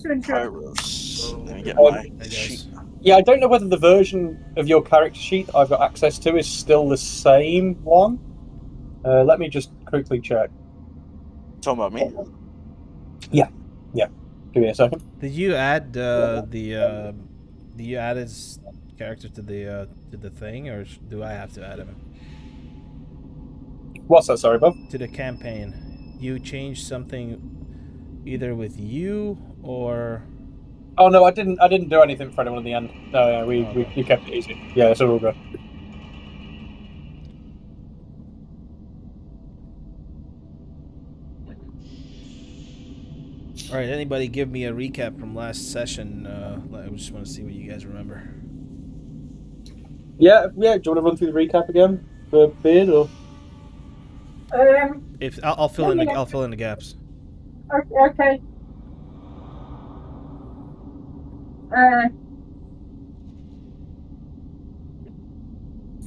to ensure. Let me get my sheet. Yeah, I don't know whether the version of your character sheet that I've got access to is still the same one. Let me just quickly check. Talking about me? Yeah. Give me a second. Did you add did you add his character to the thing, or do I have to add him What's that? Sorry, Bob. to the campaign? You changed something either with you or. Oh no, I didn't do anything for anyone in the end. No, yeah, we kept it easy. Yeah, so we're good. All right, anybody give me a recap from last session? I just want to see what you guys remember. Yeah. Do you want to run through the recap again for Beard or? If I'll fill in the gaps. Okay.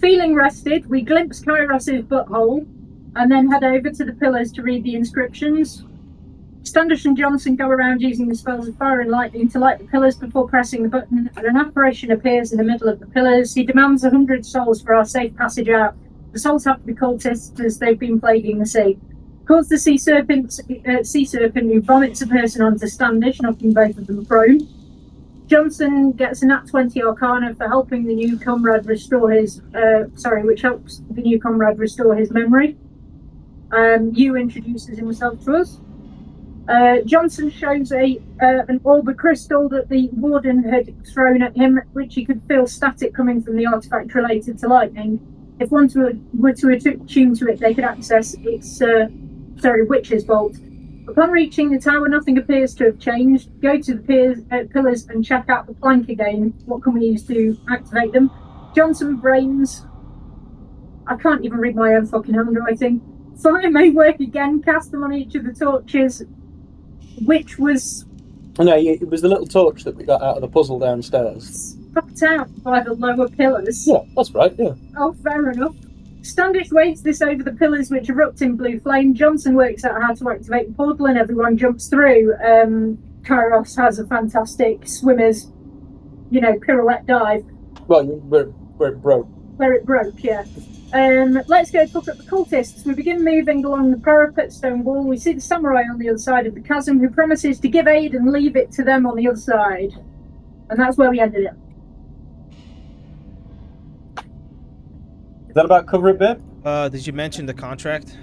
Feeling rested, we glimpse Kairos' butthole and then head over to the pillars to read the inscriptions. Standish and Johnson go around using the spells of fire and lightning to light the pillars before pressing the button, and an apparition appears in the middle of the pillars. He demands 100 souls for our safe passage out. The souls have to be cultists, as they've been plaguing the sea. Calls the sea serpent who vomits a person onto Standish, knocking both of them prone. Johnson gets a nat 20 Arcana for helping the new comrade restore his which helps the new comrade restore his memory. Yu introduces himself to us. Johnson shows an orb of crystal that the warden had thrown at him, which he could feel static coming from the artifact related to lightning. If one were to attune to it, they could access its witch's vault. Upon reaching the tower, nothing appears to have changed. Go to the pillars and check out the plank again. What can we use to activate them? Johnson brains. I can't even read my own fucking handwriting. Fire may work again. Cast them on each of the torches. Which was... No, it was the little torch that we got out of the puzzle downstairs. Spucked out by the lower pillars. Yeah, that's right, yeah. Oh, fair enough. Standish waves this over the pillars, which erupt in blue flame. Johnson works out how to activate the portal and everyone jumps through. Kairos has a fantastic swimmer's, pirouette dive. Well, where it broke. Where it broke, yeah. Let's go fuck up the cultists. We begin moving along the parapet stone wall. We see the samurai on the other side of the chasm who promises to give aid and leave it to them on the other side. And that's where we ended it. Is that about cover it, Bib? Did you mention the contract?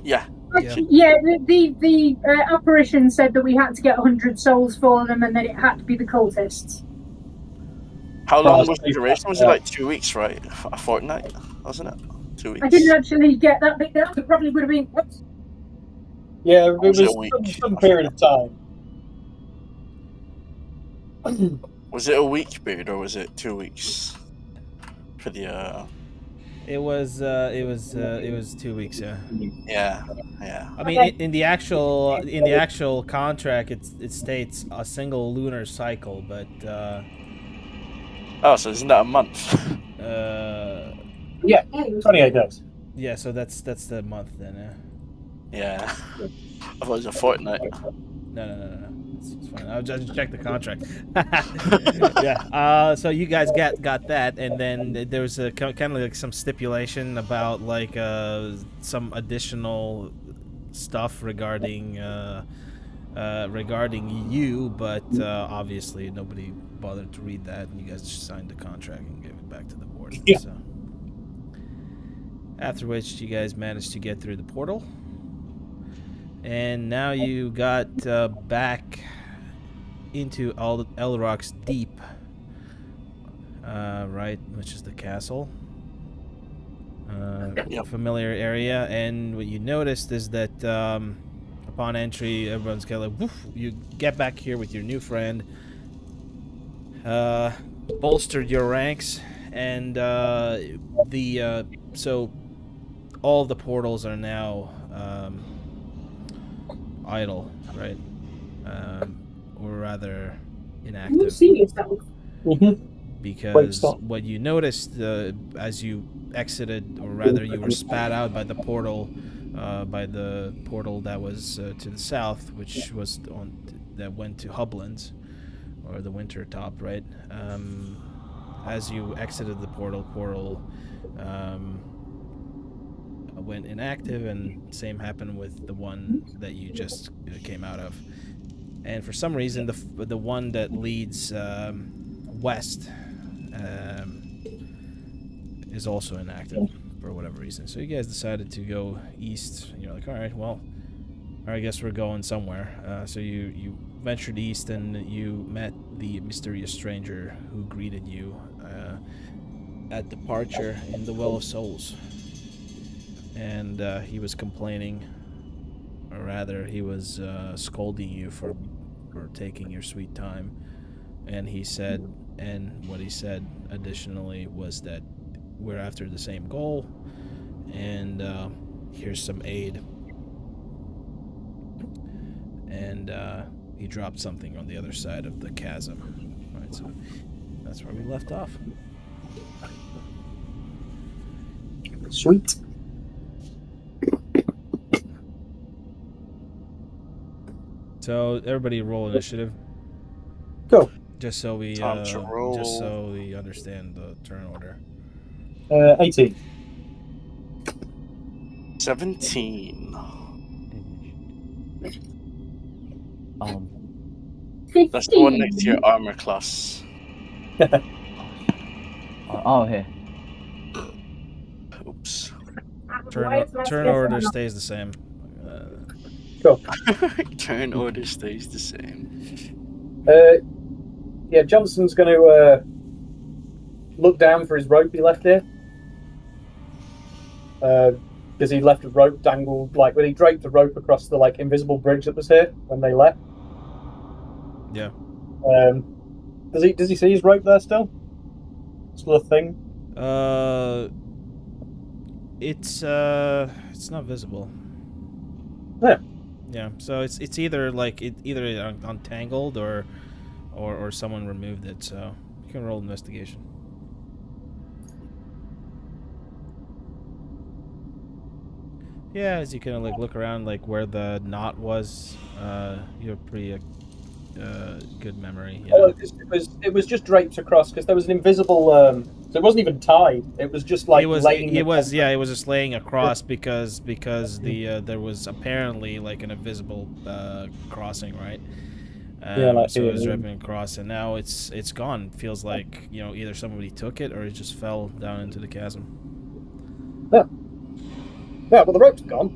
Yeah. Yeah, the apparition said that we had to get 100 souls for them and that it had to be the cultists. How long was the duration? Was it like 2 weeks, right? A fortnight, wasn't it? 2 weeks. I didn't actually get that bit. That probably would have been... Whoops. Yeah, it was some period of time. Was it a week, Beard, or was it 2 weeks? For the It was 2 weeks, yeah. Yeah. I mean, in the actual contract, it states a single lunar cycle, but oh, so isn't that a month? Yeah, 28 days. Yeah, so that's the month then. Yeah. I thought it was a fortnight. No. It's fine. I'll just check the contract. Yeah. So you guys got that, and then there was a kind of like some stipulation about like some additional stuff regarding you, but obviously nobody bothered to read that, and you guys just signed the contract and gave it back to the board. Yeah. So after which you guys managed to get through the portal. And now you got back into Elrach's Deep, right, which is the castle. Yep. Familiar area, and what you noticed is that upon entry, everyone's kind of like, woof, you get back here with your new friend, bolstered your ranks, and so all the portals are now idle, right? Or rather inactive. Can you see yourself? Because what you noticed as you exited, or rather you were spat out by the portal that was to the south, which was that went to Hublands, or the Winter Top, right? As you exited the portal went inactive, and same happened with the one that you just came out of. And for some reason, the one that leads west is also inactive for whatever reason. So you guys decided to go east. And you're like, all right, well, I guess we're going somewhere. So you ventured east, and you met the mysterious stranger who greeted you at departure in the Well of Souls. And he was complaining, or rather, he was scolding you for taking your sweet time. And what he said additionally was that we're after the same goal, and here's some aid. And he dropped something on the other side of the chasm. All right, so that's where we left off. Sweet. So everybody roll initiative. Go. Just so we understand the turn order. 18. 17. 15. That's the one next to your armor class. Oh, here. Oops. Turn order stays the same. Cool. Turn order stays the same. Yeah, Johnson's going to look down for his rope he left here. Because he left a rope dangled, like when he draped the rope across the invisible bridge that was here when they left. Yeah. Does he see his rope there still? Still a thing? It's not visible. Yeah. Yeah. So it's either either untangled or someone removed it. So you can roll investigation. Yeah, as you kind of look around, where the knot was, you have pretty good memory. You know? It was just draped across because there was an invisible. So it wasn't even tied. It was just laying. It was just laying across because there was apparently an invisible crossing, right? So it was draping across, and now it's gone. It feels like either somebody took it or it just fell down into the chasm. Yeah. Yeah, well, the rope's gone.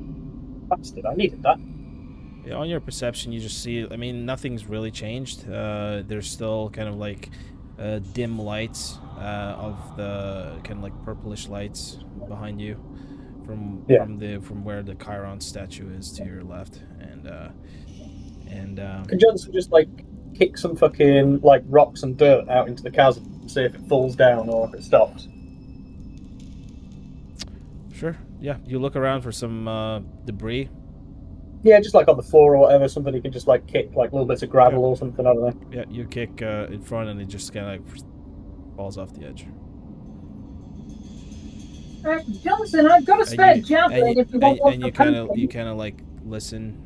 Bastard, I needed that. Yeah, on your perception, you just see, nothing's really changed. There's still kind of dim lights of the kind of purplish lights behind you from where the Chiron statue is to your left. Can Johnson just kick some fucking rocks and dirt out into the chasm and see if it falls down or if it stops? Sure. Yeah, you look around for some debris. Yeah, just on the floor or whatever, something you can just kick, little bits of gravel or something, I don't know. Yeah, you kick in front and it just kind of falls off the edge. Johnson, I've got a spare javelin if you want one. And you kind of listen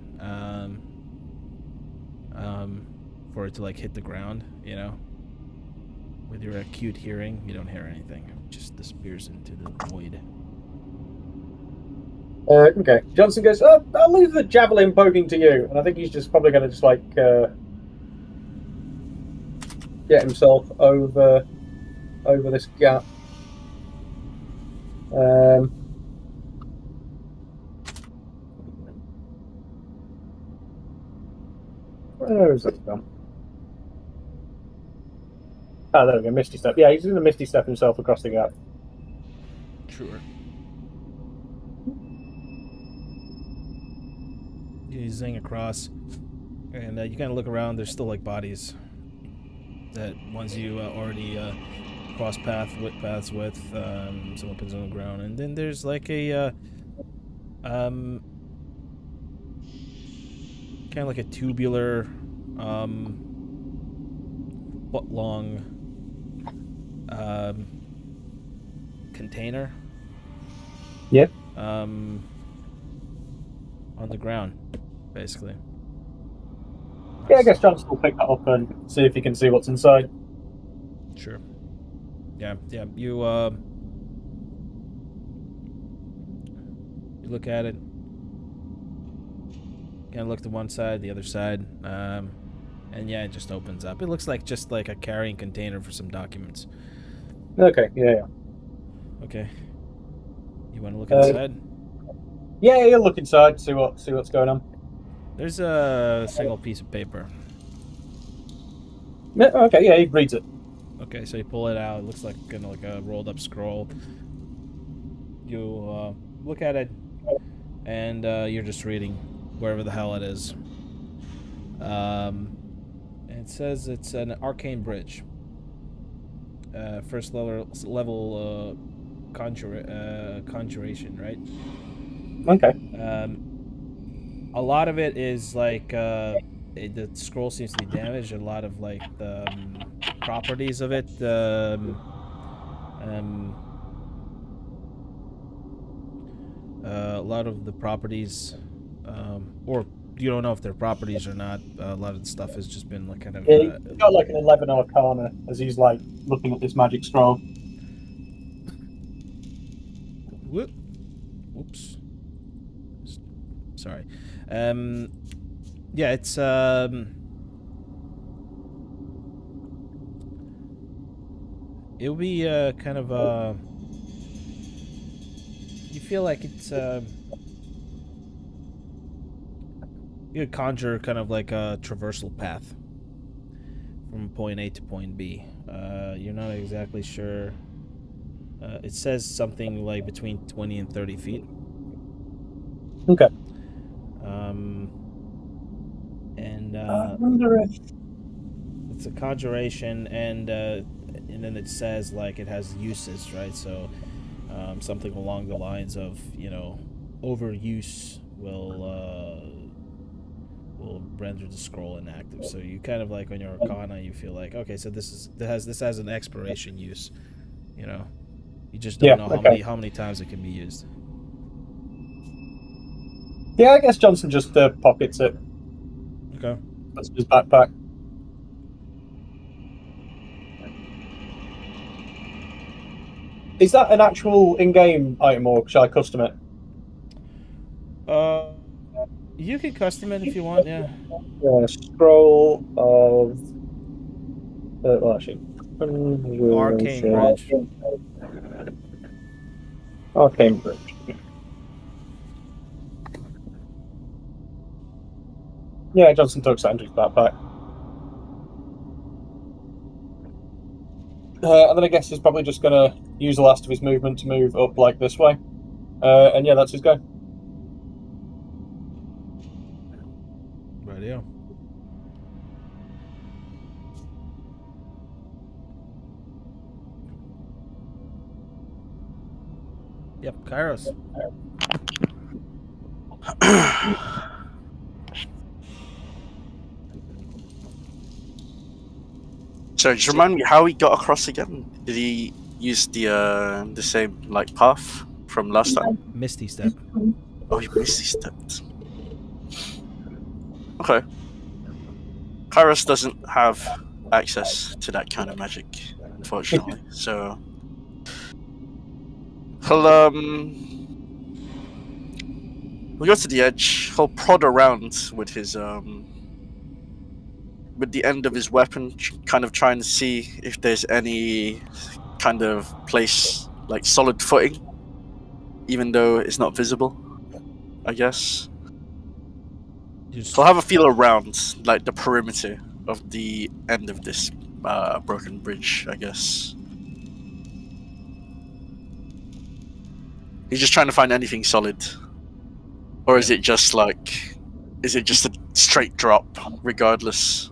for it to hit the ground, With your acute hearing, you don't hear anything. It just disappears into the void. Okay. Johnson goes, I'll leave the javelin poking to you. And I think he's just probably going to just get himself over this gap. Where is it gone? Oh, there we go. Misty Step. Yeah, he's going to Misty Step himself across the gap. Sure. You zing across, and you kind of look around. There's still bodies that ones you already crossed paths with. Some weapons on the ground, and then there's a kind of a tubular, foot-long container. Yeah. On the ground, basically. Yeah, I guess Johnson will pick that up and see if he can see what's inside. Sure. Yeah. You look at it. Kind of look to one side, the other side, and yeah, it just opens up. It looks like just like a carrying container for some documents. Okay, yeah. Okay. You want to look inside? Yeah, you'll look inside, see what's going on. There's a single piece of paper. Yeah, okay, yeah, he reads it. Okay, so you pull it out. It looks like kind of like a rolled up scroll. You look at it, and you're just reading wherever the hell it is. And it says it's an arcane bridge. First level conjuration, right? Okay. A lot of it is like the scroll seems to be damaged. A lot of like the properties of it. A lot of the properties, or you don't know if they're properties or not. A lot of the stuff has just been like kind of. He's got like an 11 Arcana as he's like looking at this magic scroll. Whoops. Sorry. Yeah, it's it'll be kind of you feel like it's you could conjure kind of like a traversal path from point A to point B. You're not exactly sure. It says something like between 20 and 30 feet. Okay. And I wonder if it's a conjuration, and then it says like it has uses, right? So something along the lines of, you know, overuse will render the scroll inactive. So you kind of like on your Arcana, you feel like, okay, so this has an expiration use, you know. You just don't know how many times it can be used. Yeah, I guess Johnson just pockets it. Okay. That's his backpack. Is that an actual in-game item, or shall I custom it? You can custom it if you want. Yeah. Scroll of. Well, actually. Arcane Bridge. Arcane Bridge. Yeah, Johnson tucks that into his backpack. And then I guess he's probably just going to use the last of his movement to move up like this way. And yeah, that's his go. Radio. Yep, Kairos. So just remind me how he got across again. Did he use the same like path from last time? Misty Step. Oh, he misty stepped. Okay. Kairos doesn't have access to that kind of magic, unfortunately. So he'll we'll go to the edge. He'll prod around with his with the end of his weapon, kind of trying to see if there's any kind of place like solid footing, even though it's not visible, I guess. So I'll have a feel around like the perimeter of the end of this broken bridge, I guess. He's just trying to find anything solid. Or is it just a straight drop regardless?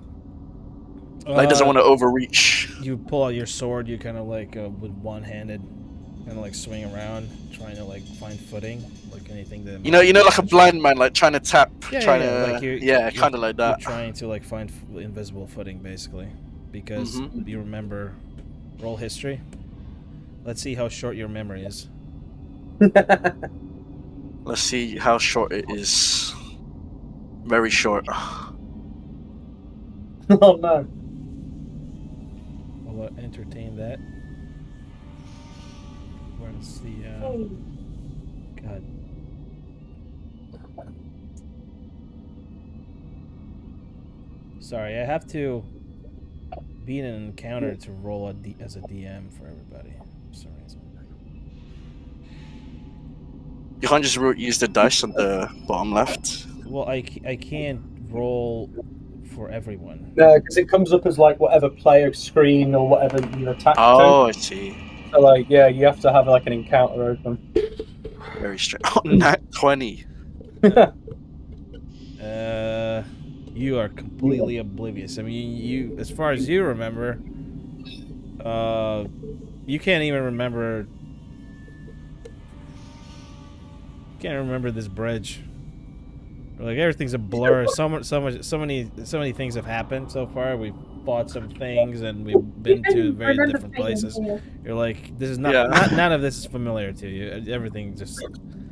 Like, doesn't want to overreach. You pull out your sword, you kind of like with one-handed kind of like swing around, trying to like find footing, like anything that you know like a blind man, like trying to tap, kind of like that. You're trying to like find invisible footing, basically, because you remember roll history. Let's see how short your memory is. Let's see how short it is. Very short. Oh no. I'll entertain that. Where's the God? Sorry, I have to be in an encounter to roll as a DM for everybody for some reason. You can't just use the dice on the bottom left. Well, I can't roll for everyone. No, because it comes up as like whatever player screen or whatever you're attached Oh, to. I see. So like, yeah, you have to have like an encounter open. Very strange. Oh, nat 20. You are completely oblivious. I mean, you, as far as you remember, you can't even remember. Can't remember this bridge. Like everything's a blur. So many things have happened so far. We've fought some things and we've been to very different places. You're like, this is not none of this is familiar to you. Everything just.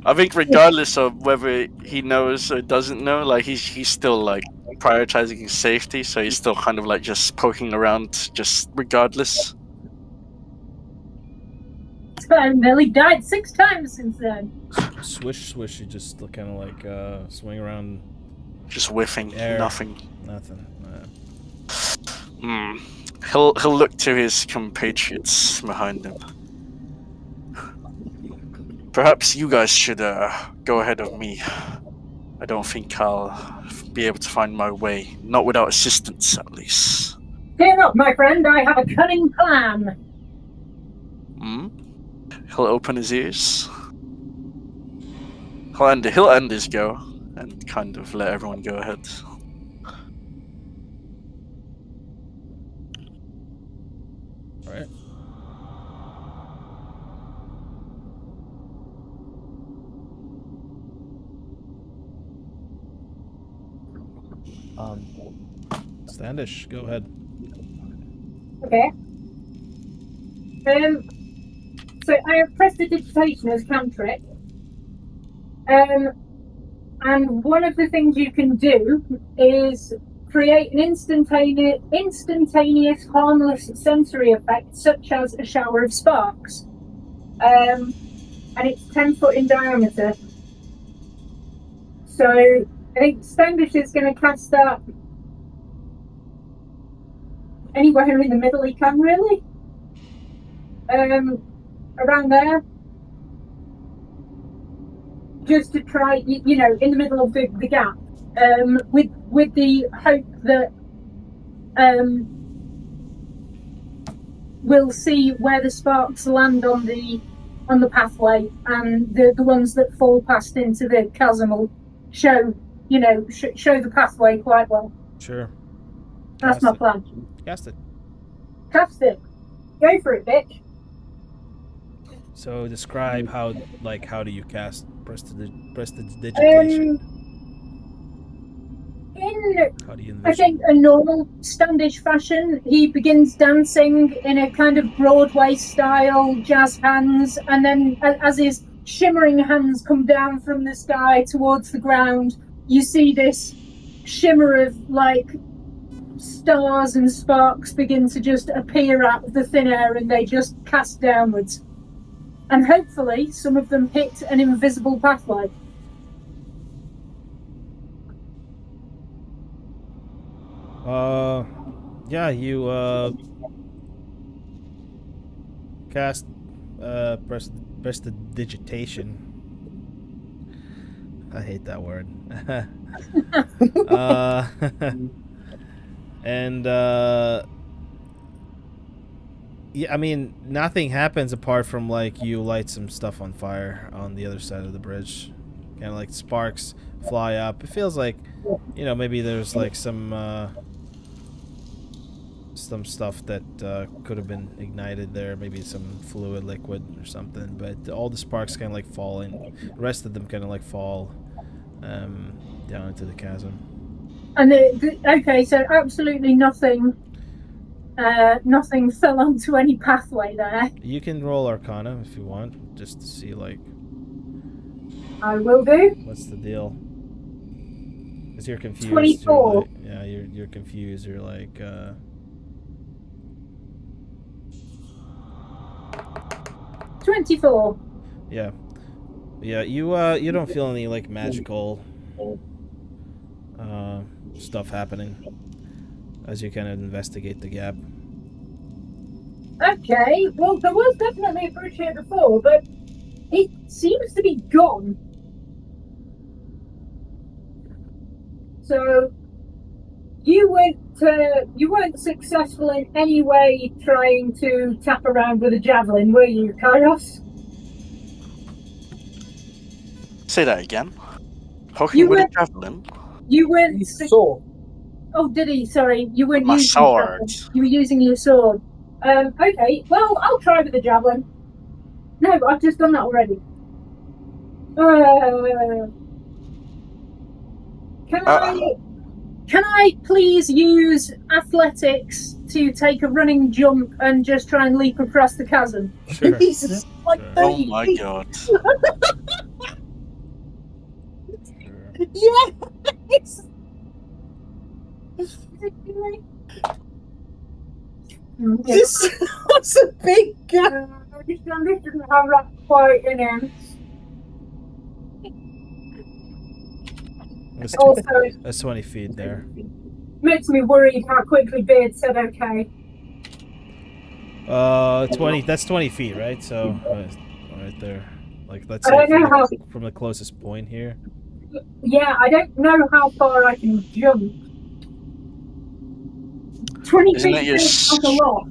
I think regardless of whether he knows or doesn't know, like he's still like prioritizing his safety, so he's still kind of like just poking around, just regardless. I nearly died 6 times since then. Swish, you just kind of like swing around. Just whiffing, air. nothing. Nah. He'll look to his compatriots behind him. Perhaps you guys should go ahead of me. I don't think I'll be able to find my way, not without assistance at least. Fear not, my friend, I have a cunning plan. He'll open his ears. He'll end his go and kind of let everyone go ahead. Alright. Standish, go ahead. Okay. So I have prestidigitation as cantrip. And one of the things you can do is create an instantaneous harmless sensory effect, such as a shower of sparks. And it's 10 foot in diameter. So I think Standish is going to cast that anywhere in the middle he can, really. Around there. Just to try, you know, in the middle of the gap. With the hope that we'll see where the sparks land on the pathway, and the ones that fall past into the chasm will show, you know, show the pathway quite well. Sure. That's my plan. Cast it. Cast it. Go for it, bitch. So describe how do you cast prestidigitation? How do you envision? I think a normal Standish fashion, he begins dancing in a kind of Broadway style, jazz hands, and then as his shimmering hands come down from the sky towards the ground, you see this shimmer of like stars and sparks begin to just appear out of the thin air, and they just cast downwards. And hopefully some of them hit an invisible pathway. Yeah, you cast prestidigitation. I hate that word. And yeah, I mean, nothing happens apart from like you light some stuff on fire on the other side of the bridge. Kind of like sparks fly up. It feels like, you know, maybe there's like some stuff that could have been ignited there, maybe some fluid, liquid or something, but all the sparks kind of like fall in. The rest of them kind of like fall down into the chasm. And okay, so absolutely nothing fell onto any pathway there. You can roll Arcana if you want, just to see like. I will do. What's the deal? Because you're confused. 24. You're like, yeah, you're confused. You're like, 24. yeah, you don't feel any like magical stuff happening as you kind of investigate the gap. Okay, well, there was definitely a bridge here before, but it seems to be gone. So, you weren't successful in any way trying to tap around with a javelin, were you, Kairos? Say that again. Poking with a javelin? You weren't. He saw. Oh, did he? Sorry, you weren't My using your sword. javelin. You were using your sword. Okay, well, I'll try with the javelin. No, I've just done that already. Can I please use athletics to take a running jump and just try and leap across the chasm? Sure. Jesus, like Sure. 30 Oh my feet. god. Yes! This was a big gap. This doesn't have that quite in him. Also, That's 20 feet there. makes me worried how quickly Beard said okay. 20. That's 20 feet, right? So right there. Like let's I say don't know how. from the closest point here. Yeah, I don't know how far I can jump. 20 Isn't feet it your seems like a lot.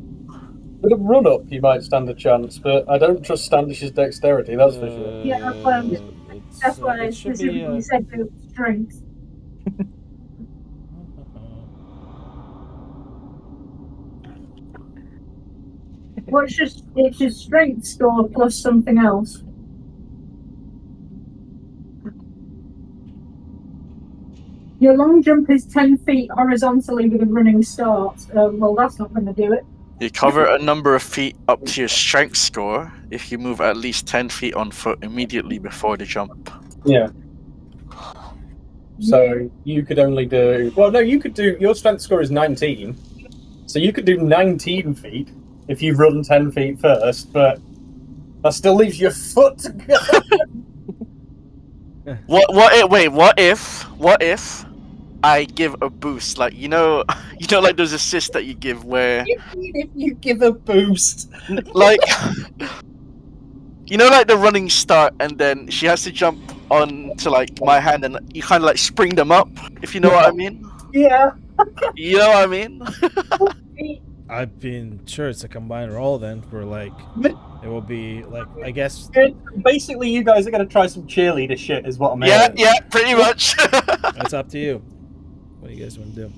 With a run up, you might stand a chance, but I don't trust Standish's dexterity, that's for sure. Yeah, that's why I'm- That's why I it should be. specifically said to strength. Well, it's just strength score plus something else. Your long jump is 10 feet horizontally with a running start. Well, that's not going to do it. You cover a number of feet up to your strength score if you move at least 10 feet on foot immediately before the jump. Yeah. So you could only do. Well, no, you could do. Your strength score is 19. So you could do 19 feet if you run 10 feet first, but that still leaves your foot to go. What if I give a boost? Like, you know like those assists that you give where If you give a boost. like like the running start and then she has to jump onto like my hand and you kind of like spring them up, if you know what I mean. Yeah. You know what I mean? I've been sure it's a combined roll then for like it will be like I guess Basically, you guys are going to try some cheerleader shit, is what I'm Yeah, hearing. yeah, pretty much. it's up to you. What do you guys want to do?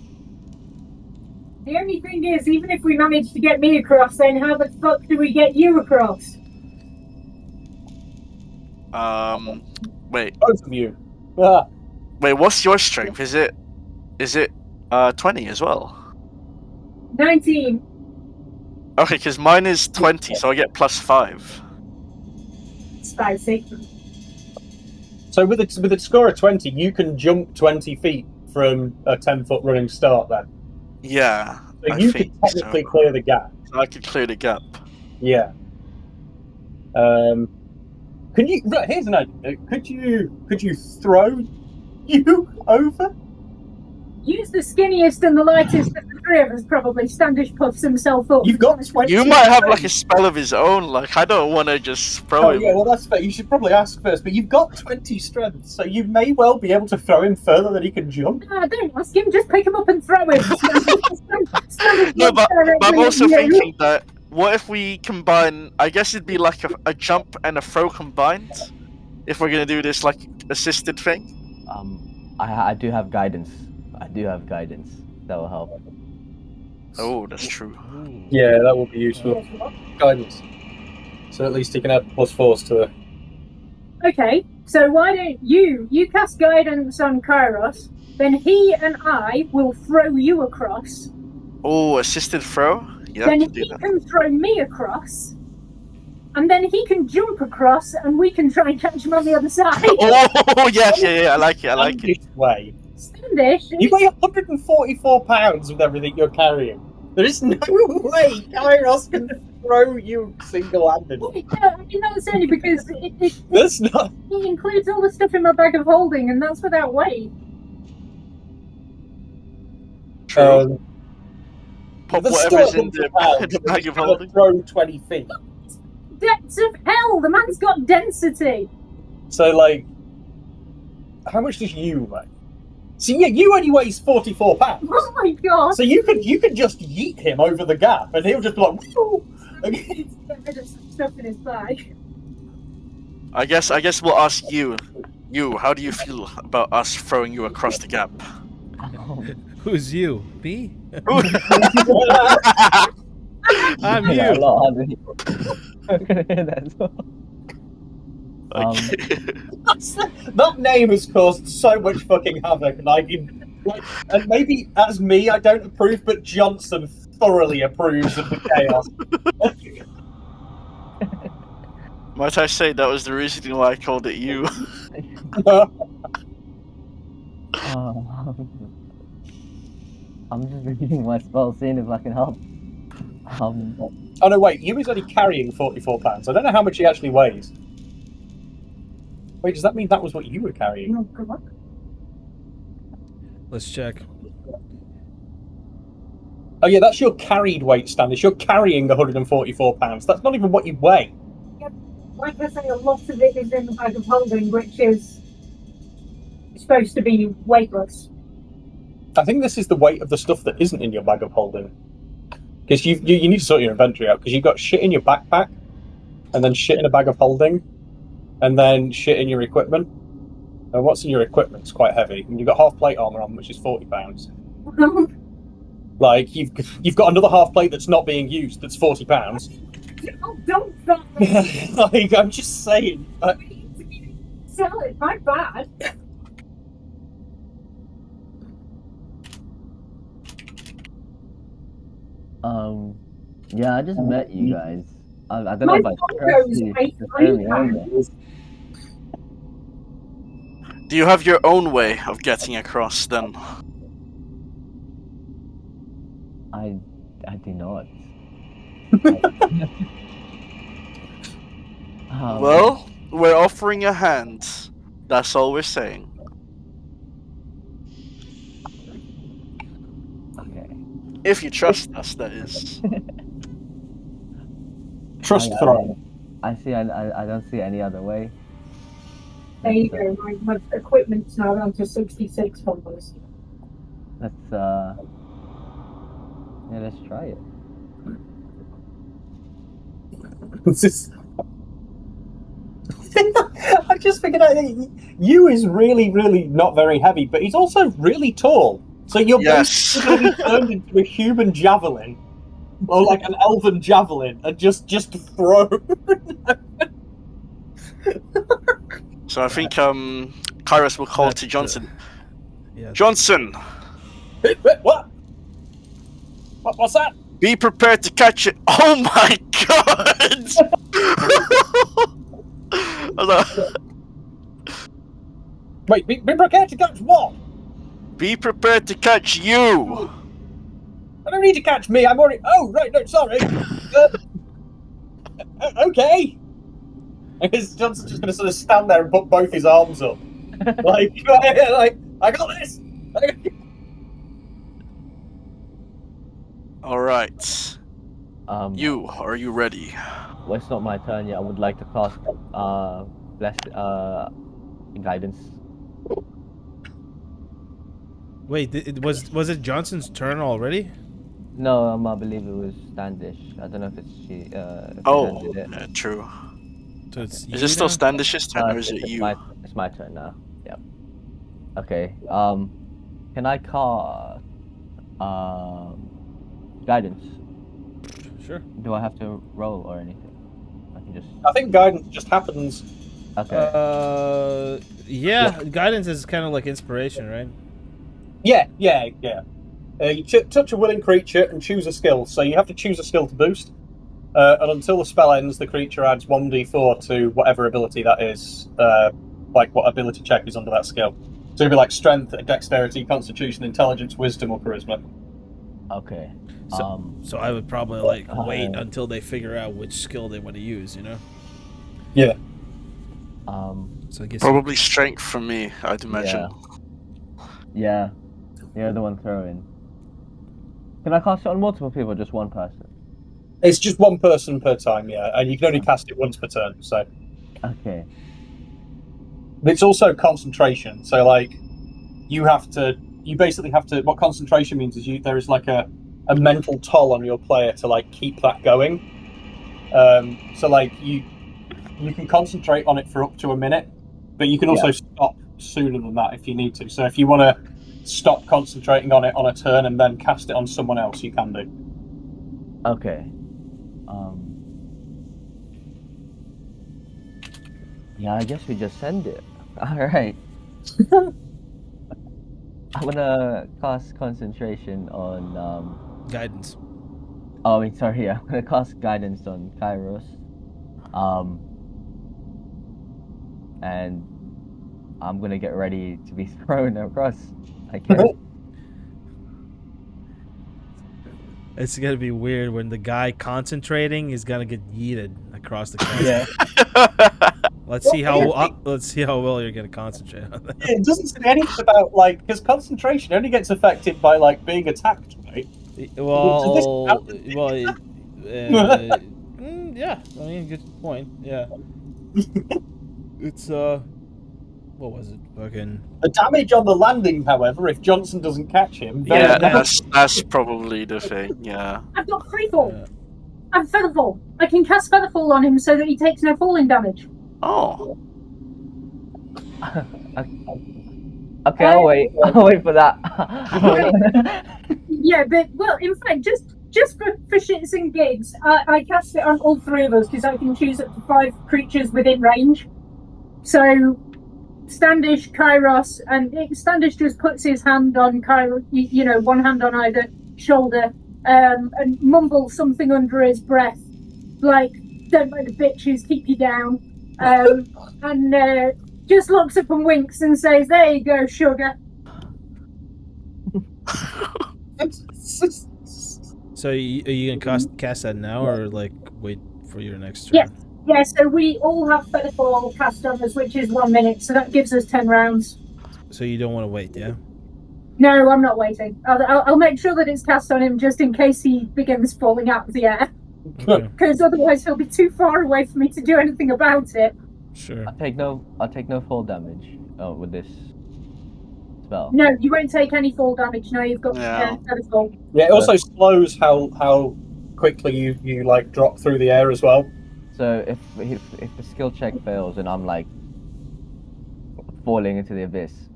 The only thing is, even if we manage to get me across, then how the fuck do we get you across? Wait, Both of you. Ah. wait, what's your strength? Is it 20 as well? 19. Okay, because mine is 20, so I get +5. Spicy. So with a score of 20, you can jump 20 feet from a 10-foot running start then. Yeah, So I you think could technically so. clear the gap. I could clear the gap. Yeah. Can you? Right, here's an idea. Could you throw you over? Use the skinniest and the lightest of the three of us, probably. Standish puffs himself up. You've got 20. You might have like a spell of his own. Like, I don't want to just throw Oh him. yeah, well that's fair. You should probably ask first. But you've got 20 strength, so you may well be able to throw him further than he can jump. No, don't ask him, just pick him up and throw him. No, but I'm also thinking that what if we combine? I guess it'd be like a jump and a throw combined. If we're gonna do this like assisted thing. I do have guidance. That will help. Oh, that's true. Yeah, that would be useful. Guidance. So at least he can add +4s to the. Okay, so why don't you cast guidance on Kairos, then he and I will throw you across. Oh, assisted throw? Yeah, I Then can do he that. can throw me across. And then he can jump across and we can try and catch him on the other side. Oh, yes, yeah, I like it. Standish way. Standish. You weigh 144 pounds with everything you're carrying. There is no way Kairos can throw you single-handed. Yeah, I mean, that's only because That's not. it includes all the stuff in my bag of holding, and that's without weight. True. Pop There's whatever's still in the 100 pounds, the bag of and holding. throw 20 feet. Depths of hell. The man's got density. So, like, how much does you weigh? So yeah, you only weighs 44 pounds. Oh my god. So you could just yeet him over the gap, and he'll just be like, woo! Get rid of some stuff in his bag. I guess we'll ask you. You, how do you feel about us throwing you across the gap? Who's you? Me? Ooh. I'm Yeah, a you. lot harder. I'm gonna hear that as well. Okay. That name has caused so much fucking havoc, and maybe as me, I don't approve, but Johnson thoroughly approves of the chaos. Might I say that was the reason why I called it you? I'm just reading my spell, seeing if I can help. Oh no, wait, Yumi's only carrying 44 pounds. I don't know how much he actually weighs. Wait, does that mean that was what you were carrying? Oh god. Let's check. Oh yeah, that's your carried weight, Standish. You're carrying 144 pounds. That's not even what you weigh. Like I say, a lot of it is in the bag of holding, which is supposed to be weightless. I think this is the weight of the stuff that isn't in your bag of holding. Because you need to sort your inventory out, because you've got shit in your backpack, and then shit in a bag of holding, and then shit in your equipment. And what's in your equipment is quite heavy. And you've got half plate armor on, which is 40 pounds. Like, you've got another half plate that's not being used, that's 40 pounds. Oh, don't stop me. Like, I'm just saying. Sell it, my bad. Yeah, I just met you guys. I don't know My if I phone trust goes you right to turn me through over. Do you have your own way of getting across then? I do not. Well, we're offering a hand. That's all we're saying. Okay. If you trust us, that is. Trust throw. I see. I don't see any other way. There you go. My equipment's now down to 66 followers. Let's yeah, let's try it. This is... I just figured out you is really, really not very heavy, but he's also really tall. So you're basically turned into a human javelin, or like an elven javelin, and just throw. So I think Kairos will call to Johnson. Yeah. Johnson, What? What's that? be prepared to catch it. Oh my god! Wait, be prepared to catch what? Be prepared to catch you. I don't need to catch me. I'm already. Oh, right. No, sorry. Okay. Because Johnson's just going to sort of stand there and put both his arms up, like I got this. All right. You, are you ready? Well, it's not my turn yet. I would like to cast guidance. Wait, was it Johnson's turn already? No, I believe it was Standish. I don't know if it's she. Oh, did it. yeah, true. So it's Is it still Standish's turn, or is it it's you? It's my turn now. Yep. Okay. Can I cast guidance? Sure. Do I have to roll or anything? I can just. I think guidance just happens. Okay. Yeah, guidance is kind of like inspiration, right? Yeah. You touch a willing creature and choose a skill. So you have to choose a skill to boost. And until the spell ends, the creature adds 1d4 to whatever ability that is. Like what ability check is under that skill. So it'd be like strength, dexterity, constitution, intelligence, wisdom, or charisma. Okay. So I would probably like wait until they figure out which skill they want to use, you know? Yeah. So I guess Probably strength for me, I'd imagine. Yeah. You're the one throwing. Can I cast it on multiple people or just one person? It's just one person per time, yeah, and you can only cast it once per turn. So Okay. it's also concentration. So like, you basically have to. What concentration means is there is like a mental toll on your player to like keep that going. So like you can concentrate on it for up to a minute, but you can also stop sooner than that if you need to. So if you want to stop concentrating on it on a turn and then cast it on someone else, you can do. Okay. Yeah, I guess we just send it. Alright. I'm gonna cast concentration on guidance. Oh, I mean, sorry, yeah. I'm gonna cast guidance on Kairos. And I'm gonna get ready to be thrown across, I guess. It's gonna be weird when the guy concentrating is gonna get yeeted across the castle. Yeah. Let's see how well you're gonna concentrate on that. It doesn't say anything about like because concentration only gets affected by like being attacked, right? Well, yeah. I mean, good point. Yeah. It's what was it? Fucking. The damage on the landing, however, if Johnson doesn't catch him, Yeah, that's probably the thing. Yeah. I've got Freefall. I'm Featherfall. I can cast Featherfall on him so that he takes no falling damage. Oh. Okay, I'll wait. I'll wait for that. Yeah, but well, in fact, just for shits and gigs, I cast it on all three of us because I can choose up to 5 creatures within range. So Standish, Kairos, and Standish just puts his hand on Kairos, you know, one hand on either shoulder, and mumbles something under his breath, like "Don't let the bitches keep you down," and just looks up and winks and says, "There you go, sugar." So are you gonna cast that now, or like wait for your next turn? Yes. Yeah, so we all have Featherfall cast on us, which is 1 minute, so that gives us 10 rounds. So you don't want to wait, yeah? No, I'm not waiting. I'll make sure that it's cast on him just in case he begins falling out of the air. Because otherwise he'll be too far away for me to do anything about it. Sure. I'll take no fall damage with this spell. No, you won't take any fall damage. No, you've got Featherfall. Yeah, it also slows how quickly you like drop through the air as well. So if the skill check fails and I'm like falling into the abyss.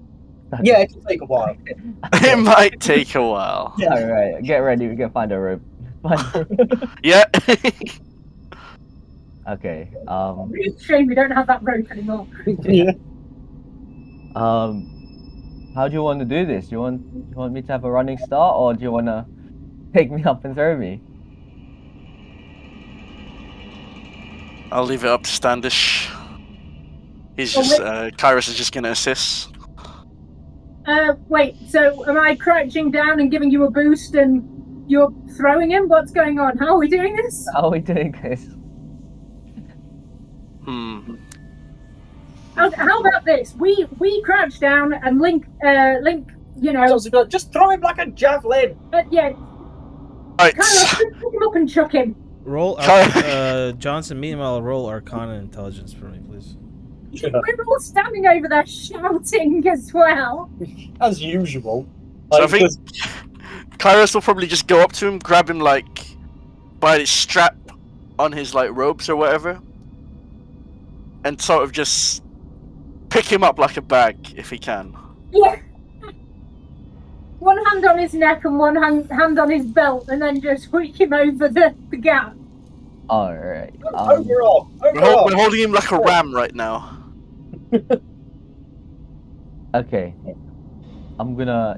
Yeah, it can take a while. It might take a while. Yeah. All right, get ready. We can find a rope. Yeah. Okay. It's a shame we don't have that rope anymore. Yeah. How do you want to do this? Do you want me to have a running start, or do you want to pick me up and throw me? I'll leave it up to Standish. Kairos is just gonna assist. Wait, so am I crouching down and giving you a boost and you're throwing him? What's going on? How are we doing this? How are we doing this? How about this? We crouch down and Link, you know... Just throw him like a javelin! Yeah. Right. Kairos, pick him up and chuck him. Roll, Johnson, meanwhile, roll Arcana Intelligence for me, please. Yeah. We're all standing over there shouting as well. As usual. So I think Kairos will probably just go up to him, grab him like by his strap on his like robes or whatever, and sort of just pick him up like a bag if he can. Yeah. One hand on his neck and one hand on his belt, and then just squeak him over the gap. Alright. Overall. We're holding him like a ram right now. Okay. I'm gonna.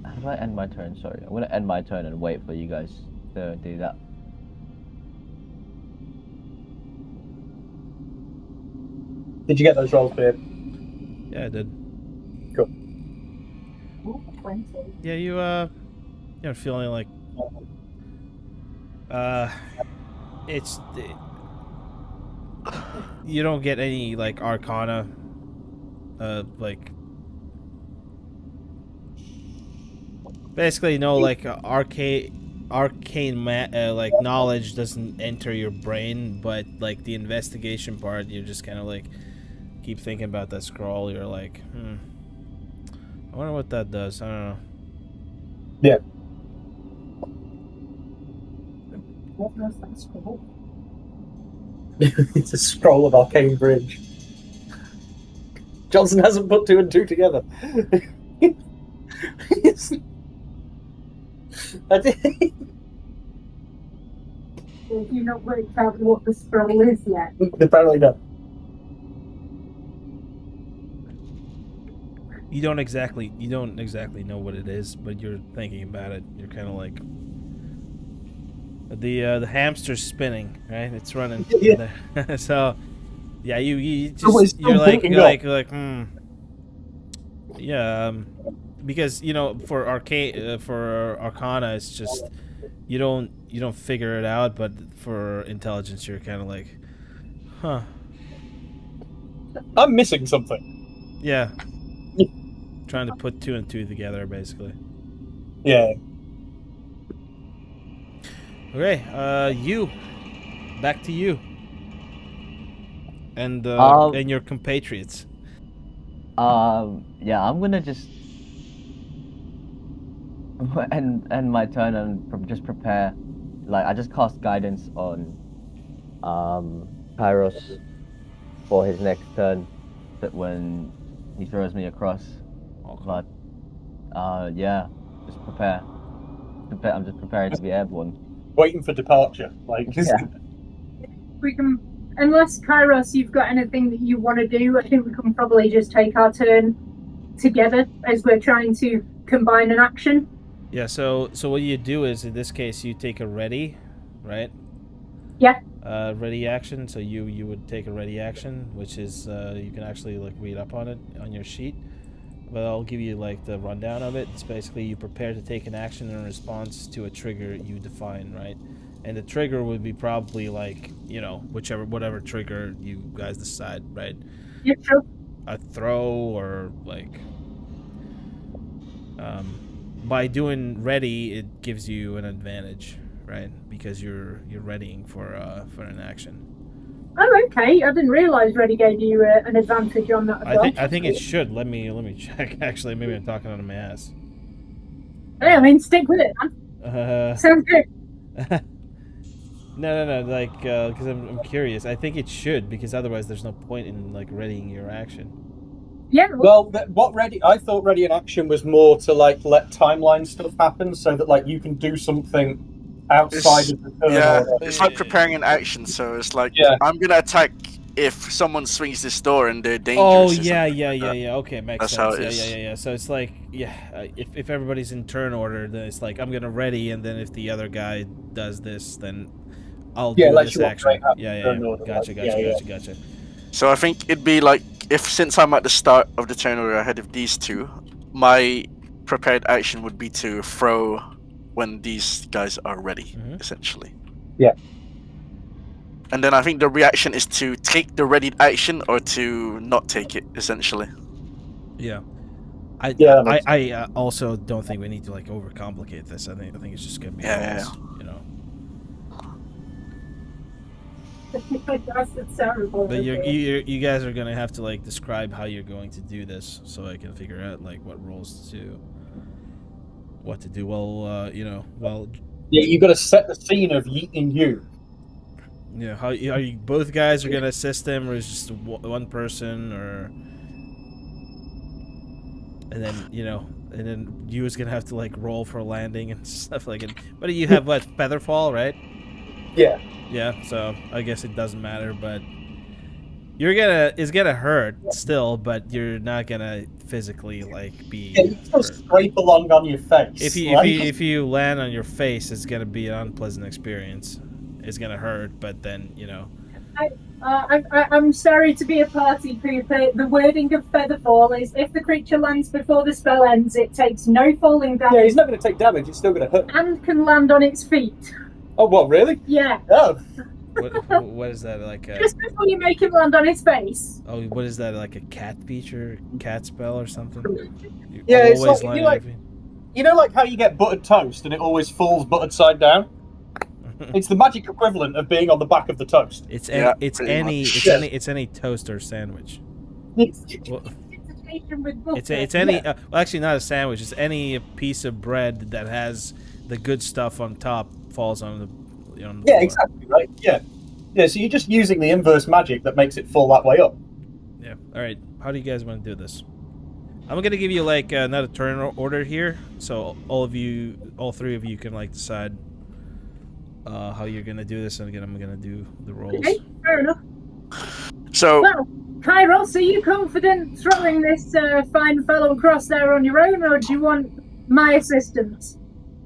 How do I end my turn? Sorry. I'm gonna end my turn and wait for you guys to do that. Did you get those rolls, babe? Yeah, I did. Cool. Ooh, 20. Yeah, you're feeling like it's you don't get any like arcana like basically no like arcane like knowledge doesn't enter your brain, but like the investigation part, you just kind of like keep thinking about that scroll. You're like, I wonder what that does. I don't know. Yeah. What was that scroll? It's a scroll of Arcane Bridge. Johnson hasn't put 2 and 2 together. I did. Have you not worked out what the scroll is yet? Apparently not. You don't exactly know what it is, but you're thinking about it. You're kind of like the hamster's spinning, right? It's running. Yeah. So yeah, you So it's just you're like still yeah, because you know for arcana it's just you don't figure it out, but for intelligence you're kind of like, huh? I'm missing something. Yeah. Trying to put 2 and 2 together, basically. Yeah. Okay, you. Back to you. And your compatriots. Yeah, I'm gonna just end my turn and just prepare. Like, I just cast guidance on Kairos for his next turn, that when he throws me across. But yeah, just prepare. I'm just preparing to be airborne. Waiting for departure. Like, Yeah. We can, unless Kairos, you've got anything that you want to do, I think we can probably just take our turn together as we're trying to combine an action. Yeah, so what you do is, in this case, you take a ready, right? Yeah. Ready action. So you would take a ready action, which is you can actually like read up on it on your sheet. But I'll give you like the rundown of it. It's basically you prepare to take an action in response to a trigger you define, right? And the trigger would be probably like, you know, whatever trigger you guys decide, right? Yeah, sure. A throw or like by doing ready, it gives you an advantage, right? Because you're readying for an action. Oh, okay. I didn't realise Ready gave you an advantage on that as well. I think it should. Let me check. Actually, maybe I'm talking out of my ass. Yeah, I mean, stick with it, man. Sounds good. No. Like, because I'm curious. I think it should, because otherwise there's no point in like readying your action. Yeah. well, what ready? I thought ready in action was more to like let timeline stuff happen, so that like you can do something outside of the turn order. It's like preparing an action. So it's like, Yeah. I'm gonna attack if someone swings this door and they're dangerous. Oh or yeah. something like that. Okay, makes That's sense. how it is. Yeah. So it's like, if everybody's in turn order, then it's like I'm gonna ready, and then if the other guy does this, then I'll do like this you want action. right after Yeah. turn order, Gotcha. like, Gotcha. So I think it'd be like, since I'm at the start of the turn order ahead of these two, my prepared action would be to throw when these guys are ready, essentially. Yeah. And then I think the reaction is to take the readied action or to not take it, essentially. Yeah. Yeah, I also don't think we need to like overcomplicate this. I think it's just gonna be Yeah. you know. That's terrible. But you guys are gonna have to like describe how you're going to do this, so I can figure out like what to do. Well, Yeah, you got to set the scene of yeeting you. yeah. How are you? Both guys are gonna assist them, or is just one person, or and then you is gonna have to like roll for landing and stuff like it. But you have what, featherfall, right? Yeah. Yeah, so I guess it doesn't matter, but it's gonna hurt still, but you're not gonna physically like be. Yeah, you just scrape along on your face. If you land on your face, it's gonna be an unpleasant experience. It's gonna hurt, but then I'm sorry to be a party pooper. The wording of Featherfall is if the creature lands before the spell ends, it takes no falling damage. Yeah, he's not going to take damage. It's still going to hurt. And can land on its feet. Oh, what? Really? Yeah. Oh. What is that like? Just before you make him land on its face. Oh, what is that like a cat feature, cat spell or something? You Yeah, it's always like, land you like- on your feet? You know, like how you get buttered toast and it always falls buttered side down. It's the magic equivalent of being on the back of the toast. It's Yeah, it's pretty any much. it's any it's any toast or sandwich. Well, it's any well, actually not a sandwich. It's any piece of bread that has the good stuff on top falls on the on the Yeah, floor. exactly, right? Yeah. Yeah, so you're just using the inverse magic that makes it fall that way up. Yeah. All right. How do you guys want to do this? I'm gonna give you like another turn order here, so all three of you can like decide how you're gonna do this, and again I'm gonna do the rolls. Okay, fair enough. So, Well, Kairos, are you confident throwing this fine fellow across there on your own, or do you want my assistance?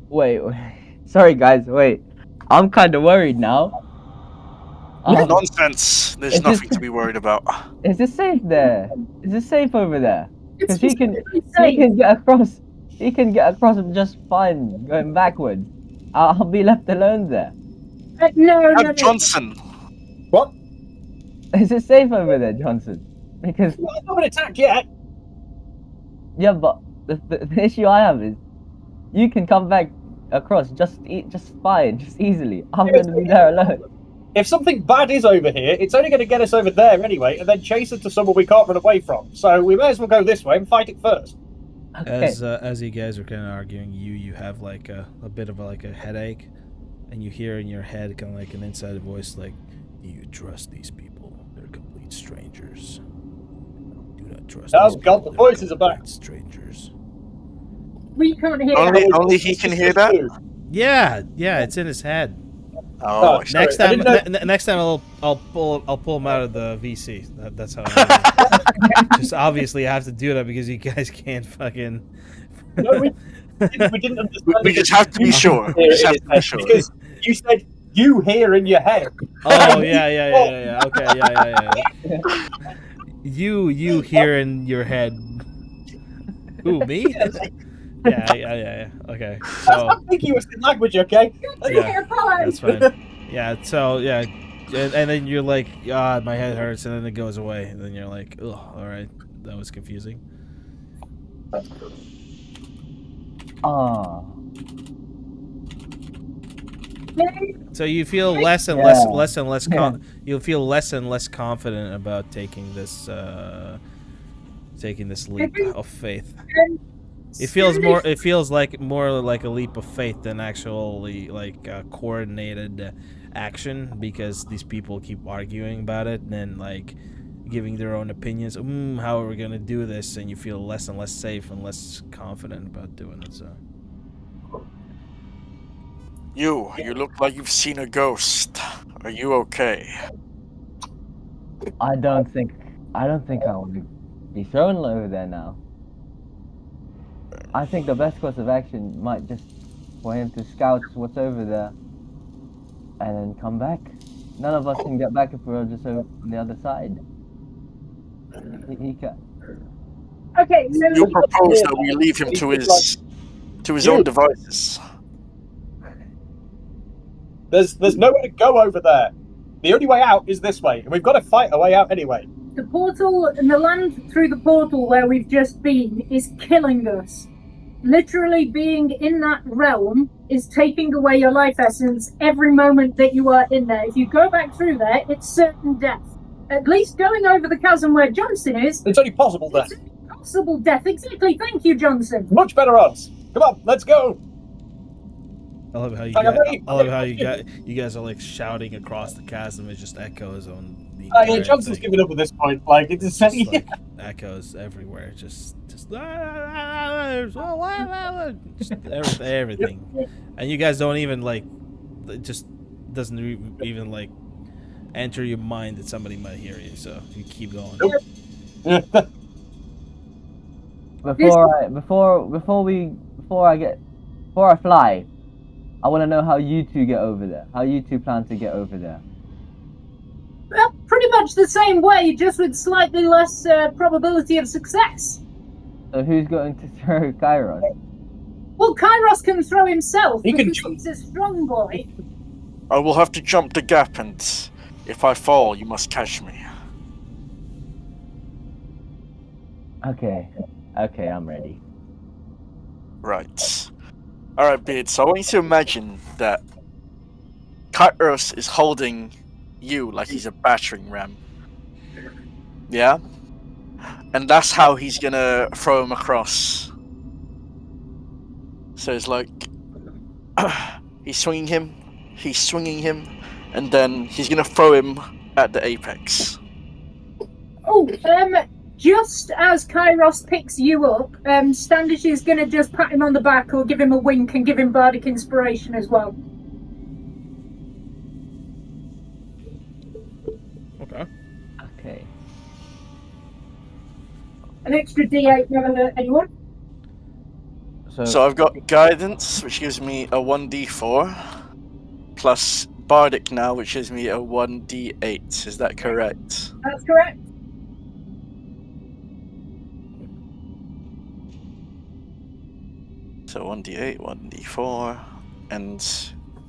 Wait. Sorry, guys. Wait. I'm kind of worried now. nonsense. There's It's nothing just- to be worried about. Is it safe there? Is it safe over there? It's Because he can specifically safe. get across. He can get across just fine going backwards. I'll be left alone there. No. Johnson, What? Is it safe over there, Johnson? Because Well, it's not been attacked yet. yeah, but the issue I have is you can come back across just fine, just easily. I'm Yes, gonna be there alone. If something bad is over here, it's only going to get us over there anyway, and then chase us to someone we can't run away from. So we may as well go this way and fight it first. Okay. As you guys are kind of arguing, you have like a bit of a headache, and you hear in your head kind of like an inside voice like, "Do you trust these people? They're complete strangers. Do not trust." Oh, these God, people. the They're voices are back. complete strangers. We can't hear Only- that. only he can hear that? Yeah, it's in his head. Oh, Oh, sorry. Next I time, didn't know- next time I'll pull him out of the VC. That's how. I just obviously I have to do that because you guys can't fucking. No, we didn't understand. We just have to be sure. We just have to be sure. Because you said you hear in your head. Oh yeah. Okay, yeah. You hear in your head. Who, me? Yeah. Okay. That's So not ambiguous in language, okay? yeah, that's fine. Yeah. So yeah, and then you're like, God, my head hurts, and then it goes away, and then you're like, oh, all right, that was confusing. Ah. So you feel less and Yeah. less you'll feel less and less confident about taking this leap of faith. It feels more like a leap of faith than actually like coordinated action, because these people keep arguing about it and then like giving their own opinions. How are we gonna do this? And you feel less and less safe and less confident about doing it. So You look like you've seen a ghost. Are you okay? I don't think I want to be thrown over there now. I think the best course of action might just for him to scout what's over there and then come back. None of us can get back if we're just over on the other side. He can. Okay, so You propose that we leave him to his own devices. There's nowhere to go over there. The only way out is this way, and we've got to fight our way out anyway. the portal and the land through the portal where we've just been is killing us. Literally being in that realm is taking away your life essence every moment that you are in there. If you go back through there, it's certain death. At least going over the chasm where Johnson is, It's only possible death. it's possible death. Exactly. Thank you, Johnson. Much better odds. Come on, let's go. I love how you Like, guys, I'm ready. I love how you guys are like shouting across the chasm. It just echoes on the Yeah, entire Johnson's thing. giving up at this point. Like, it's Just like echoes everywhere. Just everything. And you guys don't even like, it just doesn't even like enter your mind that somebody might hear you. So you keep going. Before I fly, I want to know how you two get over there. How you two plan to get over there. Well, much the same way, just with slightly less probability of success. So who's going to throw Kairos? Well, Kairos can throw himself He can because jump. he's a strong boy. I will have to jump the gap, and if I fall, you must catch me. Okay. Okay, I'm ready. Right. Alright, Beard, so I want you to imagine that Kairos is holding you like he's a battering ram. Yeah? And that's how he's gonna throw him across. So it's like... he's swinging him, and then he's gonna throw him at the apex. Oh, just as Kairos picks you up, Standish is going to just pat him on the back or give him a wink and give him bardic inspiration as well. Okay. Okay. An extra D8 never hurt anyone. So I've got guidance, which gives me a 1d4, plus bardic now, which gives me a 1d8. Is that correct? That's correct. So 1d8, 1d4, and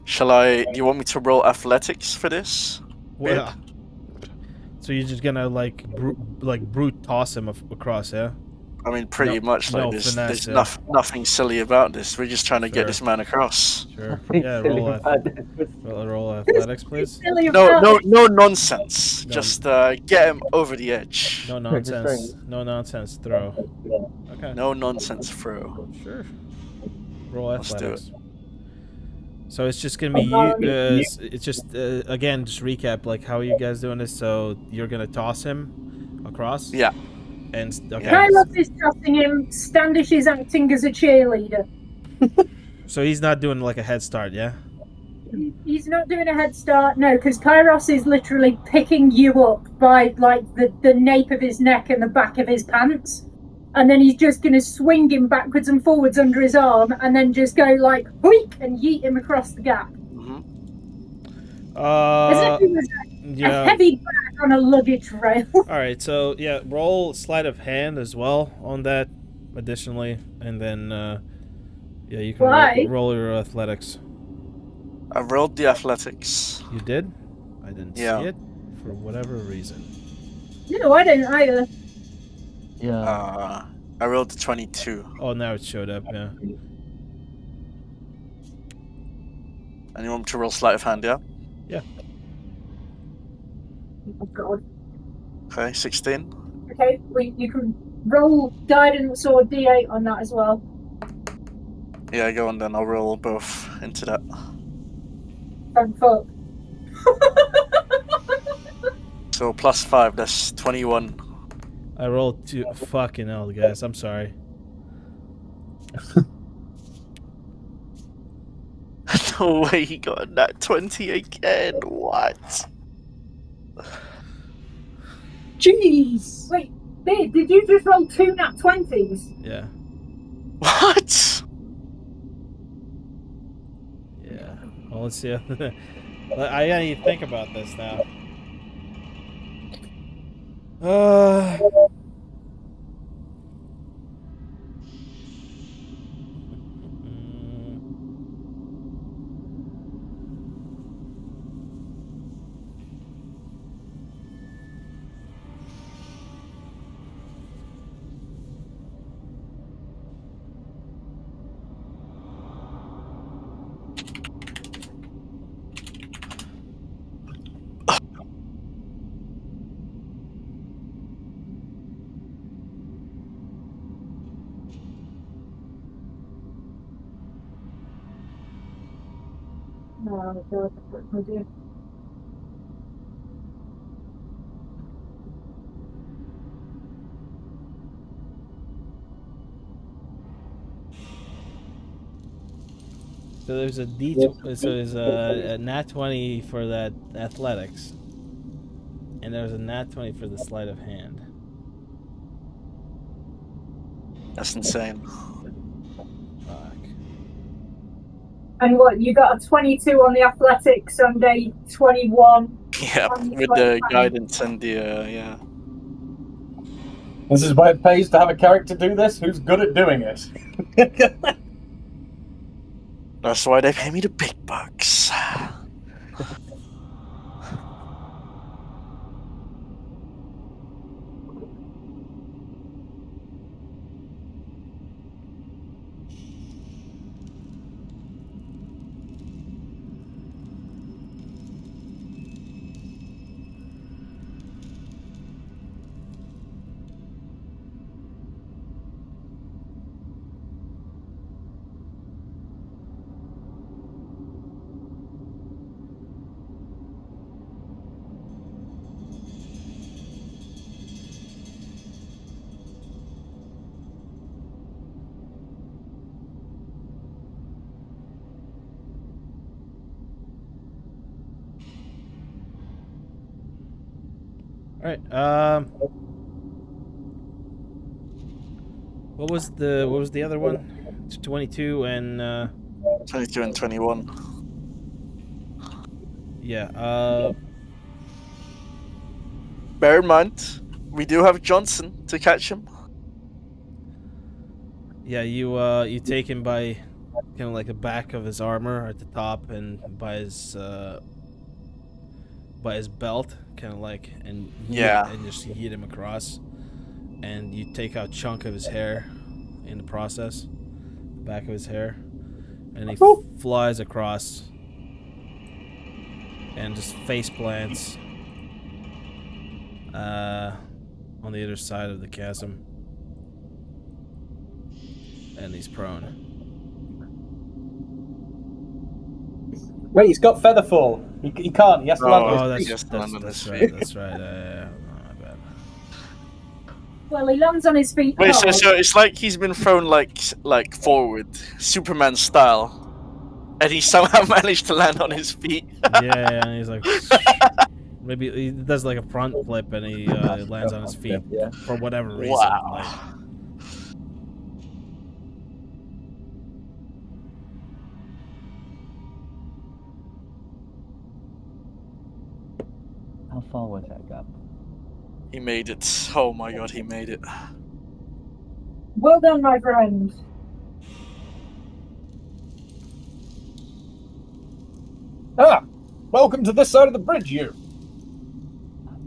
do you want me to roll athletics for this? Well, so you're just gonna like brute toss him across, yeah? I mean, pretty much. Like, no there's finesse, yeah. nothing silly about this. We're just trying to get Sure. this man across. Sure. Yeah, roll athletics, please. Silly No about- nonsense. No. Just get him over the edge. No nonsense. No nonsense throw. Okay. No nonsense throw. Sure. Roll Let's do athletics. So it's just gonna be you. It's just again, just recap. Like, how are you guys doing this? So you're gonna toss him across. Yeah. And okay. Kairos is tossing him. Standish is acting as a cheerleader. So he's not doing like a head start, yeah? He's not doing a head start, no, because Kairos is literally picking you up by like the nape of his neck and the back of his pants. And then he's just going to swing him backwards and forwards under his arm and then just go like, hoik, and yeet him across the gap. As if he was a heavy bag on a luggage rail. Alright, so yeah, roll sleight of hand as well on that additionally. And then, yeah, you can roll your athletics. I rolled the athletics. You did? I didn't see it for whatever reason. No, I didn't either. Yeah. I rolled the 22. Oh, now it showed up, yeah. And you want me to roll sleight of hand, yeah? Yeah. Oh, God. Okay, 16. Okay, you can roll guidance or D8 on that as well. Yeah, go on then. I'll roll both into that. Thank fuck. So plus 5, that's 21. I rolled 2. Fucking hell, guys. I'm sorry. No way he got that 20 again. What? Jeez! Wait, did you just roll 2 nat 20s? Yeah. What? Yeah. Well, let's see. I gotta even think about this now. Oh, God, what can I do? So there's a so there's a nat 20 for that athletics, and there's a nat 20 for the sleight of hand. That's insane. Fuck. And what, you got a 22 on the athletics and a 21 Yeah, with the guidance and the yeah. This is why it pays to have a character do this who's good at doing it. That's why they pay me the big bucks. All right. What was the other one? It's 22 and 22 and 21. yeah. Bear in mind, we do have Johnson to catch him. Yeah, you take him by kind of like the back of his armor at the top and by his belt, kind of like, and and just yeet him across, and you take out a chunk of his hair in the process, the back of his hair, and he flies across and just face plants on the other side of the chasm, and he's prone. Wait, he's got feather fall. He can't. He has to land on his feet. That's right. That's right. My bad. Well, he lands on his feet. Wait, so it's like he's been thrown like forward, Superman style, and he somehow managed to land on his feet. Yeah, and he's like, maybe he does like a front flip and he lands on his feet for whatever reason. Wow. Like, How far was that gap? He made it. Oh my god, he made it. Well done, my friend. Ah! Welcome to this side of the bridge, you!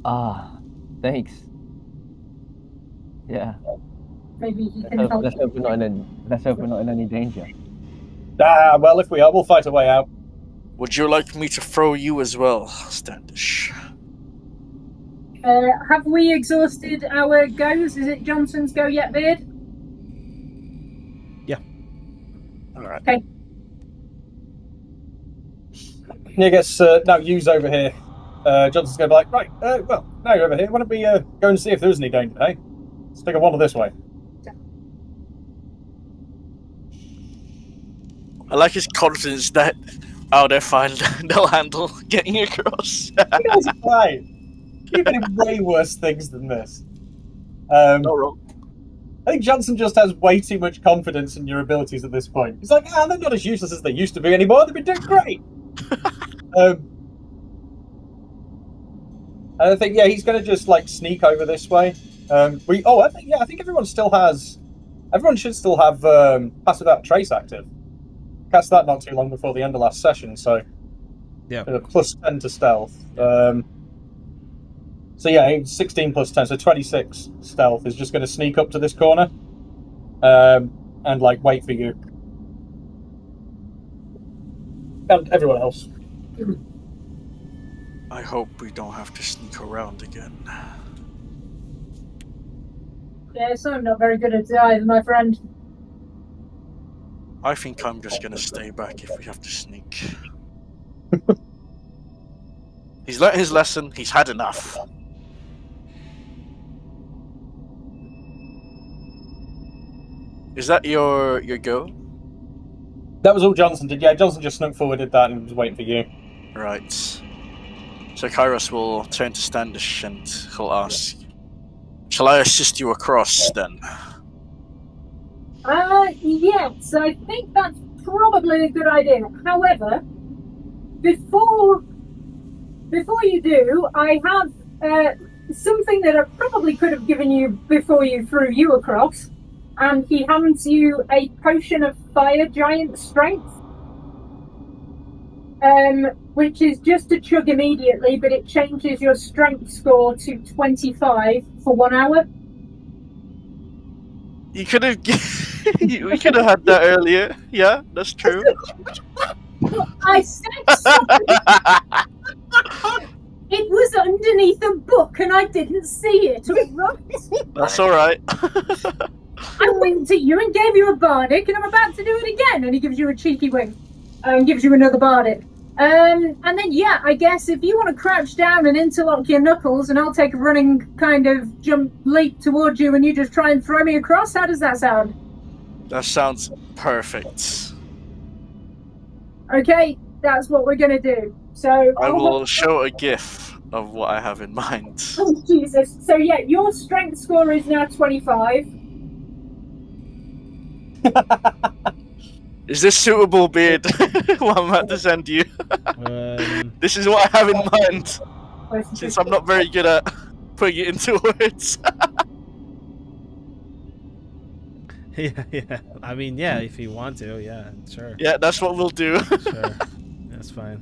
Ah, thanks. Yeah. Maybe he can help. Let's hope we're not in any danger. Ah, well, if we are, we'll fight a way out. Would you like me to throw you as well, Standish? Have we exhausted our goes? Is it Johnson's go yet, Beard? yeah. Alright. Okay. I guess now Yu's over here. Johnson's going to be like, right, well, now you're over here. Why don't we go and see if there is any danger, eh? Let's take a wander this way. I like his confidence that, they're fine. They'll handle getting across. You guys are fine. You've been in way worse things than this. Not wrong. I think Johnson just has way too much confidence in your abilities at this point. He's like, they're not as useless as they used to be anymore. They've been doing great. And I think, he's going to just like sneak over this way. I think everyone should still have Pass Without Trace active. Cast that not too long before the end of last session, so Yeah. plus 10 to stealth. So yeah, 16 plus 10, so 26 stealth is just going to sneak up to this corner and like wait for you. And everyone else. I hope we don't have to sneak around again. Yeah, so I'm not very good at it either, my friend. I think I'm just gonna stay back if we have to sneak. He's learnt his lesson, he's had enough. Is that your go? That was all Johnson did. Yeah, Johnson just snuck forward, did that, and was waiting for you. Right. So Kairos will turn to Standish and he'll ask, shall I assist you across then? Yes, I think that's probably a good idea. However, before before you do, I have something that I probably could have given you before you threw you across. And he hands you a potion of fire giant strength. Which is just to chug immediately, but it changes your strength score to 25 for 1 hour. You could have. We could have had that earlier. Yeah, that's true. I said something. It was underneath a book and I didn't see it, alright? That's alright. I winked at you and gave you a bardic and I'm about to do it again. And he gives you a cheeky wink and gives you another bardic. And then, yeah, I guess if you want to crouch down and interlock your knuckles and I'll take a running kind of jump leap towards you and you just try and throw me across, how does that sound? That sounds perfect. Okay, that's what we're going to do. So I will show a gif of what I have in mind. Oh, Jesus. So, yeah, your strength score is now 25. Is this suitable, Beard? What I'm about to send you. This is what I have in mind. Since I'm not very good at putting it into words. Yeah. I mean, yeah, if you want to, yeah, sure. Yeah, that's what we'll do. Sure. That's fine.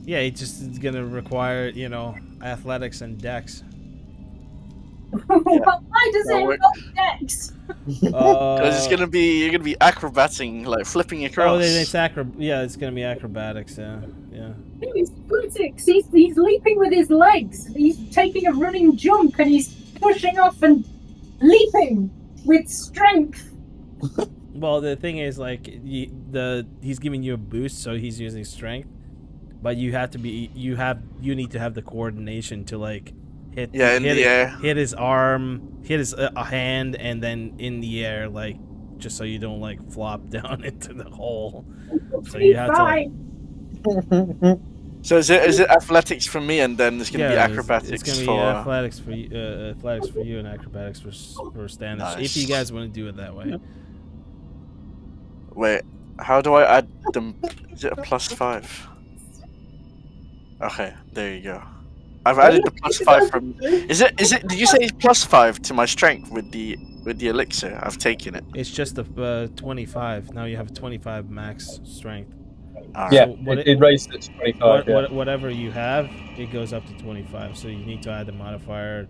Yeah, it's just gonna require, athletics and dex. Why does it involve dex? Because you're gonna be acrobating, like flipping across. Oh, it's it's gonna be acrobatics. Yeah. He's athletics. He's leaping with his legs. He's taking a running jump and he's pushing off and leaping with strength. Well, the thing is, like, he's giving you a boost, so he's using strength, but you need to have the coordination to like hit the air, hit his arm, hit his hand, and then in the air, like, just so you don't like flop down into the hole. So you have to. So is it athletics for me, and then it's gonna be acrobatics it's gonna be for athletics for you, and acrobatics for Standish. Nice. If you guys want to do it that way. Wait, how do I add them? Is it a +5? Okay, there you go. I've added the +5 from. Is it? Did you say +5 to my strength with the elixir? I've taken it. It's just a 25. Now you have 25 max strength. Right. Yeah, So it raised it to 25. Whatever you have, it goes up to 25. So you need to add the modifier.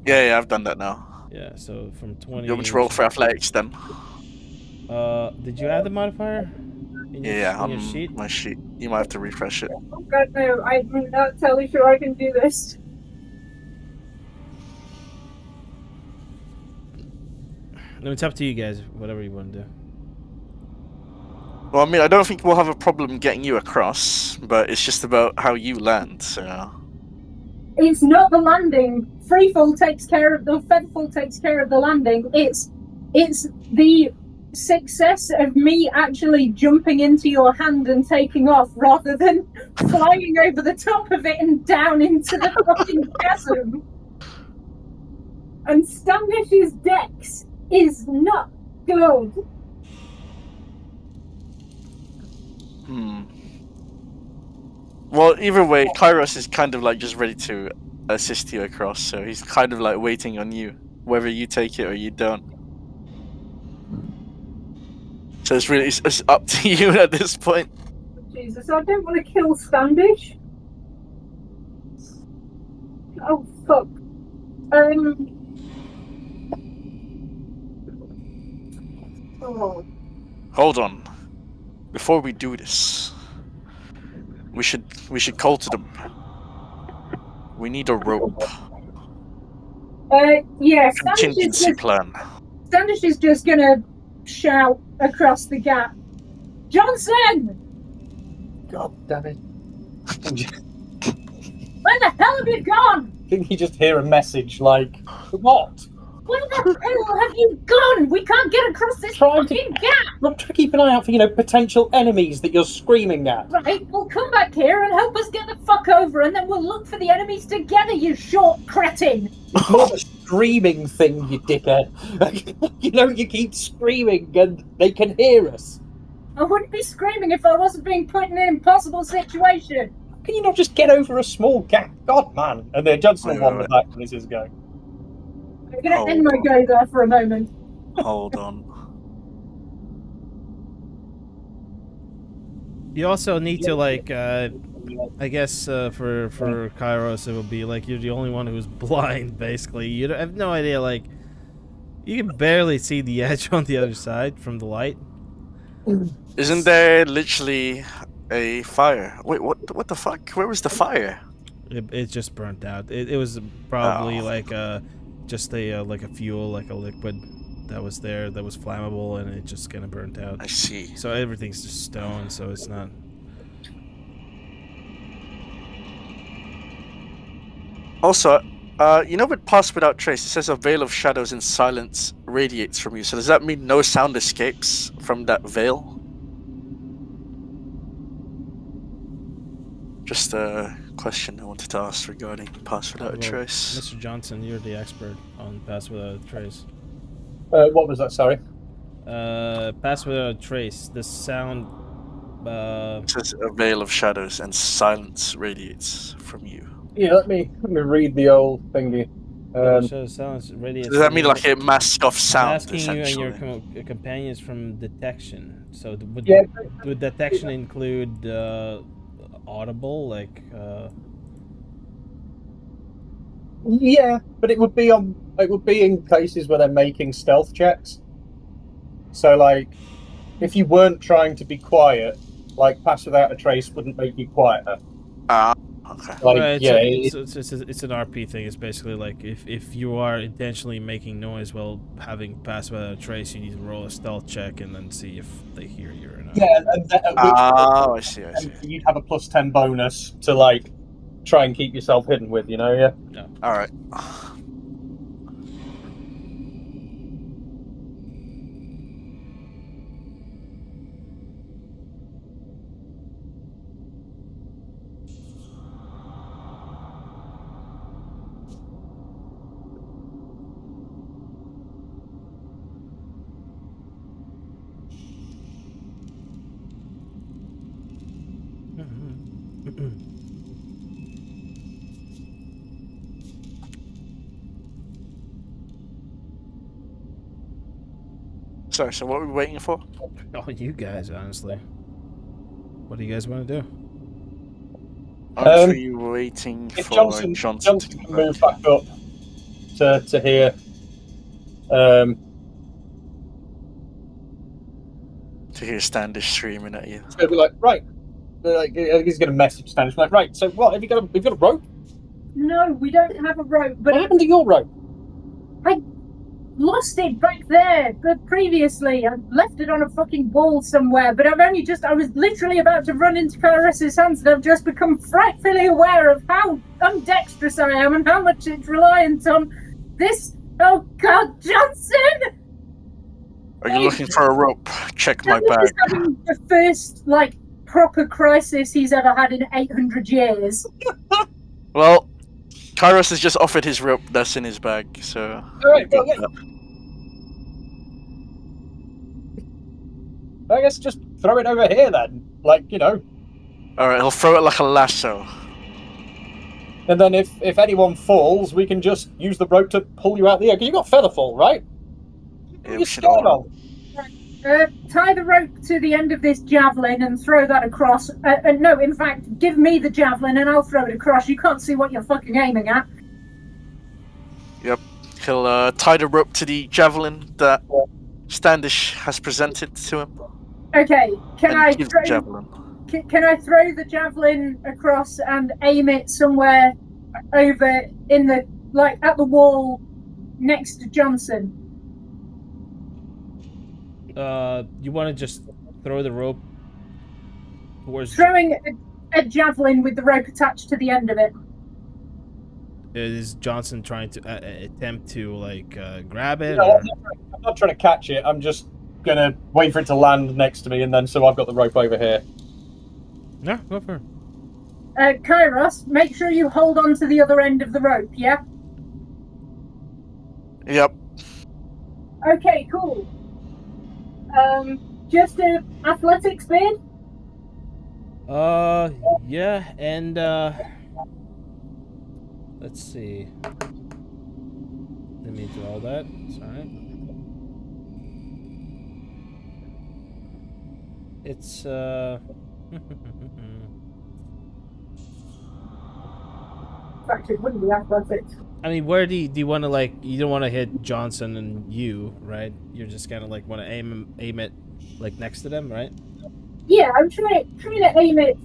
Yeah, I've done that now. Yeah, so from 20. You want me to roll for athletics then? Did you add the modifier? In your On sheet? my sheet. You might have to refresh it. Oh God, no! I'm not totally sure I can do this. No, it's up to you guys. Whatever you want to do. Well, I mean, I don't think we'll have a problem getting you across, but it's just about how you land. So. It's not the landing. Freefall takes care of the Featherfall takes care of the landing. It's the success of me actually jumping into your hand and taking off rather than flying over the top of it and down into the fucking chasm. And Standish's dex is not good. Well, either way, Kairos is kind of like just ready to assist you across, so he's kind of like waiting on you, whether you take it or you don't. So it's up to you at this point. Jesus, I don't want to kill Standish. Oh, fuck. Oh. Hold on. Before we do this, we should call to them. We need a rope. Yeah, Contingency plan. Standish is just gonna shout across the gap. Johnson! God damn it. Where the hell have you gone? I think you just hear a message like, what? Where the hell have you gone? We can't get across this fucking gap! I'm trying to keep an eye out for, potential enemies that you're screaming at. Right, well come back here and help us get the fuck over and then we'll look for the enemies together, you short cretin! It's more of a screaming thing, you dickhead. You keep screaming and they can hear us. I wouldn't be screaming if I wasn't being put in an impossible situation. Can you not just get over a small gap? God, man. And then Johnson will Wait, wander wait. back and this is going. I'm going to end my go there for a moment. Hold on. You also need to, like, I guess for Kairos, it would be like you're the only one who's blind, basically. You have no idea, like, you can barely see the edge on the other side from the light. Isn't there literally a fire? Wait, what the fuck? Where was the fire? It just burnt out. It was probably Oh. like just like a fuel, like a liquid that was there that was flammable, and it just kind of burnt out. I see. So everything's just stone, so it's not. Also, you know with Pass Without Trace, it says a veil of shadows and silence radiates from you. So does that mean no sound escapes from that veil? Just a question I wanted to ask regarding Pass Without a Well, Trace. Mr. Johnson, you're the expert on Pass Without a Trace. What was that? Sorry. Pass Without a Trace. The sound. It says a veil of shadows and silence radiates from you. Yeah, let me read the old thingy. Sounds radiates. Does that from mean you. like it masks off sound, Asking you and essentially? your companions from detection. So Yeah. would detection include audible, like? Yeah, but it would be in cases where they're making stealth checks. So, like, if you weren't trying to be quiet, like Pass Without a Trace wouldn't make you quieter. Okay. Like, Right, yeah, it's an RP thing. It's basically like if you are intentionally making noise while having Pass Without a Trace, you need to roll a stealth check and then see if they hear you or not. yeah, and I see. you'd have a +10 bonus to like try and keep yourself hidden with, you know? Yeah. All right. Sorry, so what are we waiting for? Oh, you guys, honestly. What do you guys want to do? Aren't we waiting If for Johnson Johnson to can come move back? back up to here, To hear Standish screaming at you. it's gonna be like, right. Like, he's gonna message Standish like, right. So what? Have you got a rope? No, we don't have a rope, but What happened to your rope? lost it back there. But previously, I left it on a fucking wall somewhere. But I was literally about to run into Kairos' hands, and I've just become frightfully aware of how undexterous I am and how much it's reliant on this. Oh God, Johnson! Are you looking for a rope? Check my Johnson bag. is having the first proper crisis he's ever had in 800 years. Well, Kairos has just offered his rope that's in his bag, so. All right, well, yeah. I guess just throw it over here then, like, you know. Alright, he'll throw it like a lasso. And then if anyone falls, we can just use the rope to pull you out the air. Because you got Featherfall, right? Yeah, You're we should scared all. of. Tie the rope to the end of this javelin and throw that across. No, in fact, give me the javelin and I'll throw it across. You can't see what you're fucking aiming at. Yep. He'll tie the rope to the javelin that Standish has presented to him. Okay, can and I give the throw? javelin. Can I throw the javelin across and aim it somewhere over in the at the wall next to Johnson? You want to just throw the rope towards? Throwing a javelin with the rope attached to the end of it. Is Johnson trying to attempt to grab it? No, Or? I'm not trying to catch it. I'm just gonna wait for it to land next to me, and then so I've got the rope over here. No, go for it. Kairos, make sure you hold on to the other end of the rope, yeah? Yep. Okay, cool. Just a athletics bid? Yeah, and let's see. Let me do all that. Sorry. It's In fact, it wouldn't be athletics. I mean, where do you want to, like, you don't want to hit Johnson and you, right? You're just kind of like want to aim it like next to them, right? Yeah, I'm trying to aim it.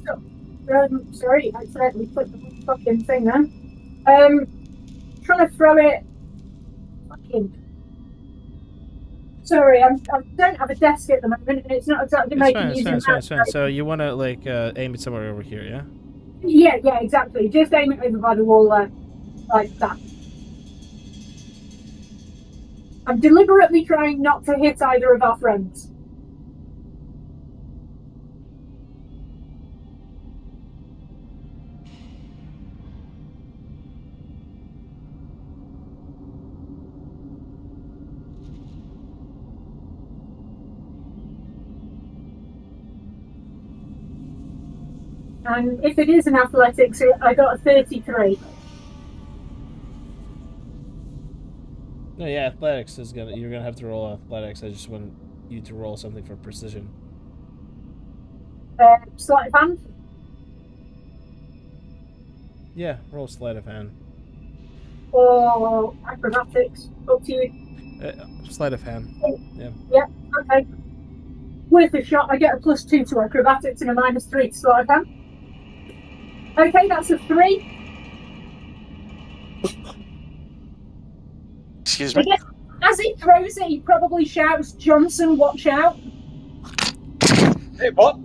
Sorry, I accidentally put the fucking thing there. Trying to throw it. Fucking. Sorry, I don't have a desk at the moment, and it's not exactly making It's fine. So you want to like aim it somewhere over here, yeah? Yeah, exactly. Just aim it over by the wall there, like that. I'm deliberately trying not to hit either of our friends. And if it is an athletics, I got a 33. No, yeah, athletics is you're gonna have to roll athletics. I just want you to roll something for precision. Sleight of hand. Yeah, roll sleight of hand. Or acrobatics. Up to you. Sleight of hand. Yeah, okay. Worth a shot. I get a +2 to acrobatics and a -3 to sleight of hand. Okay, that's a 3. Excuse I me? guess as he throws it, he probably shouts, "Johnson, watch out!" Hey, what?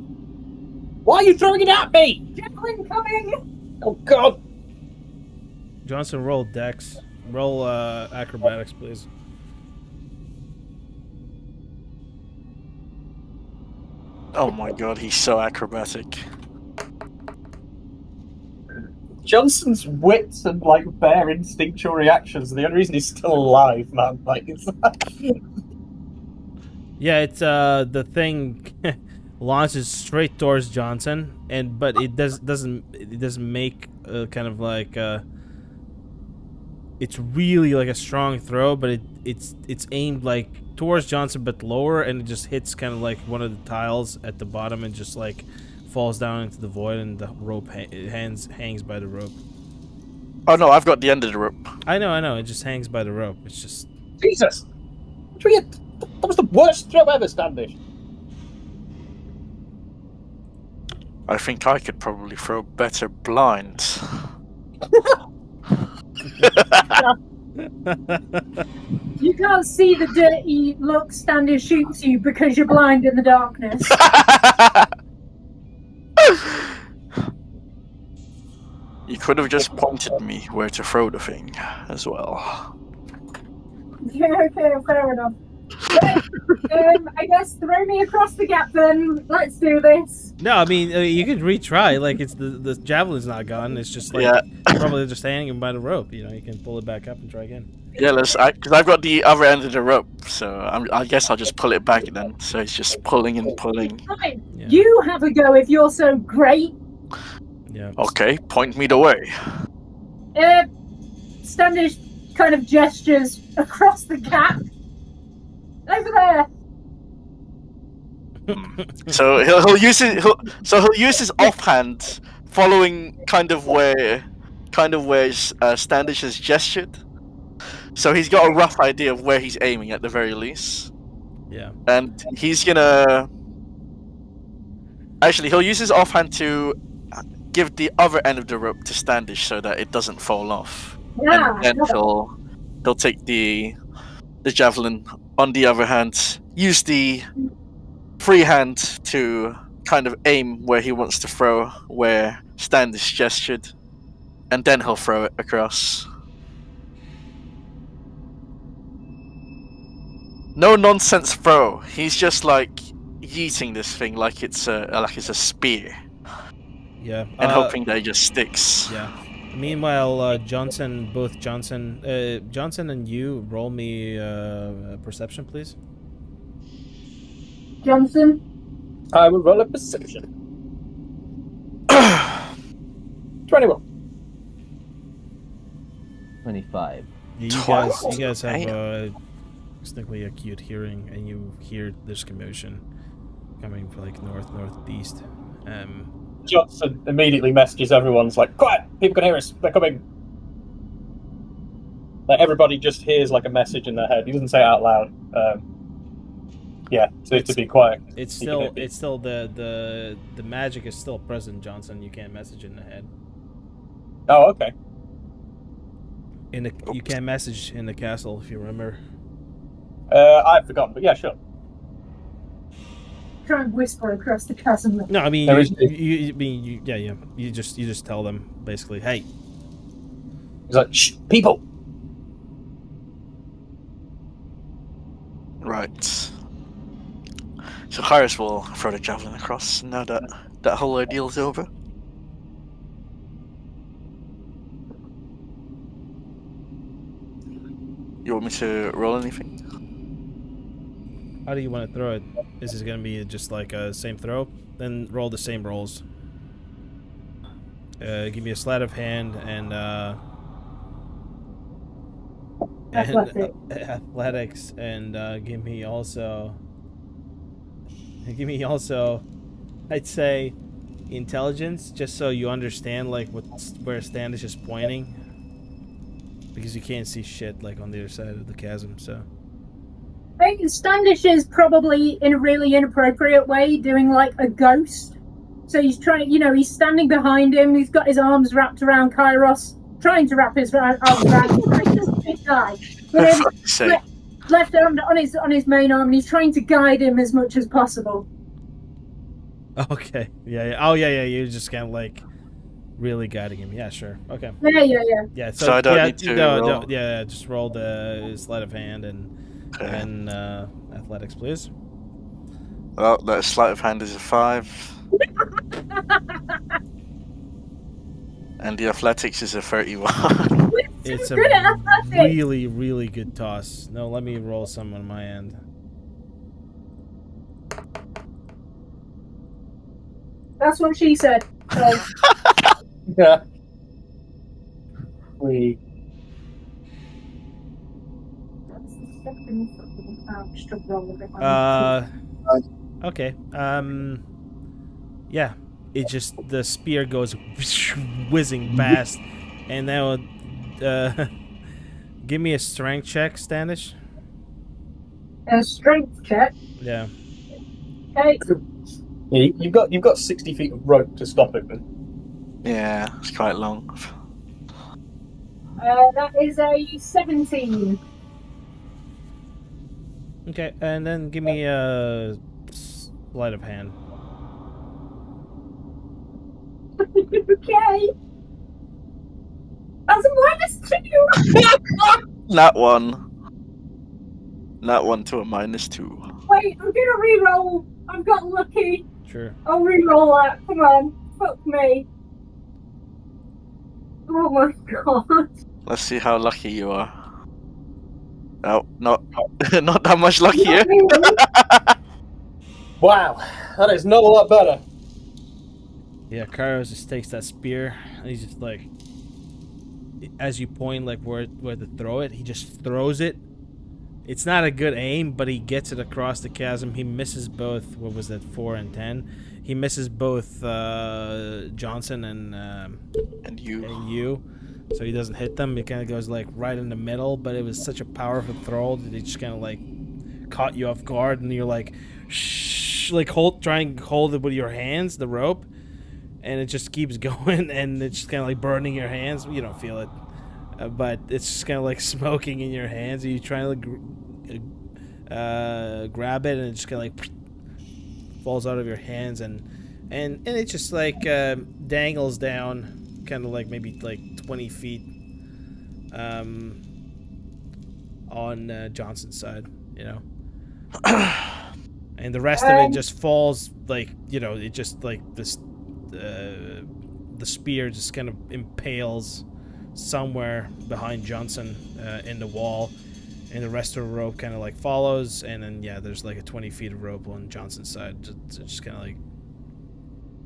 Why are you throwing it at me? Javelin coming! Oh, God. Johnson, roll dex. Roll acrobatics, please. Oh my god, he's so acrobatic. Johnson's wits and like bare instinctual reactions are the only reason he's still alive, man. Like, it's Yeah, it's the thing launches straight towards Johnson, but it doesn't make kind of like it's really like a strong throw, but it's aimed like towards Johnson but lower, and it just hits kind of like one of the tiles at the bottom and just like falls down into the void, and the rope hangs by the rope. Oh no, I've got the end of the rope. I know. It just hangs by the rope. It's just Jesus. That was the worst throw ever, Standish. I think I could probably throw better blind. You can't see the dirty look Standish shoots you because you're blind in the darkness. You could have just pointed me where to throw the thing as well. Yeah, okay, fair enough. Right, I guess throw me across the gap then. Let's do this. no. I mean, you could retry. Like it's the javelin's not gone. It's just like probably just hanging him by the rope. You know, you can pull it back up and try again. Yeah, because I've got the other end of the rope, so I guess I'll just pull it back then. So it's just pulling and pulling. Fine. Yeah. You have a go if you're so great. Yeah. Okay, point me the way. Standish kind of gestures across the gap. Over there. So he'll use his offhand, following kind of where Standish has gestured. So he's got a rough idea of where he's aiming at the very least. Yeah. And he's gonna he'll use his offhand to give the other end of the rope to Standish so that it doesn't fall off. Yeah. And then he'll take the javelin on the other hand, use the free hand to kind of aim where he wants to throw, where Standish gestured, and then he'll throw it across. No nonsense throw. He's just like yeeting this thing like it's a spear. Yeah. And hoping that it just sticks. Yeah. Meanwhile, Johnson and you roll me perception, please. Johnson. I will roll a perception. 21. 25. Yeah, you guys have distinctly acute hearing, and you hear this commotion coming from like northeast. Johnson immediately messages everyone. It's like, quiet! People can hear us. They're coming. Like everybody just hears like a message in their head. He doesn't say it out loud. Yeah, so to be quiet. It's still the magic is still present, Johnson. You can't message in the head. Oh, okay. You can't message in the castle, if you remember. I've forgotten, but yeah, sure. Try and whisper across the chasm. No, I mean you just tell them basically, hey. He's like, shh, people. Right. So Kairos will throw the javelin across now that that whole ordeal's over. You want me to roll anything? How do you want to throw it? Is this going to be just like a same throw? Then roll the same rolls. Give me a sleight of hand and athletics, and give me also, I'd say, intelligence, just so you understand like where Standish is pointing, because you can't see shit like on the other side of the chasm. So I think Standish is probably in a really inappropriate way doing like a ghost. So he's trying, he's standing behind him. He's got his arms wrapped around Kairos, trying to wrap his arms around him. He's a big guy. But then left arm on his main arm, and he's trying to guide him as much as possible. okay, yeah. Oh yeah. You're just kind of like really guiding him. Yeah, sure. Okay. Yeah. So I don't need to roll? Yeah, just roll the sleight of hand and athletics, please. Well, that sleight of hand is a 5. And the athletics is a 31. It's a really, really good toss. No, let me roll some on my end. That's what she said. So. Yeah. That's the second okay. Yeah. It just, the spear goes whizzing past, and now give me a strength check, Standish. A strength check. Yeah. Okay. Yeah, you've got 60 feet of rope to stop it with. Yeah, it's quite long. That is a 17. Okay, and then give me a sleight of hand. Okay. That's a -2. That one to a -2. Wait, I'm gonna re-roll. I've got lucky. Sure. I'll re-roll that. Come on. Fuck me. Oh my god. Let's see how lucky you are. No, not that much luckier. Wow, that is not a lot better. Yeah, Kairos just takes that spear, and he's just like, as you point like where to throw it, he just throws it. It's not a good aim, but he gets it across the chasm. He misses both. What was that? 4 and 10. He misses both Johnson and you. So he doesn't hit them. It kind of goes like right in the middle. But it was such a powerful throw that it just kind of like caught you off guard, and you're like, shh, like try and hold it with your hands, the rope, and it just keeps going, and it's just kind of like burning your hands. You don't feel it. But it's just kind of like smoking in your hands, and you try to like, grab it, and it just kind of like falls out of your hands, and it just like dangles down, kind of like maybe like 20 feet on Johnson's side, and the rest of it just falls like it just like this the spear just kind of impales somewhere behind Johnson in the wall, and the rest of the rope kind of like follows, and then there's like a 20 feet of rope on Johnson's side, just kind of like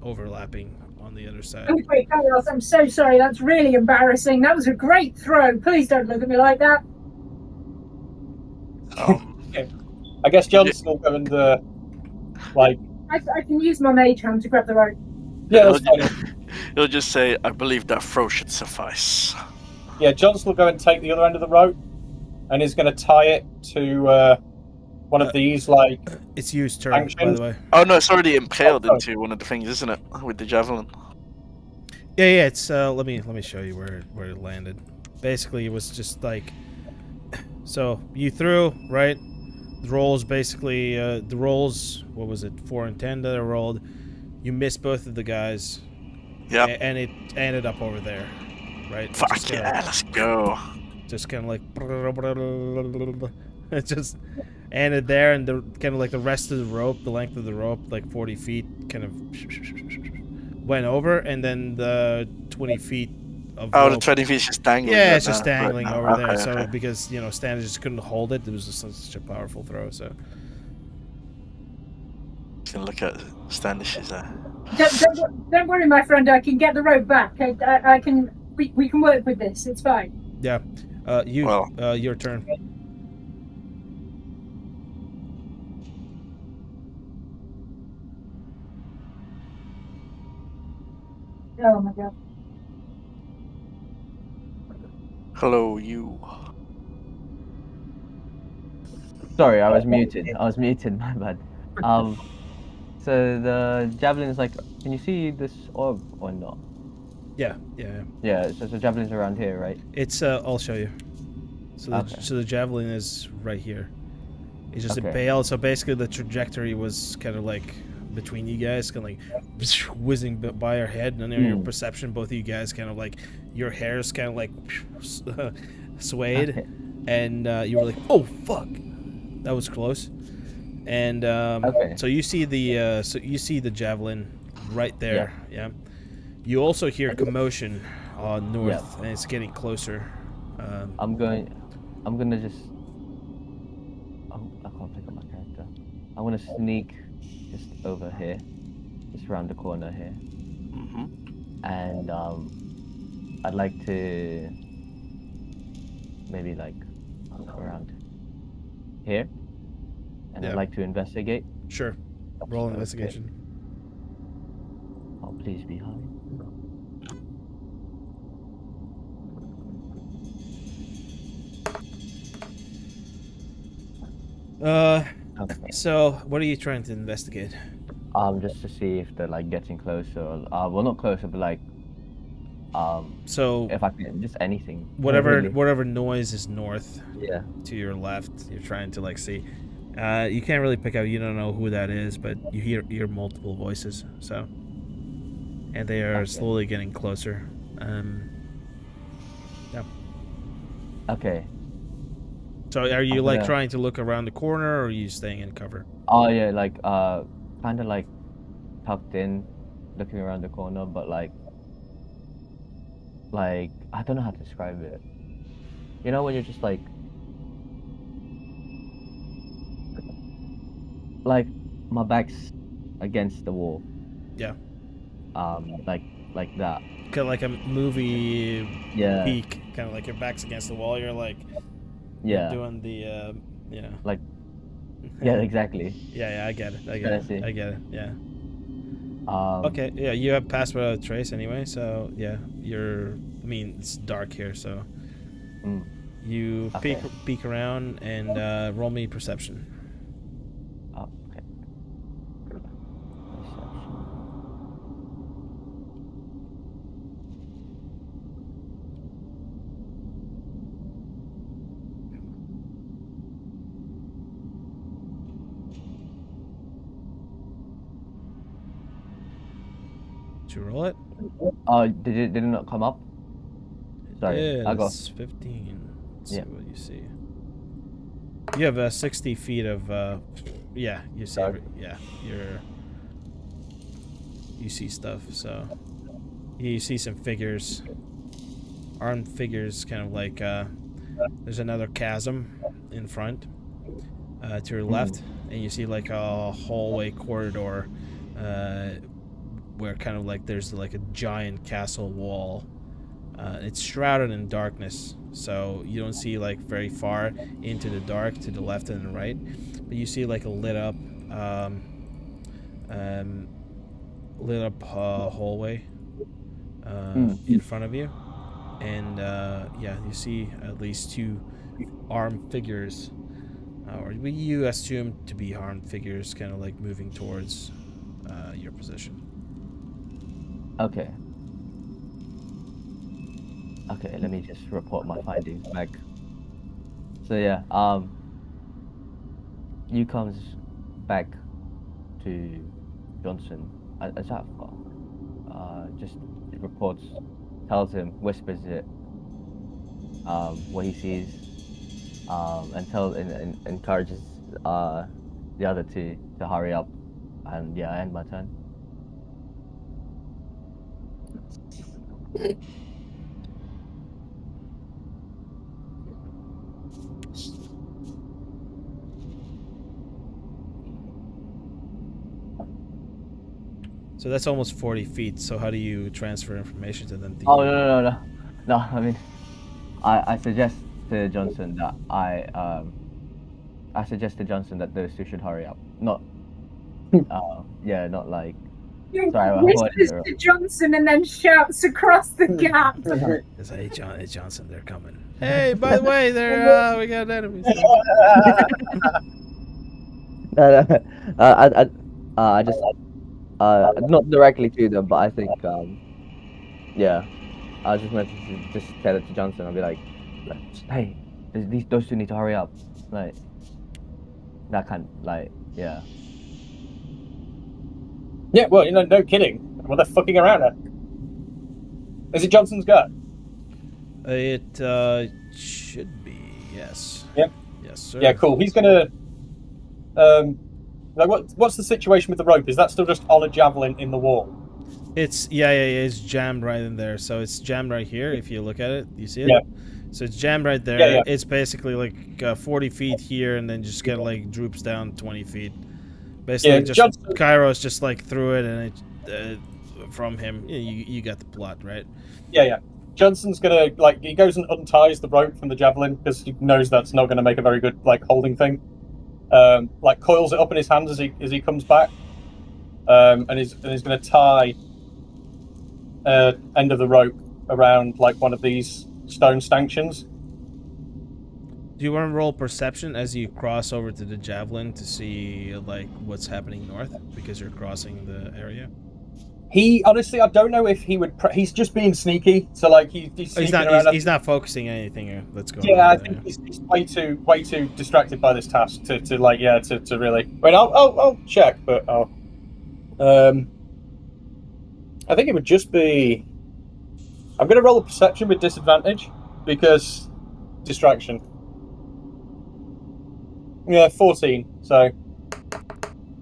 overlapping on the other side. Okay, Carlos, I'm so sorry. That's really embarrassing. That was a great throw. Please don't look at me like that. I guess Johnson will go and like. I can use my mage hand to grab the rope. Yeah, that's fine. He'll just say, "I believe that throw should suffice." Yeah, Johnson will go and take the other end of the rope, and he's going to tie it to one of these like. It's used turn, by the way. Oh no, it's already impaled into one of the things, isn't it? With the javelin. Yeah. It's let me show you where it landed. Basically, it was just like. So you threw right. The rolls basically the rolls. What was it? 4 and 10 that I rolled. You missed both of the guys. Yeah. And it ended up over there, right? Fuck yeah, let's go. Just kind of like it just ended there, and the kind of like the rest of the rope, the length of the rope, like 40 feet, kind of went over, and then the 20 feet of rope, the 20 feet is just dangling. Yeah, it's just dangling right over there. Okay, so okay. because Stan just couldn't hold it, it was just such a powerful throw. So Just gonna look at Standish's. Don't worry, my friend. I can get the rope back. I can. We can work with this. It's fine. yeah, your turn. Oh my god. Hello, you. Sorry, I was muted. My bad. So the javelin is like. Can you see this orb or not? Yeah. Yeah. So the javelin's around here, right? It's I'll show you. So Okay. so the javelin is right here. It's just Okay. impaled. So basically, the trajectory was kind of like between you guys, kind of like whizzing by your head, and then your perception, both of you guys, kind of like your hair's kind of like swayed, Okay. and you were like, "Oh fuck, that was close." And Okay. so you see the javelin right there. Yeah. You also hear commotion north, and it's getting closer. I'm gonna just. I can't pick up my character. I'm gonna sneak just over here, just around the corner here, and I'd like to maybe like around here, and Yeah. I'd like to investigate. Sure. Roll Okay. investigation. Oh, please be high. Okay. So what are you trying to investigate? Just to see if they're like getting closer. Well, not closer, but like, So if I can, just anything. whatever Really. whatever noise is north Yeah. to your left, you're trying to like see. You can't really pick out. You don't know who that is, but you hear multiple voices. So, and they are Okay. slowly getting closer. Yeah. Okay. So are you I'm like gonna- trying to look around the corner, or are you staying in cover? Oh yeah, like kind of like tucked in, looking around the corner, but like I don't know how to describe it. You know when you're just like my back's against the wall. Yeah. Like that. Kind of like a movie Yeah. peak, kind of like your back's against the wall. You're like Yeah. doing the Like. Yeah, exactly. Yeah, I get it. I Kinda see. get it. Yeah. Um, Okay. Yeah, you have passed without a trace anyway, so yeah, I mean, it's dark here, so Mm. you Okay. peek around and roll me perception. Oh, okay. Perception. Did you roll it? Oh, did it not come up? Sorry, I got. It's 15. Let's Yeah. see what you see. You have 60 feet of yeah, you see Dark. yeah, you see stuff, so you see some figures, armed figures, kind of like there's another chasm in front to your left, and you see like a hallway corridor where kind of like there's like a giant castle wall. It's shrouded in darkness, so you don't see like very far into the dark to the left and the right, but you see like a lit up hallway in front of you, and yeah, you see at least two armed figures, or you assume to be armed figures, kind of like moving towards your position. Okay. Okay, let me just report my findings back. So yeah, you comes back to Johnson. As that just reports, tells him, whispers it, what he sees, and encourages the other two to hurry up, and yeah, I end my turn. So that's almost 40 feet. So how do you transfer information to them? Oh no! I mean, I suggest to Johnson that I suggest to Johnson that those two should hurry up. Not, yeah, not like. Sorry, I whispers to Johnson and then shouts across the gap. It's, hey, Johnson, they're coming. Hey, by the way, they're we got enemies. I just not directly to them, but I think yeah, I just meant to just tell it to Johnson. I'll be like hey, those two need to hurry up, like that kind, like yeah. Yeah, well, no kidding. Well, they're fucking around now. Is it Johnson's go? It should be, yes. Yep. Yes, sir. Yeah, cool. He's gonna. Like, what's the situation with the rope? Is that still just on a javelin in the wall? It's it's jammed right in there. So it's jammed right here. If you look at it, you see it. Yeah. So it's jammed right there. Yeah. It's basically like 40 feet here, and then just kind of like droops down 20 feet. Basically, just Johnson... Kairos just like threw it, and it from him. You got the plot, right? Yeah. Johnson's gonna he goes and unties the rope from the javelin because he knows that's not gonna make a very good holding thing. Coils it up in his hands as he comes back, and he's gonna tie end of the rope around one of these stone stanchions. Do you want to roll perception as you cross over to the javelin to see what's happening north, because you're crossing the area? He honestly, I don't know if he would. He's just being sneaky. So he's sneaking around. He's not focusing anything. Let's go. Yeah, I think he's way too distracted by this task to really. Wait, I'll check, but I think it would just be. I'm going to roll a perception with disadvantage because distraction. Yeah, 14. So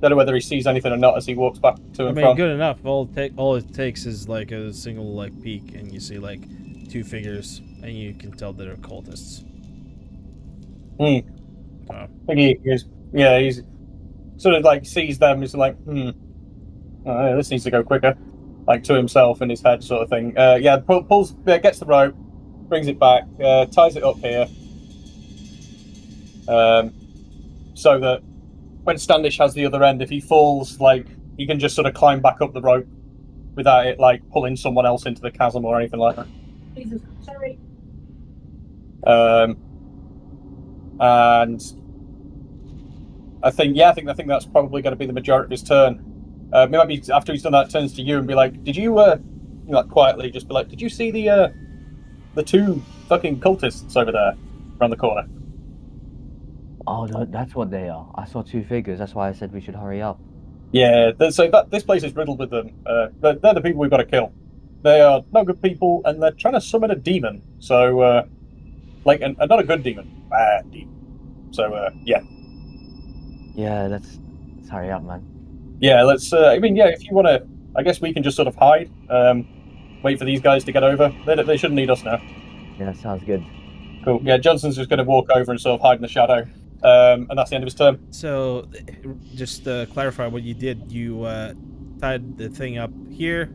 don't know whether he sees anything or not as he walks back to and from. Good enough. All it takes is a single peek, and you see two figures, and you can tell they're cultists. I think he's sort of sees them. He's like, this needs to go quicker, to himself in his head, sort of thing. Pulls, gets the rope, brings it back, ties it up here, so that when Standish has the other end, if he falls, he can just sort of climb back up the rope without it pulling someone else into the chasm or anything like that. Jesus, sorry. And I think that's probably going to be the majority of his turn. Maybe after he's done that, turns to you and be like, "Did you quietly just be like, did you see the two fucking cultists over there around the corner?" Oh, that's what they are. I saw two figures. That's why I said we should hurry up. Yeah, so this place is riddled with them. They're the people we've got to kill. They are no good people, and they're trying to summon a demon. So, and not a good demon, bad demon. So, yeah. Yeah, let's hurry up, man. Yeah, let's. If you want to, I guess we can just sort of hide. Wait for these guys to get over. They shouldn't need us now. Yeah, sounds good. Cool. Yeah, Johnson's just going to walk over and sort of hide in the shadow. And that's the end of his turn. So, just to clarify what you did, you tied the thing up here.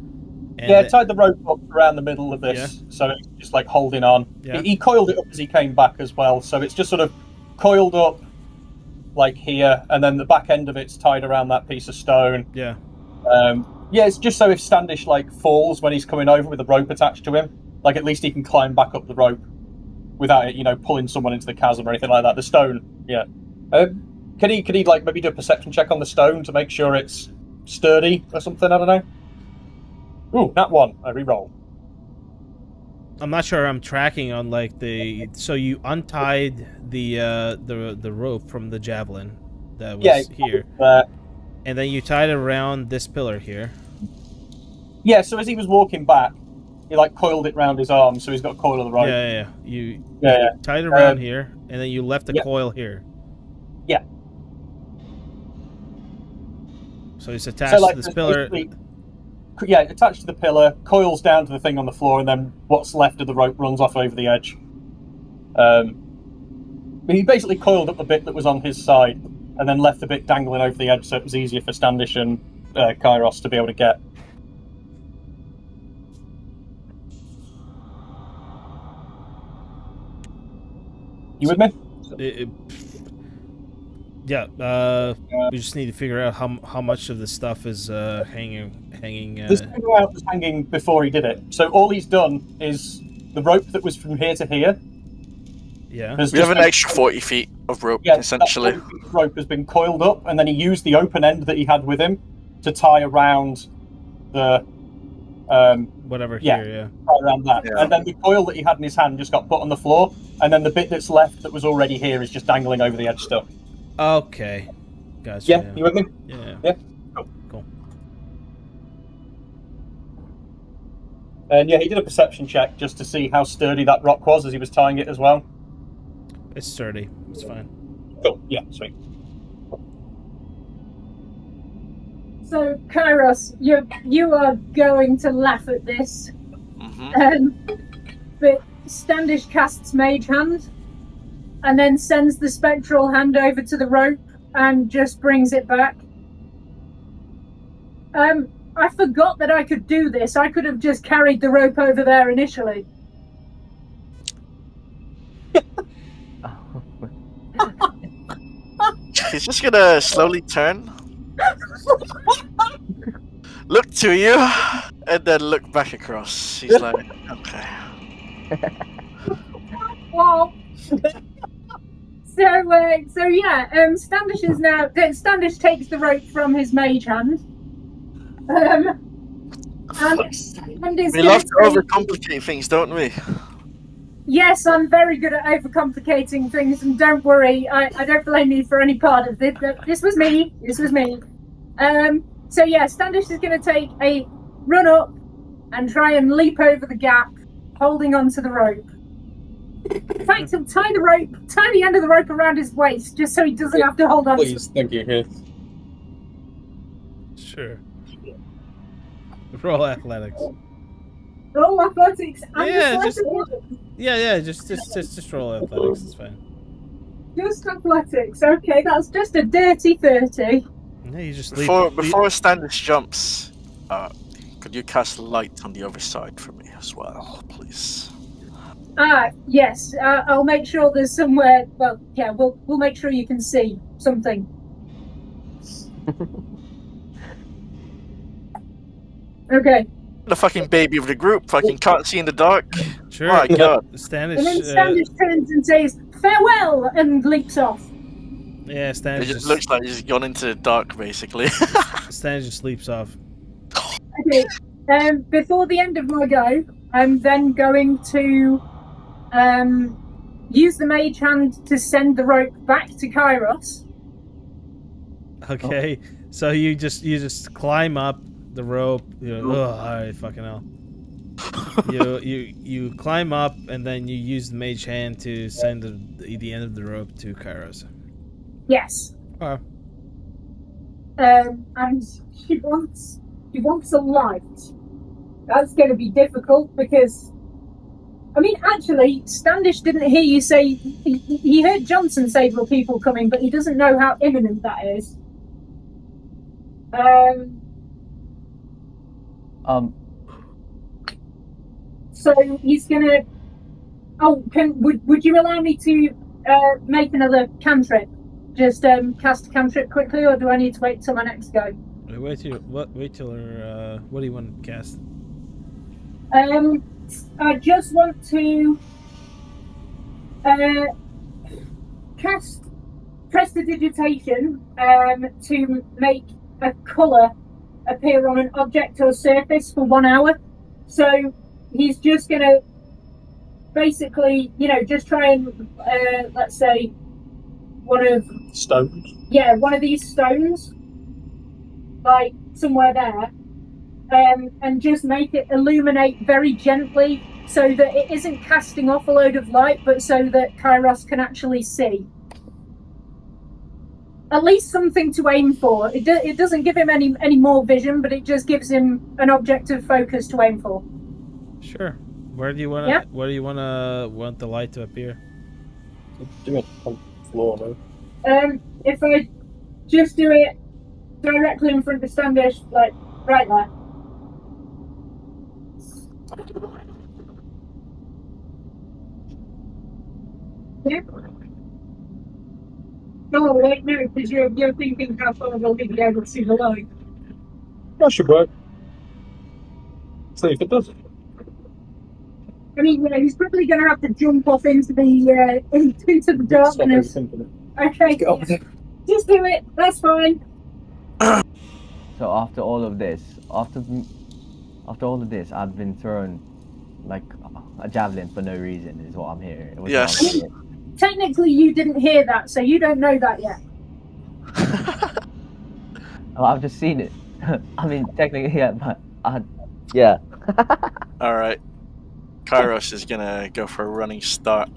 And Yeah, tied the rope up around the middle of this, so it's just like holding on. Yeah. He coiled it up as he came back as well, so it's just sort of coiled up like here, and then the back end of it's tied around that piece of stone. Yeah. Yeah, it's just so if Standish like falls when he's coming over with the rope attached to him, like at least he can climb back up the rope without it, pulling someone into the chasm or anything like that. The stone, yeah. Could he like maybe do a perception check on the stone to make sure it's sturdy or something? I don't know. Ooh, that one. I re-roll. I'm not sure I'm tracking on like the. So you untied the rope from the javelin that was here, and then you tied it around this pillar here. Yeah. So as he was walking back, he like coiled it around his arm, so he's got a coil of the rope. Yeah. You tied it around here, and then you left the coil here. Yeah. So it's attached to this pillar. Yeah, attached to the pillar, coils down to the thing on the floor, and then what's left of the rope runs off over the edge. He basically coiled up the bit that was on his side, and then left the bit dangling over the edge, so it was easier for Standish and Kairos to be able to get. You with me? Yeah, we just need to figure out how much of the stuff is hanging. This thing was hanging before he did it. So all he's done is the rope that was from here to here. Yeah. We have an extra 40 feet of rope, essentially. That rope has been coiled up, and then he used the open end that he had with him to tie around the whatever here, tie around that. Yeah. And then the coil that he had in his hand just got put on the floor, and then the bit that's left that was already here is just dangling over the edge still. Okay. Gotcha. Yeah, you with me? Yeah. Yeah. Cool. And yeah, he did a perception check just to see how sturdy that rock was as he was tying it as well. It's sturdy. It's fine. Cool. Yeah, sweet. So, Kairos, you are going to laugh at this. But Standish casts Mage Hand, and then sends the spectral hand over to the rope and just brings it back. I forgot that I could do this. I could have just carried the rope over there initially. He's just gonna slowly turn, look to you, and then look back across. He's like, okay. Well, Standish is now. Standish takes the rope from his mage hand. And We love to overcomplicate things, don't we? Yes, I'm very good at overcomplicating things, and don't worry, I don't blame you for any part of it. This was me. So yeah, Standish is going to take a run up and try and leap over the gap, holding onto the rope. In fact, he'll tie the end of the rope around his waist, just so he doesn't have to hold on. Please, thank you. Here. Sure. Roll athletics. Roll athletics. Just roll athletics. It's fine. Just athletics. Okay, that's just a dirty 30. No, you just before Standish jumps, could you cast light on the other side for me as well, please? Yes. I'll make sure there's somewhere. Well, yeah, we'll make sure you can see something. Okay. The fucking baby of the group, fucking can't see in the dark. Sure. My God. Standish. And then Standish turns and says farewell and leaps off. Yeah, Standish. It just looks like he's gone into the dark, basically. Standish just leaps off. Okay. Before the end of my go, I'm then going to use the mage hand to send the rope back to Kairos. Okay. So you just climb up the rope. Alright, fucking hell. You climb up and then you use the mage hand to send the end of the rope to Kairos. Yes. Oh. And she wants a light. That's going to be difficult because, I mean, actually, Standish didn't hear you say. He heard Johnson say there were people coming, but he doesn't know how imminent that is. So he's gonna. Oh, would you allow me to make another cantrip? Just cast a cantrip quickly, or do I need to wait till my next go? Wait till what do you want to cast? I just want to cast prestidigitation to make a colour appear on an object or surface for 1 hour. So he's just going to basically, just try and, let's say, one of these stones, like somewhere there, and just make it illuminate very gently so that it isn't casting off a load of light, but so that Kairos can actually see. At least something to aim for. It doesn't give him any more vision, but it just gives him an objective focus to aim for. Sure. Where do you want to? Yep. Where do you want the light to appear? Do it on the floor, no? If I just do it directly in front of Standish, like right there. Yeah. Oh, wait, no, because you're thinking how far we'll be able to see the light. That should work. See if it does. I mean, he's probably going to have to jump off into the darkness. Okay, Get on with it. just do it. That's fine. So after all of this, after all of this, I've been thrown like a javelin for no reason. Is what I'm hearing. It was Yes. what I'm hearing. Technically, you didn't hear that, so you don't know that yet. Oh, I've just seen it. I mean, technically, yeah, but yeah. All right. Kairos is gonna go for a running start,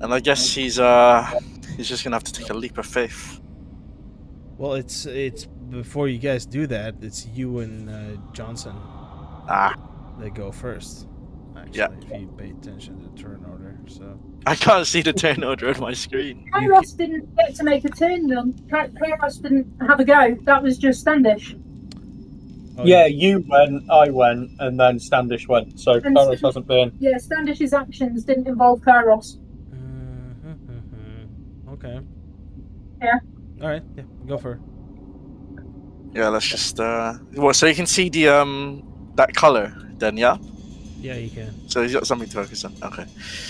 and I guess he's just gonna have to take a leap of faith. Well, it's before you guys do that. It's you and Johnson Ah, that go first. Actually, Yeah. if you pay attention to the turn order, so. I can't see the turn order on my screen. Kairos didn't get to make a turn, then. Kairos didn't have a go. That was just Standish. Oh, Yeah, you went, I went, and then Standish went. So And Kairos hasn't been. Yeah, Standish's actions didn't involve Kairos. Okay. Yeah. All right. Yeah. Go for it. Yeah, let's just well, so you can see the that color then, yeah. Yeah, you can. So he's got something to focus on. Okay.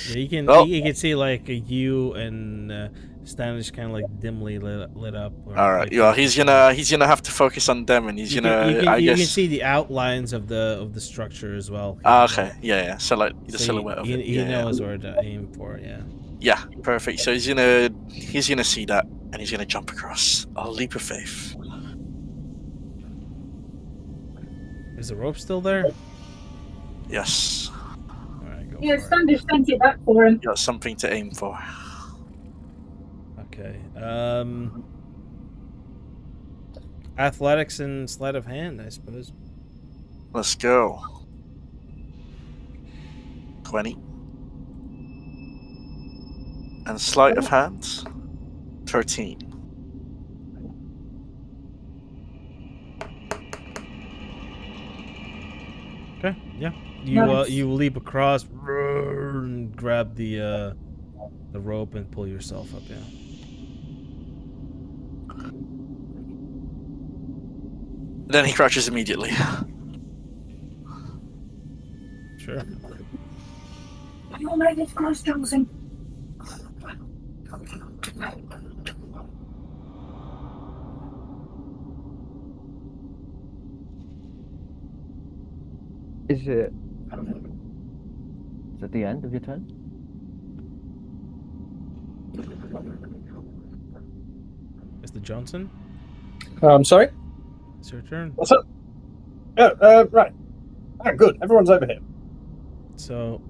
Yeah, you can. Well- You can see like you and Standish kind of like dimly lit up. Or, All right. like, Yeah, he's gonna have to focus on them, and he's You gonna. can, I you guess. can see the outlines of the structure as well. Okay. Yeah. So like the So silhouette of it. he Yeah. knows where to aim for. Yeah. Yeah. Perfect. So he's gonna see that, and he's gonna jump across. A leap of faith. Is the rope still there? Yes. All right, go Yeah, for it. Standish sent it back for him. You got something to aim for. Okay. Athletics and sleight of hand, I suppose. Let's go. 20. And sleight of hand. 13. Okay. Yeah. You Nice. you leap across, and grab the rope and pull yourself up. Yeah. Then he crouches immediately. Sure. You'll make it close, Johnson. Is it at the end of your turn? Mr. Johnson, I'm sorry. it's your turn. What's up? Right. Ah, good. Everyone's over here. So,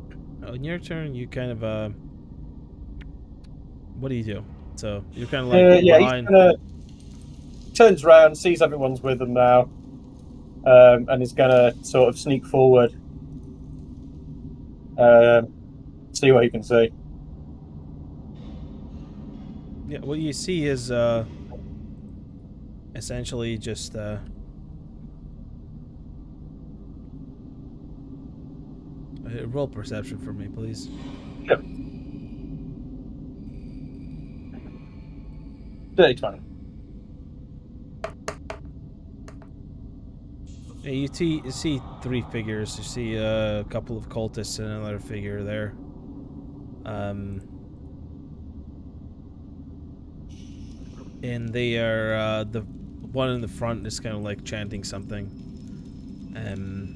on your turn, you kind of what do you do? So you're kind of like Yeah, behind. he's gonna turns around, sees everyone's with him now, and is gonna sort of sneak forward, see what he can see. Yeah, what you see is essentially just roll perception for me, please. Yep. 30-20. Yeah, you see three figures. You see a couple of cultists and another figure there. And they are the one in the front is kind of like chanting something. And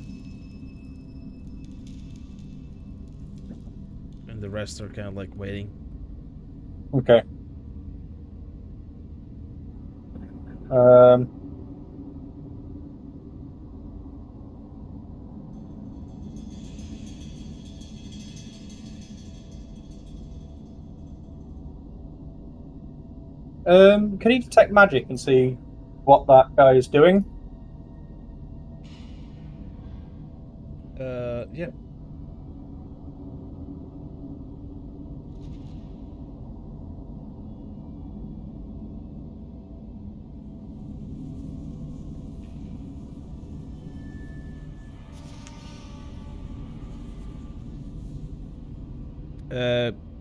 the rest are kind of like waiting. Okay. Can you detect magic and see what that guy is doing? Yeah.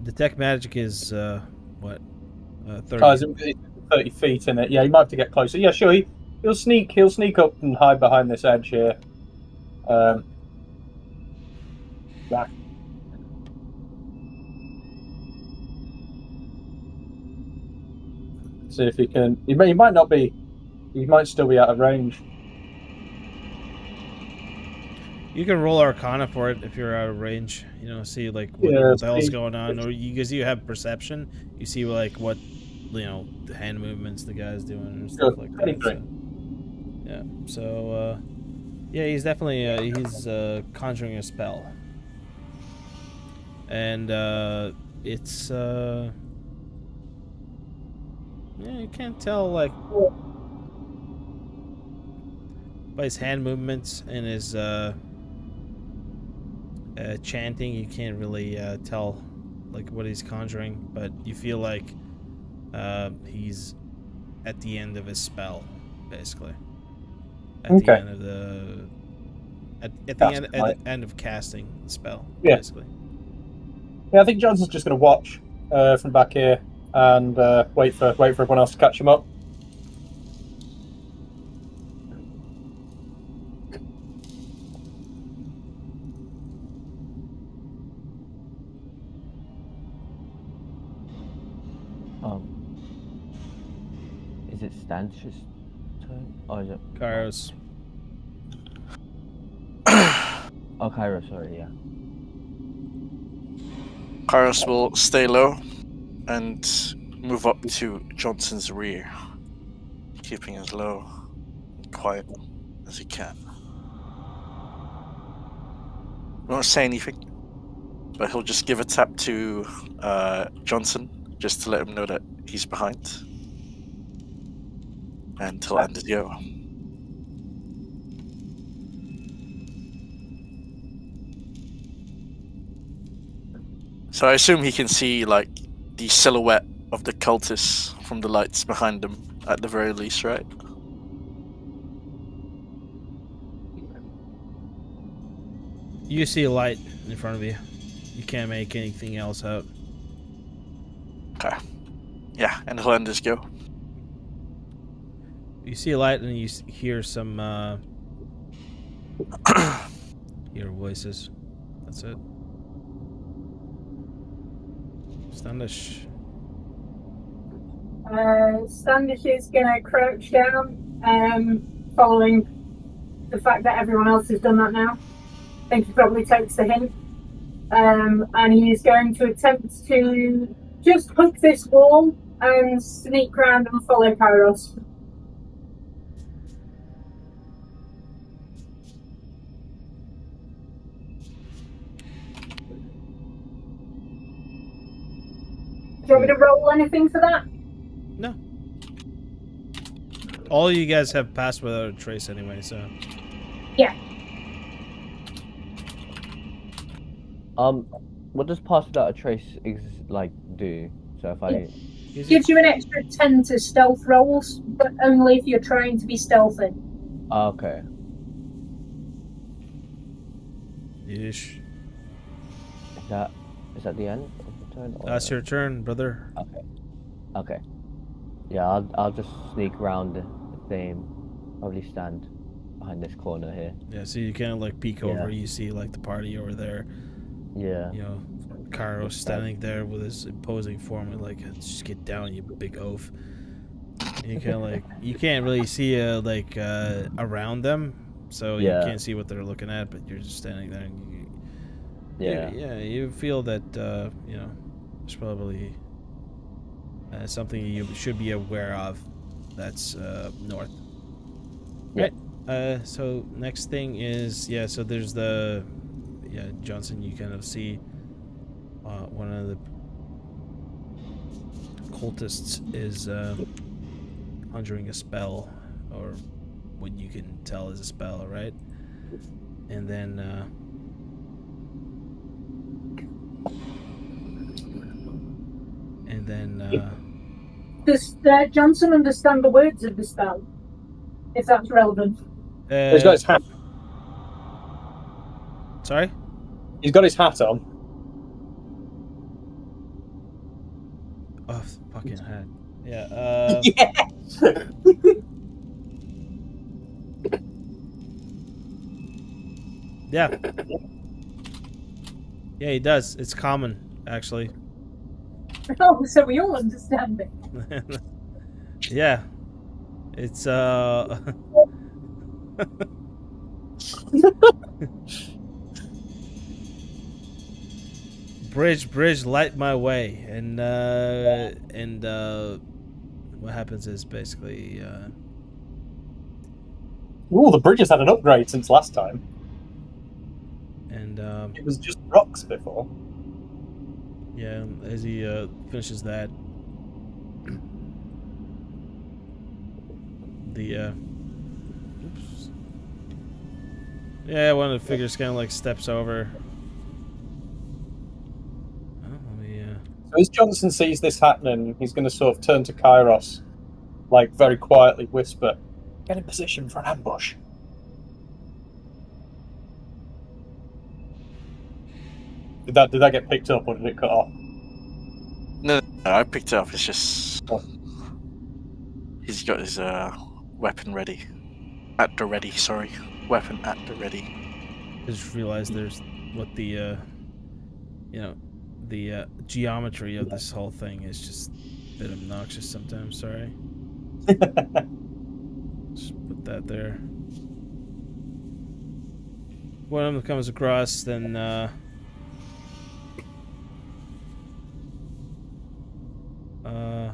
Detect magic is what? 30. Oh, it's 30 feet in it. Yeah, you might have to get closer. Yeah, sure. He'll sneak up and hide behind this edge here. Yeah. See if he can. He might not be. He might still be out of range. You can roll Arcana for it if you're out of range. You know, see like what the hell's going on, or because you have perception, you see like what the hand movements the guy's doing and stuff like that. So, yeah. So yeah, he's definitely he's conjuring a spell, and it's yeah, you can't tell like by his hand movements and his chanting. You can't really tell like what he's conjuring, but you feel like he's at the end of his spell, basically. At the end of the at the end of casting the spell, basically. Yeah, I think Johnson's just going to watch from back here and wait for everyone else to catch him up. Is it Stanch's turn? Or is it Kairos? Oh, Kairos, sorry, yeah. Kairos will stay low and move up to Johnson's rear, keeping as low and quiet as he can. Won't say anything, but he'll just give a tap to Johnson just to let him know that he's behind. And he'll end his go. So I assume he can see like the silhouette of the cultists from the lights behind him at the very least, right? You see a light in front of you. You can't make anything else out. Okay. Yeah, and he'll end his go. You see a light and you hear some hear voices. That's it. Standish. Standish is gonna crouch down, following the fact that everyone else has done that now. I think he probably takes the hint. And he's going to attempt to just hook this wall and sneak round and follow Kairos. Do you want me to roll anything for that? No. All you guys have passed without a trace anyway, so. Yeah. What does pass without a trace do? So if I Gives you an extra 10 to stealth rolls, but only if you're trying to be stealthy. Okay. Ish. Is that the end of the turn? Or... That's your turn, brother. Okay. Okay. Yeah, I'll just sneak round the thing. Probably stand behind this corner here. Yeah, so you kind of like peek over. You see like the party over there. Yeah. You know, Caro standing there with his imposing form and like, just get down, you big oaf. And you kind of like, you can't really see around them, so you can't see what they're looking at, but you're just standing there and you feel that you know, there's probably something you should be aware of that's north. Yeah. Right. So next thing is so there's the Johnson. You kind of see one of the cultists is conjuring a spell, or what you can tell is a spell, right? And then does Johnson understand the words of the spell? If that's relevant. He's got his hat. Sorry? He's got his hat on. Oh, fucking hat. Yeah. Yeah. Yeah, he does. It's common, actually. Oh, so we all understand it. Yeah. It's Bridge, light my way. And what happens is basically Ooh, the bridge has had an upgrade since last time. And it was just rocks before. Yeah, as he finishes that, oops. Yeah, one of the figures kind of like steps over. So as Johnson sees this happening, he's going to sort of turn to Kairos, like very quietly whisper, "Get in position for an ambush." Did that get picked up, or did it cut off? No, I picked it up. It's just he's got his weapon ready. At the ready, sorry. Weapon at the ready. I just realized there's what the the geometry of this whole thing is just a bit obnoxious sometimes. Sorry. Just put that there. One of them comes across, then where the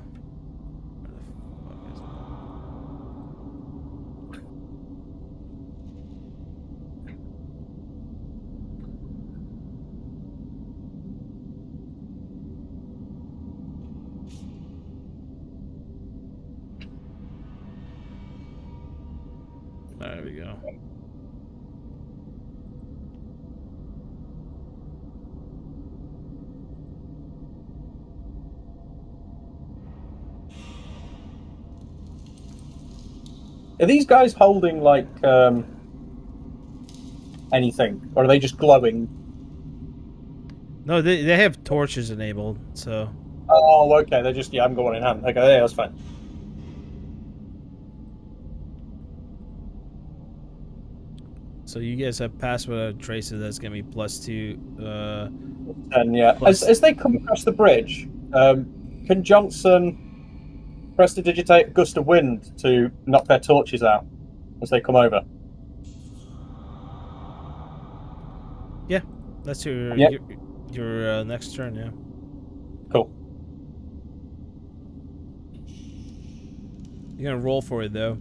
fuck is it? There we go. Are these guys holding like anything, or are they just glowing? No, they have torches enabled, so. Oh, okay. They're just I'm going in hand. Okay, yeah, that's fine. So you guys have passed without traces. That's gonna be +2. And yeah, as they come across the bridge, can Johnson prestidigitate a gust of wind to knock their torches out as they come over? Yeah, that's your next turn. Yeah. Cool. You're gonna roll for it though,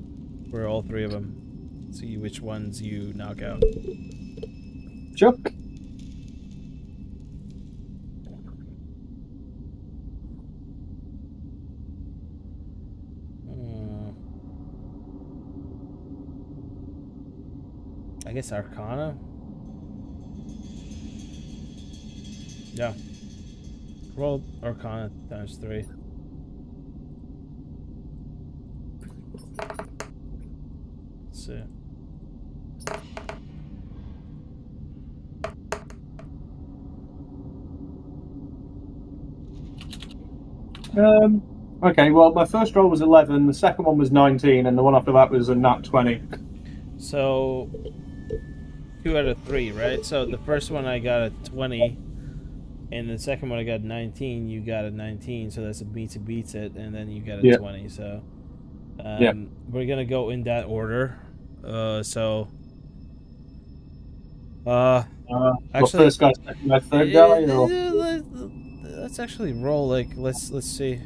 for all three of them. See which ones you knock out. Sure. I guess Arcana. Yeah. Roll Arcana ×3. see. Okay, well, my first roll was 11, the second one was 19, and the one after that was a nat 20. So 2 out of 3, right? So the first one I got a 20, and the second one I got 19. You got a 19, so that's a beats it, and then you got a 20. So we're gonna go in that order. Actually, first guy, second guy, third guy, or let's actually roll. Like, let's see.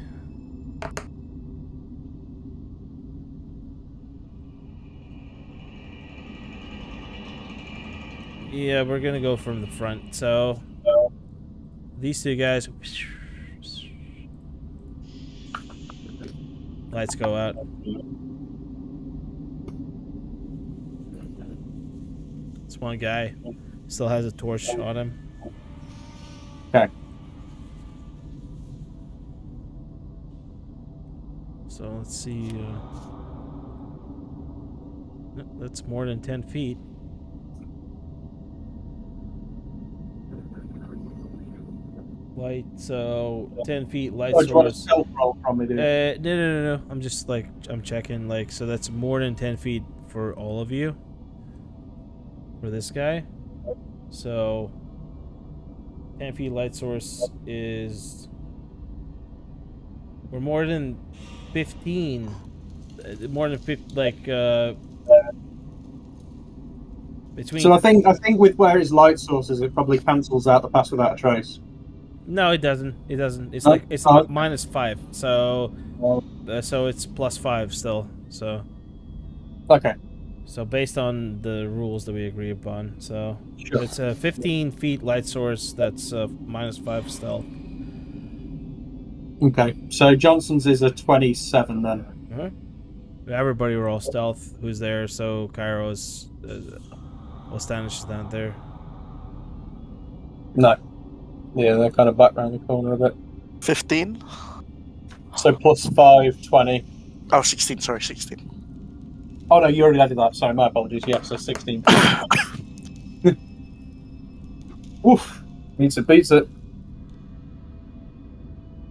Yeah, we're gonna go from the front. So these two guys, lights go out. This one guy still has a torch on him. okay. So let's see. That's more than 10 feet. Light, so 10 feet light Oh, do you want a source. stealth roll from me, dude? No. I'm just like, I'm checking, like, so that's more than 10 feet for all of you. For this guy. So 10 feet light source is, we're more than 15. More than 50, like, between. So I think with where his light source is, it probably cancels out the pass without a trace. No, it doesn't. It doesn't. It's No? like it's Oh. -5. So, so it's +5 still. So, Okay. so based on the rules that we agree upon, so Sure. it's a 15 feet light source. That's -5 still. Okay. So Johnson's is a 27 then. Everybody were all stealth. Who's there? So Kairos, Stanish is down there. No. Yeah, they're kind of back around the corner a bit. 15? So +5, 20. Oh, 16, sorry, 16. Oh no, you already added that. Sorry, my apologies. Yeah, so 16. Oof. Beats it.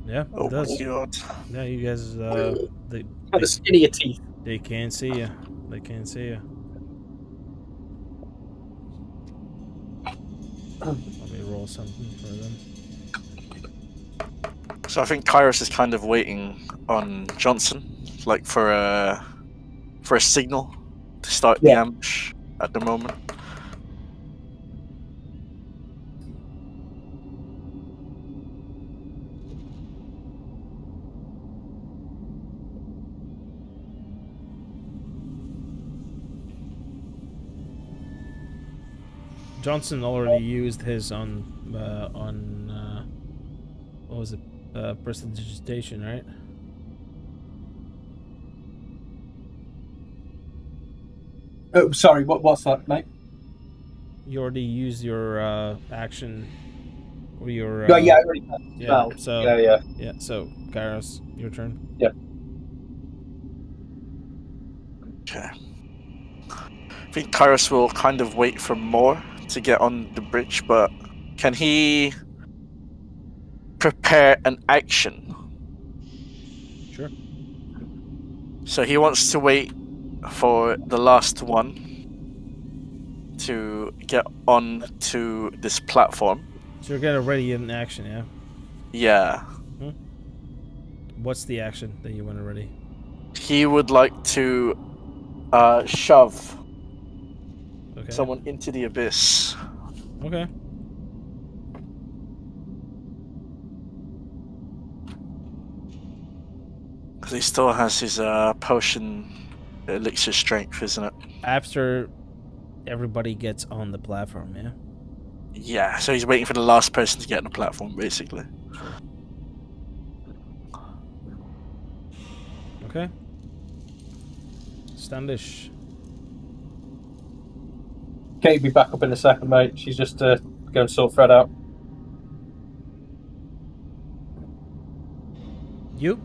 Yeah, Oh it does. my god. Yeah, you guys, they Got the skinnier teeth. can't see you. They can't see you. Let me roll something for them. So I think Kairos is kind of waiting on Johnson, like for a signal to start the ambush at the moment. Johnson already used his on what was it? Prestidigitation, right? Oh, sorry. What's that, mate? You already used your action or your I already had the yeah. spell. So Yeah. So Kairos, your turn. Yeah. Okay. I think Kairos will kind of wait for more to get on the bridge, but can he prepare an action? Sure. So he wants to wait for the last one to get on to this platform. So you're gonna ready in action, yeah? Yeah. What's the action that you want to ready? He would like to shove Okay. someone into the abyss. Okay. Because he still has his potion elixir strength, isn't it? After everybody gets on the platform, yeah? Yeah, so he's waiting for the last person to get on the platform, basically. Okay. Standish. Kate will be back up in a second, mate. She's just going to sort Fred out. You?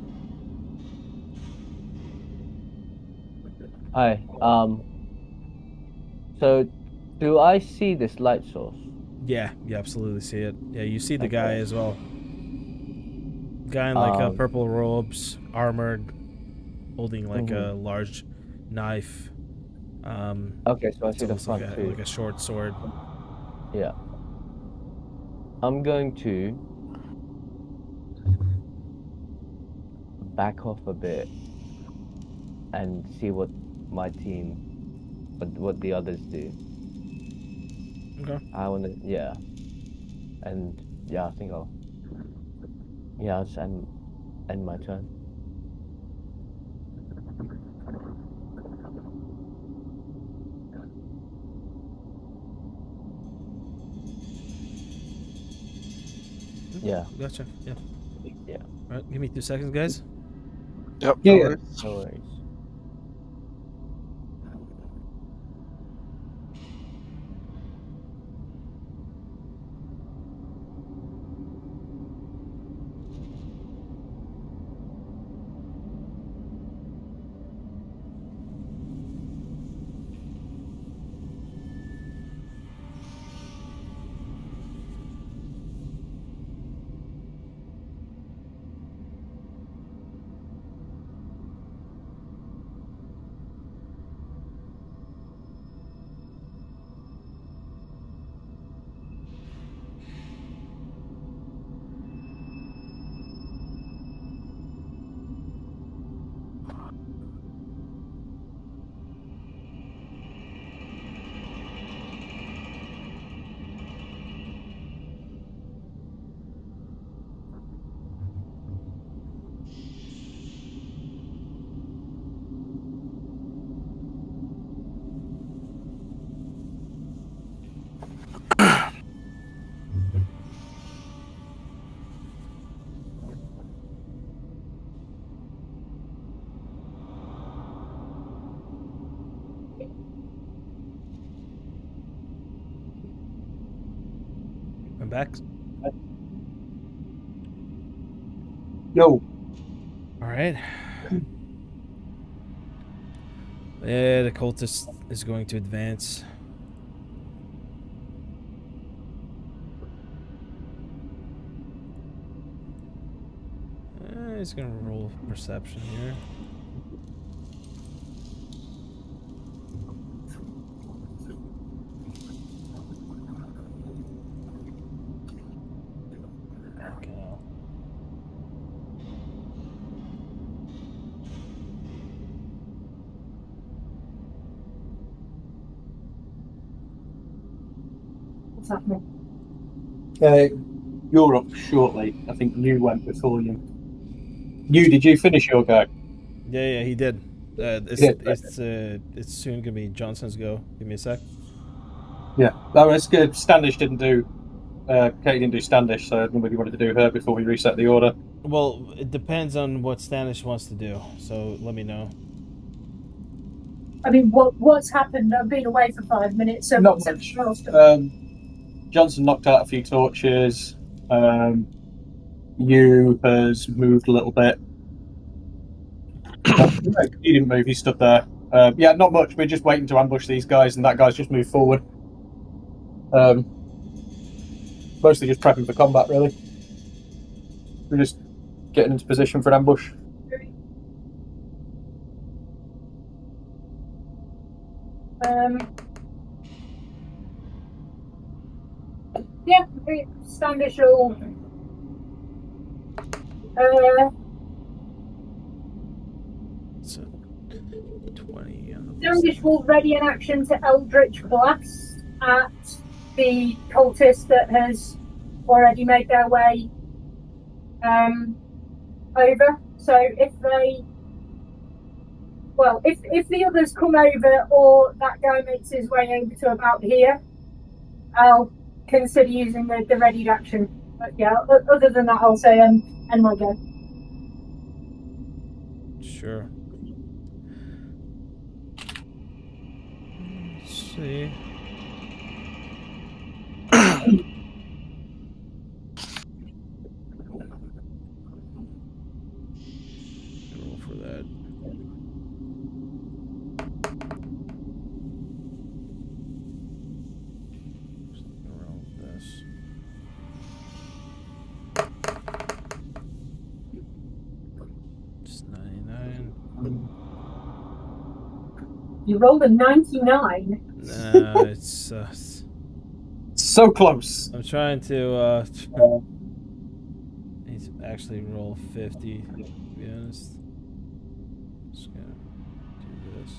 Hi. So, do I see this light source? Yeah, you absolutely see it. Yeah, you see the Okay. guy as well. Guy in like purple robes, armored, holding like a large knife. Okay, so I see the almost front too. like a short sword. Yeah. I'm going to back off a bit and see what my team, what the others do. Okay. I want to, yeah. And yeah, I think I'll just end my turn. Yeah. Gotcha. Yeah. Yeah. All right, give me 2 seconds, guys. Yep. Yeah, no yeah. worries. No worries. I'm back. Yo. All right. Yeah, the cultist is going to advance. He's gonna roll perception here. Okay. What's happening? You're up shortly. I think you went before you. Did you finish your go? Yeah, he did. It's soon gonna be Johnson's go. Give me a sec. Yeah. Oh, it's good. Standish didn't do. Katie didn't do Standish, so nobody wanted to do her before we reset the order. Well, it depends on what Standish wants to do. So let me know. I mean, what's happened? I've been away for 5 minutes, so Not what's much. everyone else done? Johnson knocked out a few torches. You has moved a little bit. He didn't move. He stood there. Yeah, not much. We're just waiting to ambush these guys, and that guy's just moved forward. Mostly just prepping for combat, really. We're just getting into position for an ambush. Yeah, Standish will. It's a 20 on the Standish will ready an action to Eldritch Blast at the cultist that has already made their way over. So if the others come over or that guy makes his way over to about here, I'll consider using the readied action. But yeah, other than that, I'll say end my go. Sure. Let's see. Roll for that. You rolled a 99. It's So close. I'm trying to need to actually roll 50, to be honest. Just gonna do this.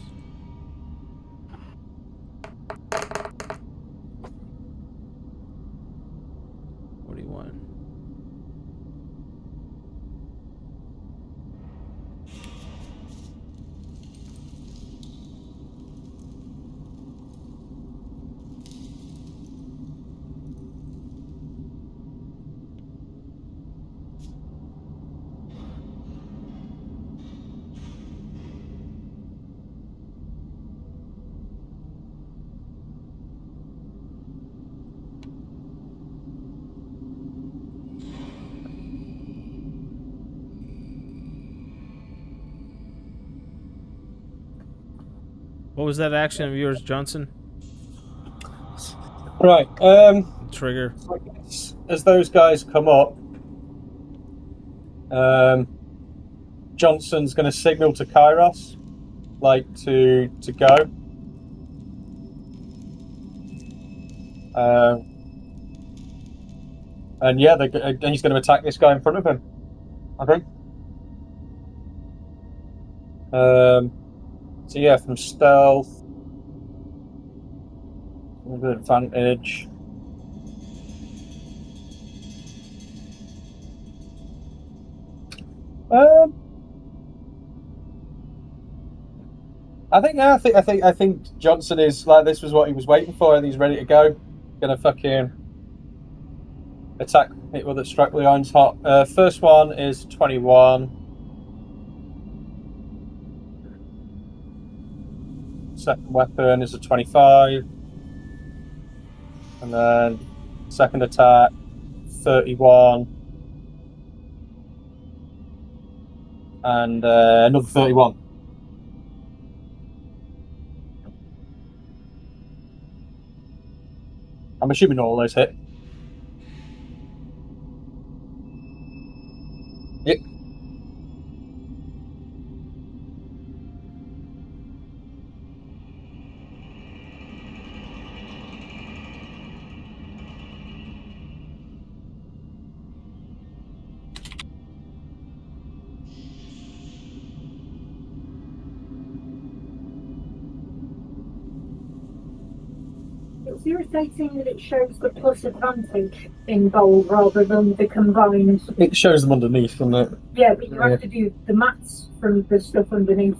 What was that action of yours, Johnson? Right. Trigger. As those guys come up, Johnson's going to signal to Kairos, like to go. And yeah, he's going to attack this guy in front of him, I think. So yeah, from stealth, a little bit of advantage. I think Johnson is like, this was what he was waiting for, and he's ready to go. Gonna fucking attack it with it. Strike with the iron's hot. First one is 21. Second weapon is a 25, and then second attack 31, and another 31. I'm assuming all those hit. Yep. It's irritating that it shows the plus advantage in bold rather than the combined. It shows them underneath, doesn't it? Yeah, but you have to do the maths from the stuff underneath.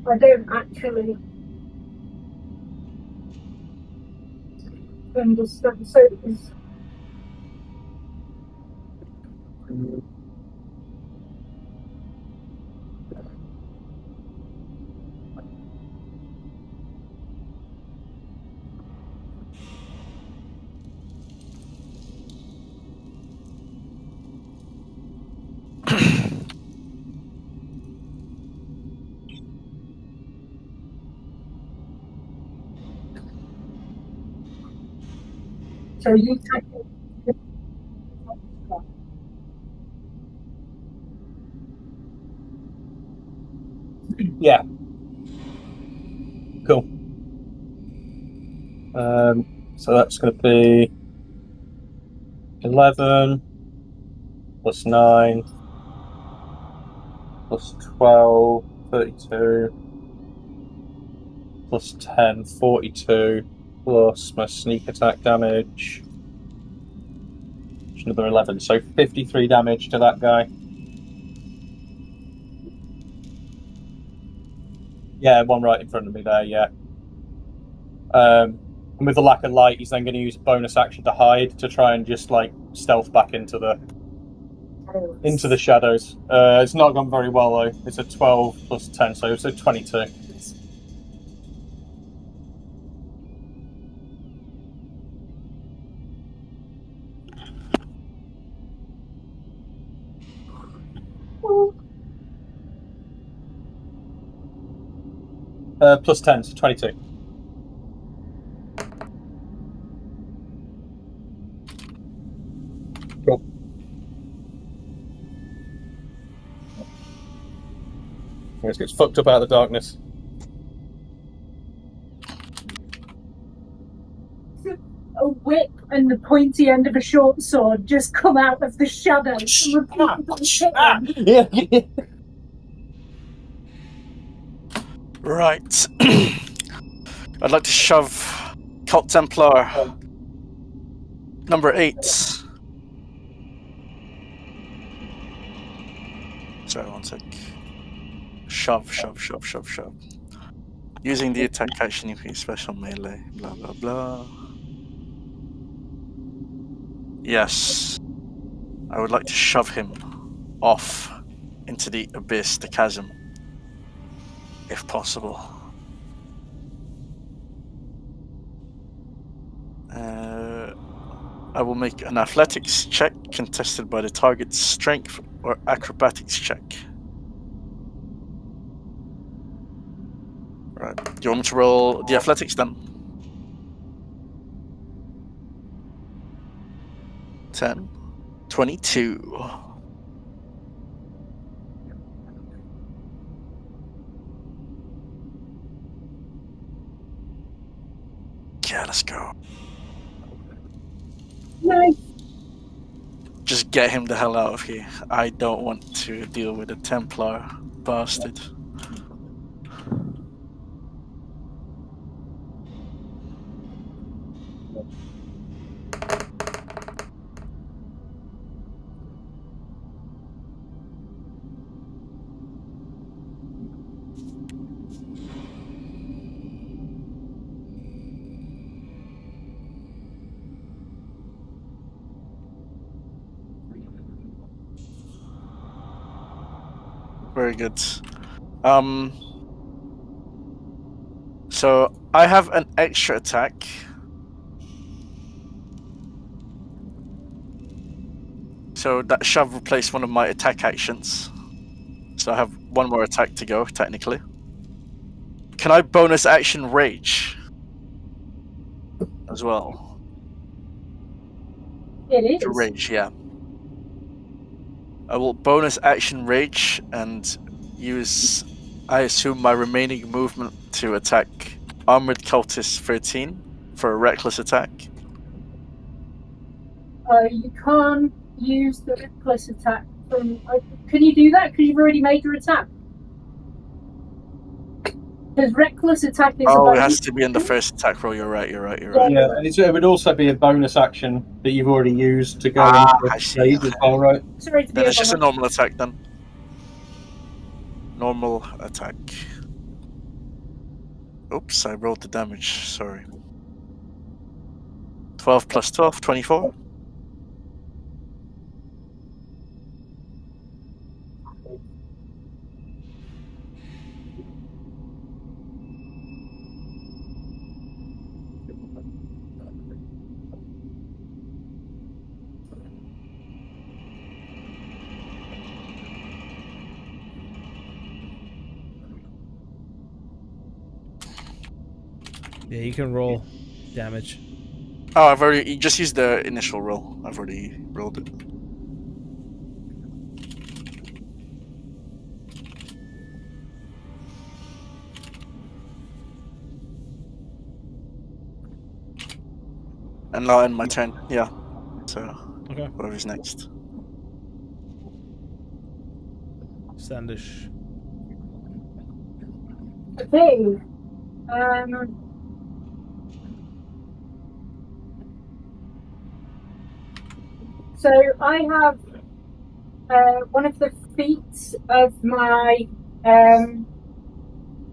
I don't actually understand. So it's so you take it. Yeah. Cool. So that's going to be 11 plus 9 plus 12, 32 plus 10, 42 plus my sneak attack damage. Another 11, so 53 damage to that guy. Yeah, one right in front of me there, yeah. And with the lack of light, he's then going to use a bonus action to hide to try and just like stealth back into the shadows. It's not gone very well though. It's a 12 plus 10, so it's a 22. Plus 10, so 22. It gets fucked up out of the darkness. A whip and the pointy end of a short sword just come out of the shadows. Yeah. Right. I'd like to shove Cult Templar number 8. Sorry, one sec. Shove. Using the attack action, you can special melee. Blah blah blah. Yes. I would like to shove him off into the abyss, the chasm, if possible. I will make an athletics check contested by the target's strength or acrobatics check. Right. Do you want me to roll the athletics then? 10, 22. Yeah, let's go. Nice. Just get him the hell out of here. I don't want to deal with a Templar bastard. Very good. So I have an extra attack. So that shove replaced one of my attack actions. So I have one more attack to go, technically. Can I bonus action rage as well? It To is. rage, yeah. I will bonus action rage and use, I assume, my remaining movement to attack Armored Cultist 13 for a reckless attack. You can't use the reckless attack from. Can you do that? Because you've already made your attack. Because reckless attack is. Oh, it has to be in the first attack roll. You're right. Yeah, and it would also be a bonus action that you've already used to go I into see, raid as okay. well, right? Sorry to be Then it's just a overlooked. normal attack then. Normal attack. Oops, I rolled the damage. Sorry. 12 plus 12, 24. Yeah, you can roll damage. Oh, I've already just used the initial roll. I've already rolled it. And I'll end my turn. Yeah. So, Okay. whoever's next. Standish. Okay. So I have one of the feats of my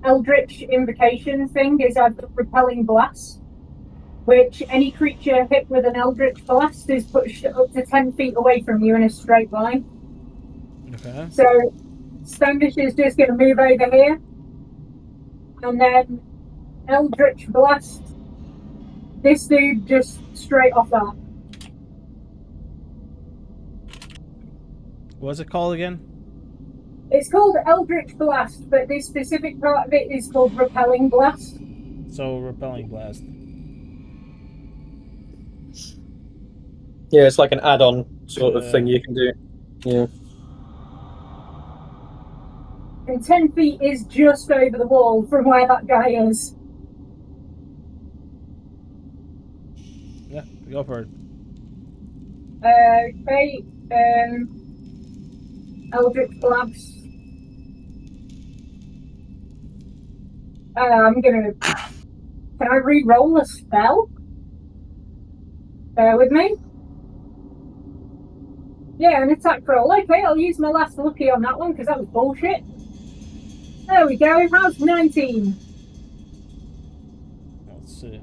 Eldritch invocation thing is I've got repelling blast, which any creature hit with an Eldritch blast is pushed up to 10 feet away from you in a straight line. Okay. So Standish is just going to move over here, and then Eldritch blast this dude just straight off that. What's it called again? It's called Eldritch Blast, but this specific part of it is called Repelling Blast. So, repelling blast. Yeah, it's like an add-on sort of thing you can do. Yeah. And 10 feet is just over the wall from where that guy is. Yeah, go for it. Okay. Eldritch Blast. I'm gonna. Can I re-roll a spell? Bear with me. Yeah, an attack roll. Okay, I'll use my last lucky on that one because that was bullshit. There we go. How's 19? Let's see.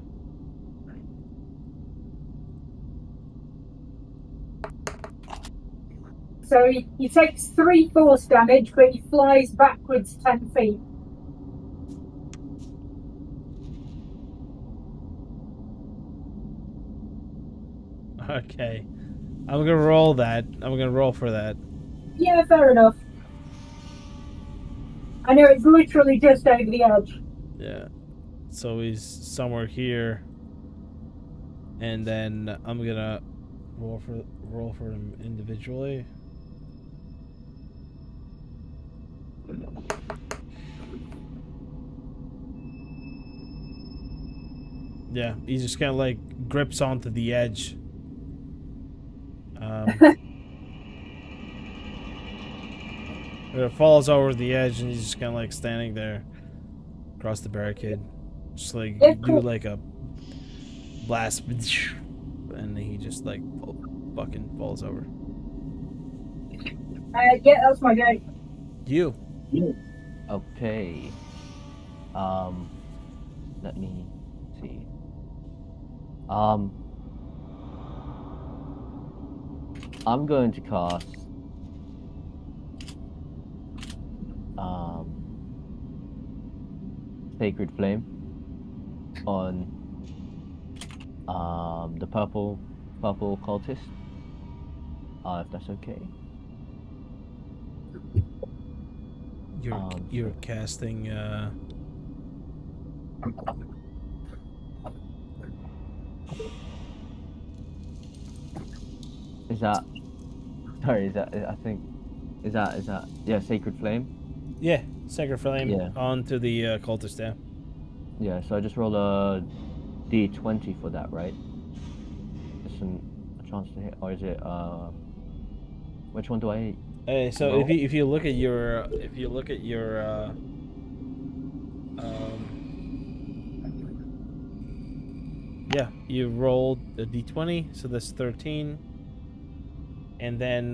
So he takes 3 force damage, but he flies backwards 10 feet. Okay. I'm gonna roll that. I'm gonna roll for that. Yeah, fair enough. I know it's literally just over the edge. Yeah. So he's somewhere here. And then I'm gonna roll for him individually. Yeah, he just kind of like grips onto the edge. It falls over the edge, and he's just kind of like standing there across the barricade, just like do like a blast, and he just like fucking falls over. Yeah, that's my go. You. Okay. Let me see. I'm going to cast Sacred Flame on the purple cultist. If that's okay. You're casting Is that? Sorry, is that? I think. Is that? Yeah, Sacred Flame. yeah, Sacred Flame Yeah. onto the cultist. Yeah. Yeah. So I just roll a D20 for that, right? It's a chance to hit, or is it? Which one do I? So roll? if you look at your yeah, you rolled a D20, so that's 13. And then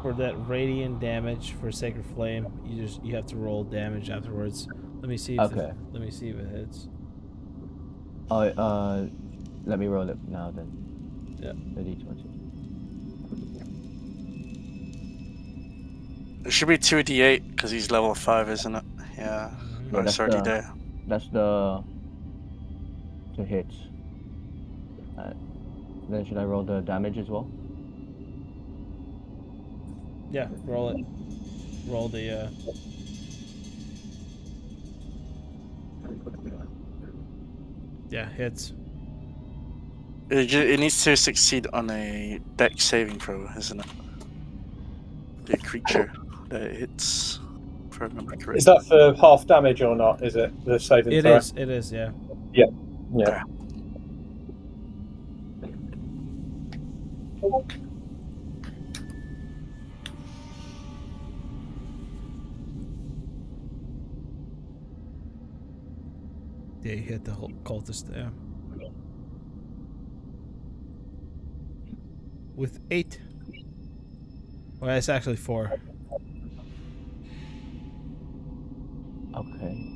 for that radiant damage for Sacred Flame, you have to roll damage afterwards. Let me see if Okay. let me see if it hits. Oh, let me roll it now then. Yeah. The D20. It should be 2d8 because he's level 5, isn't it? Yeah. Yeah, Oh, it's already there. That's the hits. Then should I roll the damage as well? Yeah, roll it. Roll the yeah, hits. It needs to succeed on a dex saving throw, isn't it? The creature that it hits, if I remember correctly. Is that for half damage or not? Is it the saving It throw? is, yeah. Yeah. Yeah, you hit the whole cultist there. With 8. Well, it's actually 4. Okay.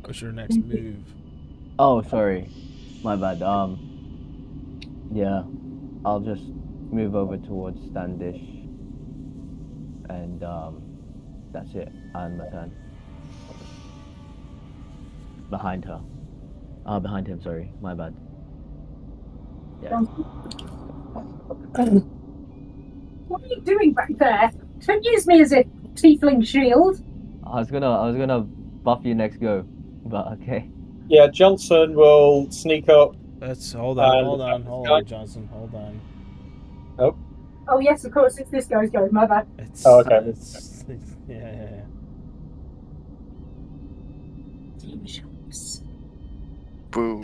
What's your next move? Oh, sorry. My bad. Yeah. I'll just move over towards Standish. And, that's it. And my turn. Behind her. Behind him, sorry. My bad. Yeah. What are you doing back there? Don't use me as a tiefling shield. I was gonna buff you next go, but okay. Yeah, Johnson will sneak up. Let's hold And on, Johnson, hold on. Oh yes, of course, it's this guy's go. My bad. It's, Oh, okay. yeah. Boo.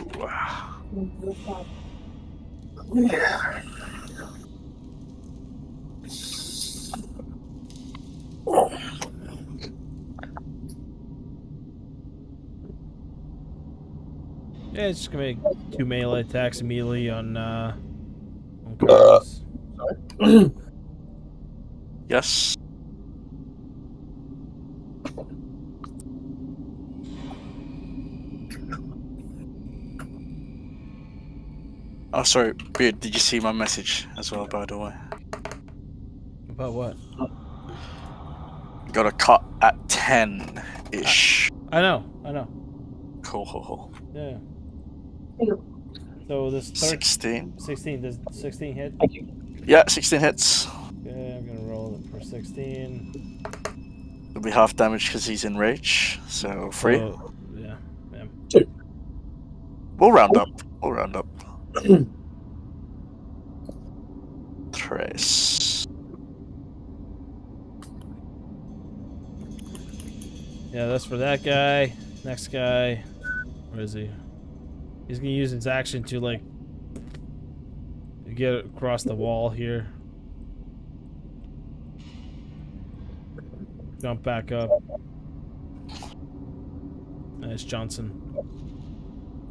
Yeah, it's just gonna make 2 melee attacks immediately on Carlos. Yes. Oh, sorry, Beard, did you see my message as well, by the way? About what? Got a cut at 10-ish. I know. Cool. Yeah. So this 16. 16, does 16 hit? Yeah, 16 hits. Okay, I'm gonna roll it for 16. It'll be half damage because he's in rage, so 3. So, yeah. We'll round up. Trace. Yeah, that's for that guy. Next guy. Where is he? He's gonna use his action to, like, get across the wall here. Jump back up. That's Johnson.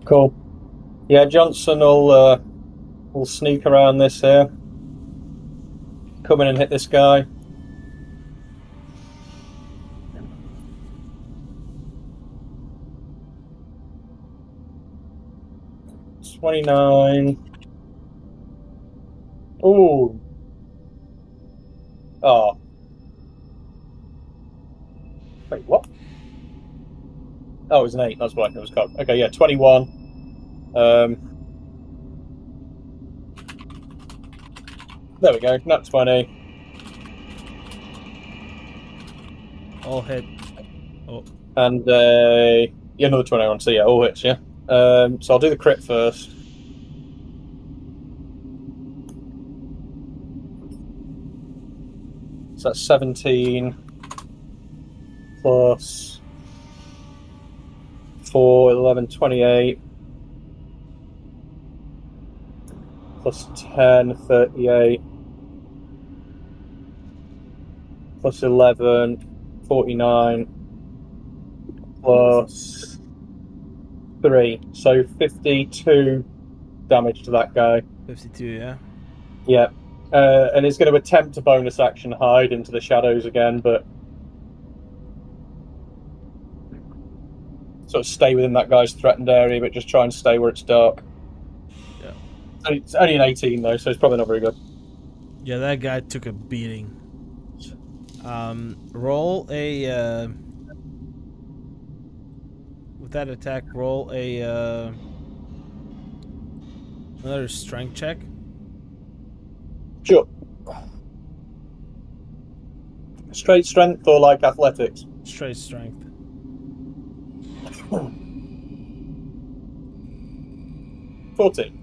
Cool. Yeah, Johnson will sneak around this here. Come in and hit this guy. It's 29. Ooh. Oh. Wait, what? Oh, it was an 8. That's why it was cocked. Okay, yeah, 21. There we go. Nat 20. All hit. Oh, And yeah, another 21. So yeah, all hits. Yeah. So I'll do the crit first. So that's 17 plus 4, 11, 28 plus 10, 38 plus 11, 49 plus 3. So 52 damage to that guy. 52, yeah. Yeah. And he's going to attempt to bonus action hide into the shadows again, but sort of stay within that guy's threatened area, but just try and stay where it's dark. Yeah. It's only an 18 though, so it's probably not very good. Yeah, that guy took a beating. Roll a with that attack, roll a another strength check. Sure. Straight strength or like athletics? Straight strength. 14.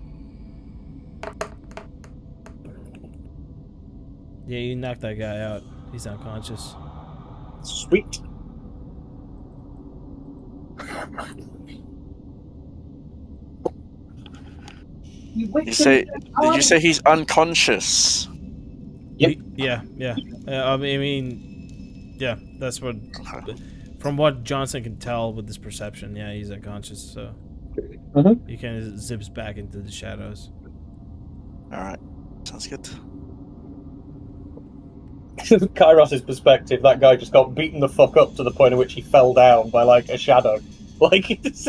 Yeah, you knocked that guy out. He's unconscious. Sweet. Did you say he's unconscious? Yep. Yeah. I mean, yeah, that's what. From what Johnson can tell with his perception, yeah, he's unconscious, so he kind of zips back into the shadows. Alright, sounds good. Kairos' perspective, that guy just got beaten the fuck up to the point at which he fell down by like a shadow. Like, it's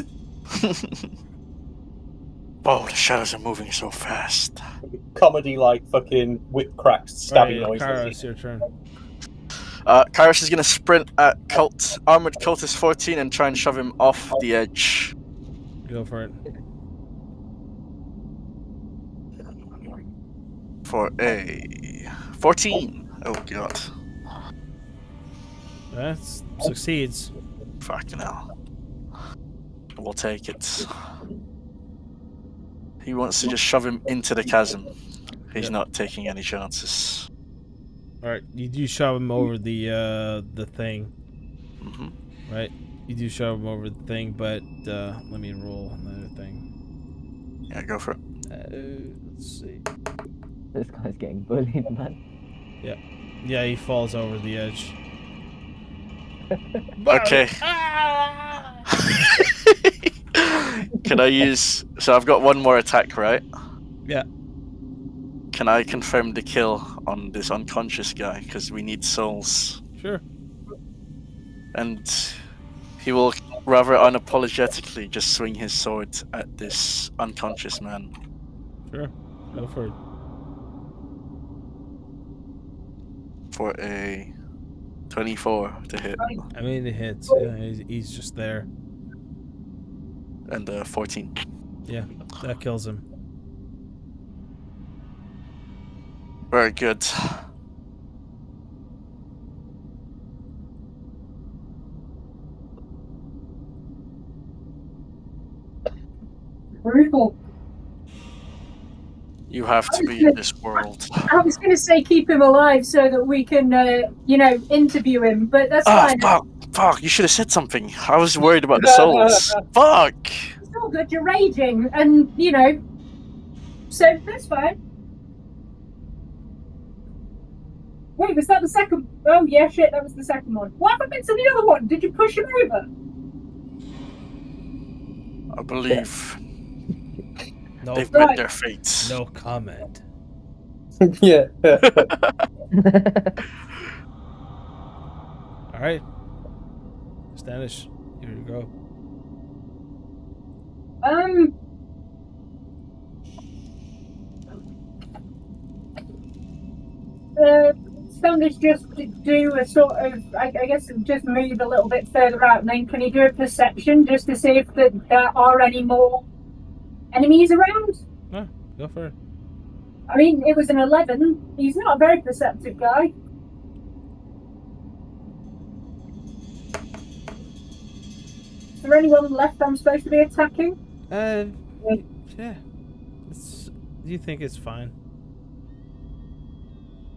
Oh, the shadows are moving so fast. comedy like fucking whip cracks stabbing noises. Kairos, your turn. Kairos is gonna sprint at Armored Cultist 14 and try and shove him off the edge. Go for it. For a 14. Oh god. That succeeds. Fucking hell. We'll take it. He wants to just shove him into the chasm. He's Yep. not taking any chances. All right, you do shove him over the thing, Hmm. right? You do shove him over the thing, but let me roll another thing. Yeah, go for it. Let's see. This guy's getting bullied, man. Yeah, he falls over the edge. Okay. Ah! Can I use... So I've got one more attack, right? Yeah. Can I confirm the kill on this unconscious guy? Because we need souls. Sure. And he will rather unapologetically just swing his sword at this unconscious man. Sure. Go for it. For a 24 to hit. I mean, it hits. Yeah, he's just there. And 14. Yeah, that kills him. Very good. Brutal. You have to be in this world. I was going to say keep him alive so that we can, interview him, but that's Ah, fine. fuck, you should have said something. I was worried about the souls. Fuck! It's all good, you're raging, and, so that's fine. Wait, was that the second? Oh, yeah, shit, that was the second one. What happened to the other one? Did you push him over? I believe No, they've met their fates. no comment. Yeah. All right, Stanish, here you go. Standish just do a sort of, I guess, just move a little bit further out, and then can you do a perception just to see if there are any more enemies around? No, go for it. I mean, it was an 11. He's not a very perceptive guy. Is there anyone left I'm supposed to be attacking? Yeah. You think it's fine?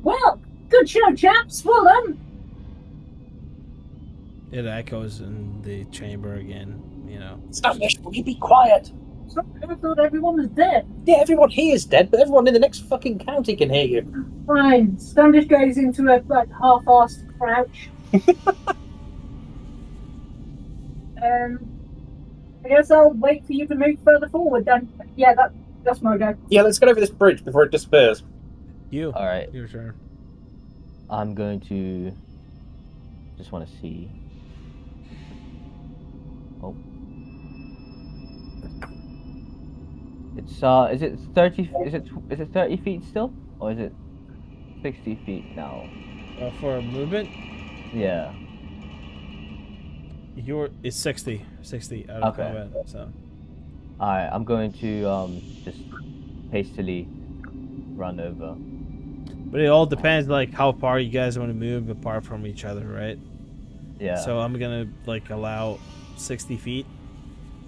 Well, good show, chaps. Well done. It echoes in the chamber again. Standish, will you be quiet? Sorry, I thought everyone was dead. Yeah, everyone here is dead, but everyone in the next fucking county can hear you. Fine. Standish goes into a half-assed crouch. I guess I'll wait for you to move further forward then. Yeah, that's my go. Yeah, let's get over this bridge before it disappears. You. All right. Your turn. I'm going to just want to see. Oh. It's is it 30 is it 30 feet still, or is it 60 feet now? For movement, Yeah. it's 60 out of Okay. combat. So Alright, I'm going to just hastily run over. but it all depends like how far you guys want to move apart from each other, right? Yeah. So I'm gonna allow 60 feet,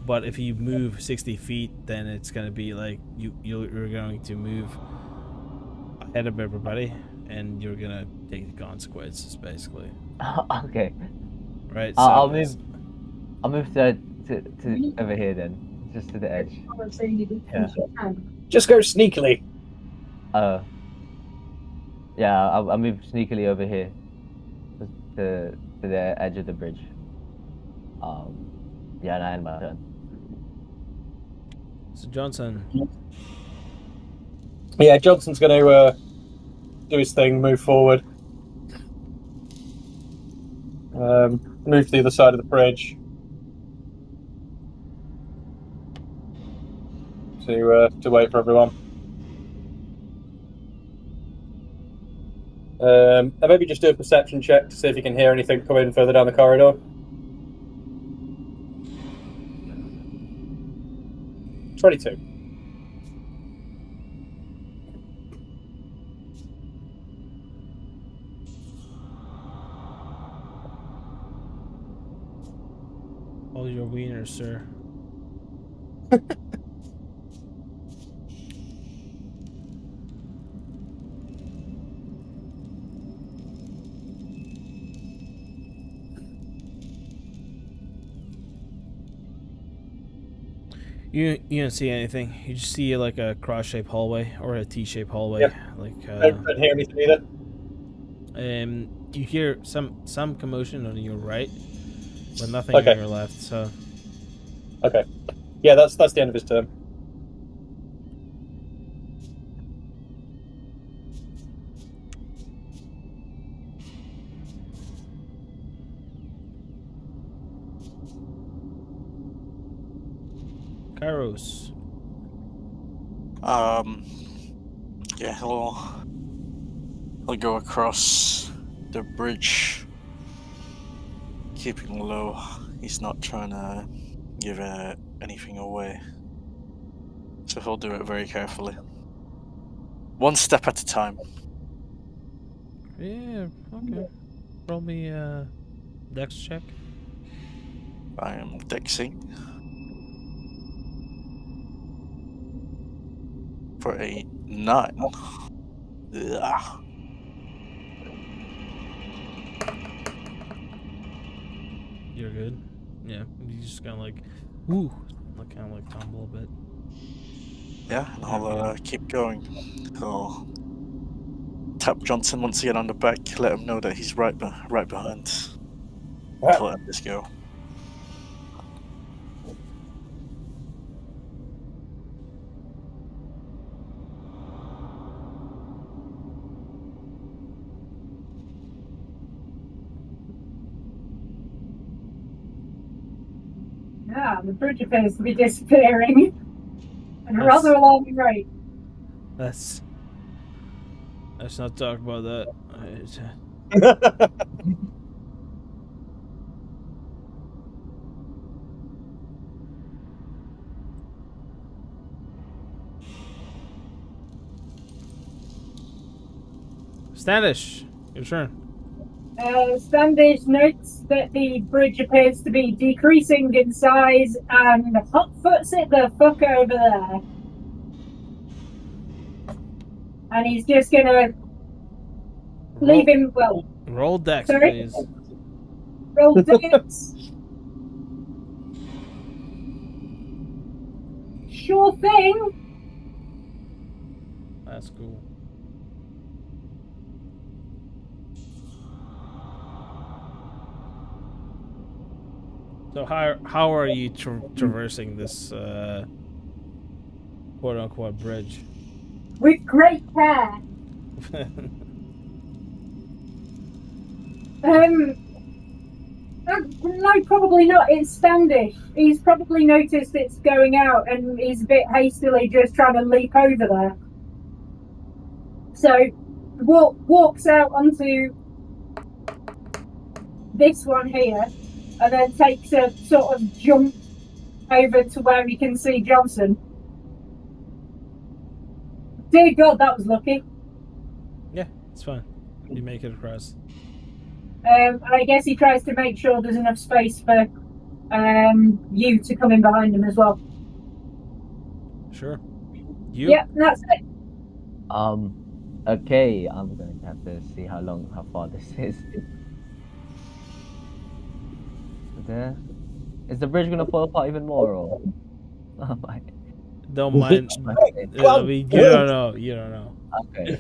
but if you move 60 feet, then it's gonna be like you're going to move ahead of everybody, and you're gonna take the consequences, basically. Okay. Right. I'll move to over here then, just to the edge. Yeah. Just go sneakily. Yeah, I'll move sneakily over here to the edge of the bridge. Yeah, and I end my turn. So Johnson. Yeah, Johnson's going to do his thing, move forward. Move to the other side of the bridge. To wait for everyone. And maybe just do a perception check to see if you can hear anything coming further down the corridor. $22. your wiener, sir. You don't see anything. You just see like a cross-shaped hallway or a T-shaped hallway. Yep. Like Don't hear anything either. you hear some commotion on your right, but nothing Okay. on your left. So Okay. Yeah, that's the end of his turn. Kairos. Yeah, he'll go across the bridge, keeping low. He's not trying to give anything away, so he'll do it very carefully, one step at a time. Yeah. Okay. Roll me a dex check. I am dexing for a 9. Ugh. You're good. Yeah. You just kind of like, woo, kind of like tumble a bit. Yeah, and I'll keep going. I'll tap Johnson once again on the back, let him know that he's right behind. Until end this go. Yeah, the bridge appears to be disappearing at a rather alarming rate. Let's not talk about that. Standish, your turn. Standish notes that the bridge appears to be decreasing in size and hotfoots it the fuck over there. And he's just gonna leave him, well, Roll dex, sorry? please. Roll dex. Sure thing. That's cool. So how are you traversing this quote unquote bridge? With great care. No, probably not. It's Standish. He's probably noticed it's going out and he's a bit hastily just trying to leap over there. So, walks out onto this one here and then takes a sort of jump over to where he can see Johnson. Dear God, that was lucky. Yeah, it's fine. You make it across. I guess he tries to make sure there's enough space for you to come in behind him as well. Sure. You? Yeah, that's it. Okay, I'm going to have to see how far this is. There. Is the bridge gonna fall apart even more, or? Oh my. Don't mind. I mean, you don't know. You don't know. Okay.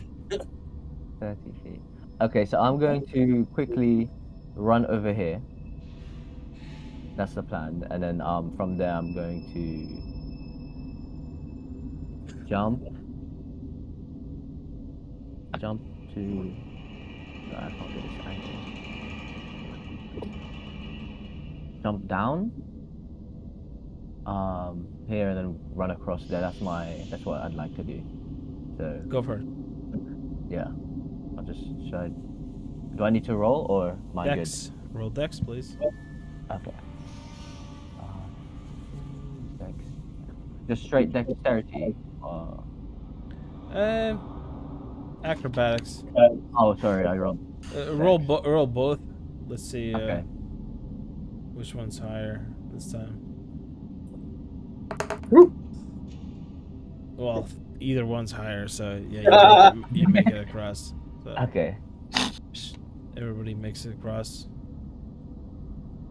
30 feet. Okay, so I'm going to quickly run over here. That's the plan, and then from there I'm going to jump to. No, I can't do this angle. Jump down. Here and then run across there. That's what I'd like to do. So Go for it. yeah, do I need to roll or am I Dex. Roll dex, please. good? Okay. Dex. Just straight dexterity. Acrobatics. Oh, sorry, I rolled. Roll both. Let's see. Okay. Which one's higher? this time. Woo. Well, either one's higher, so yeah, you make it across. So Okay. everybody makes it across.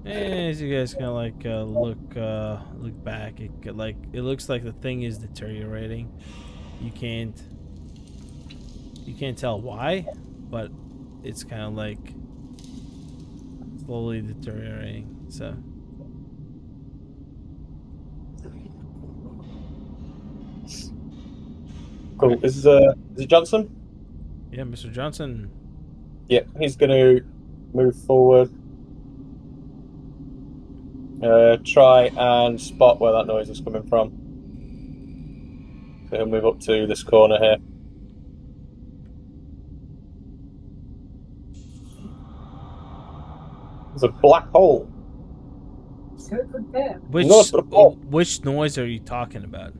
And as you guys kind of like look back, it looks like the thing is deteriorating. You can't tell why, but it's kind of like slowly deteriorating. So Cool. Is it Johnson? yeah, Mr. Johnson. Yeah, he's going to move forward. Try and spot where that noise is coming from. So he'll move up to this corner here. There's a black hole. So it could be. Which noise are you talking about?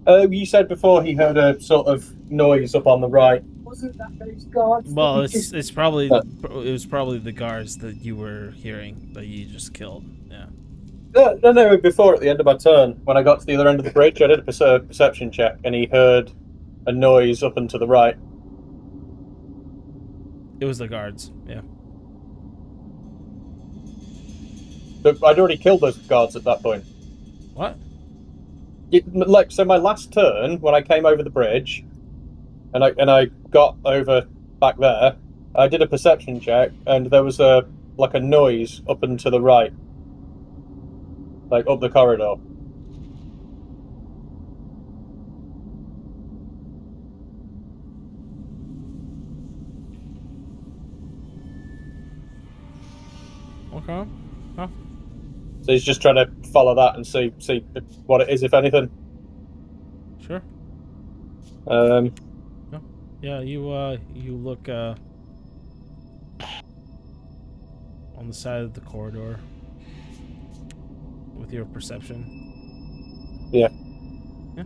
You said before he heard a sort of noise up on the right. Wasn't that those guards? Well, that we it's probably it was probably the guards that you were hearing that you just killed. Yeah. No, before at the end of my turn, when I got to the other end of the bridge, I did a perception check, and he heard a noise up and to the right. It was the guards, yeah. But I'd already killed those guards at that point. What? So my last turn, when I came over the bridge, and I got over back there, I did a perception check, and there was a noise up and to the right, like up the corridor. Okay. Huh? So he's just trying to follow that and see what it is, if anything. Sure. Yeah, you look on the side of the corridor with your perception. Yeah. Yeah.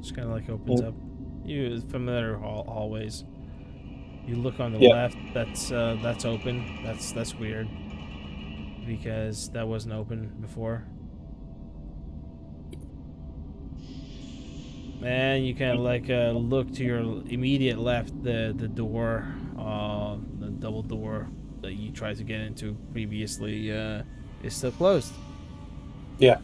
Just kind of like opens up. You familiar hallways. You look on the left. That's open. That's weird because that wasn't open before. And you kind of like look to your immediate left. The door, the double door that you tried to get into previously, is still closed. Yeah.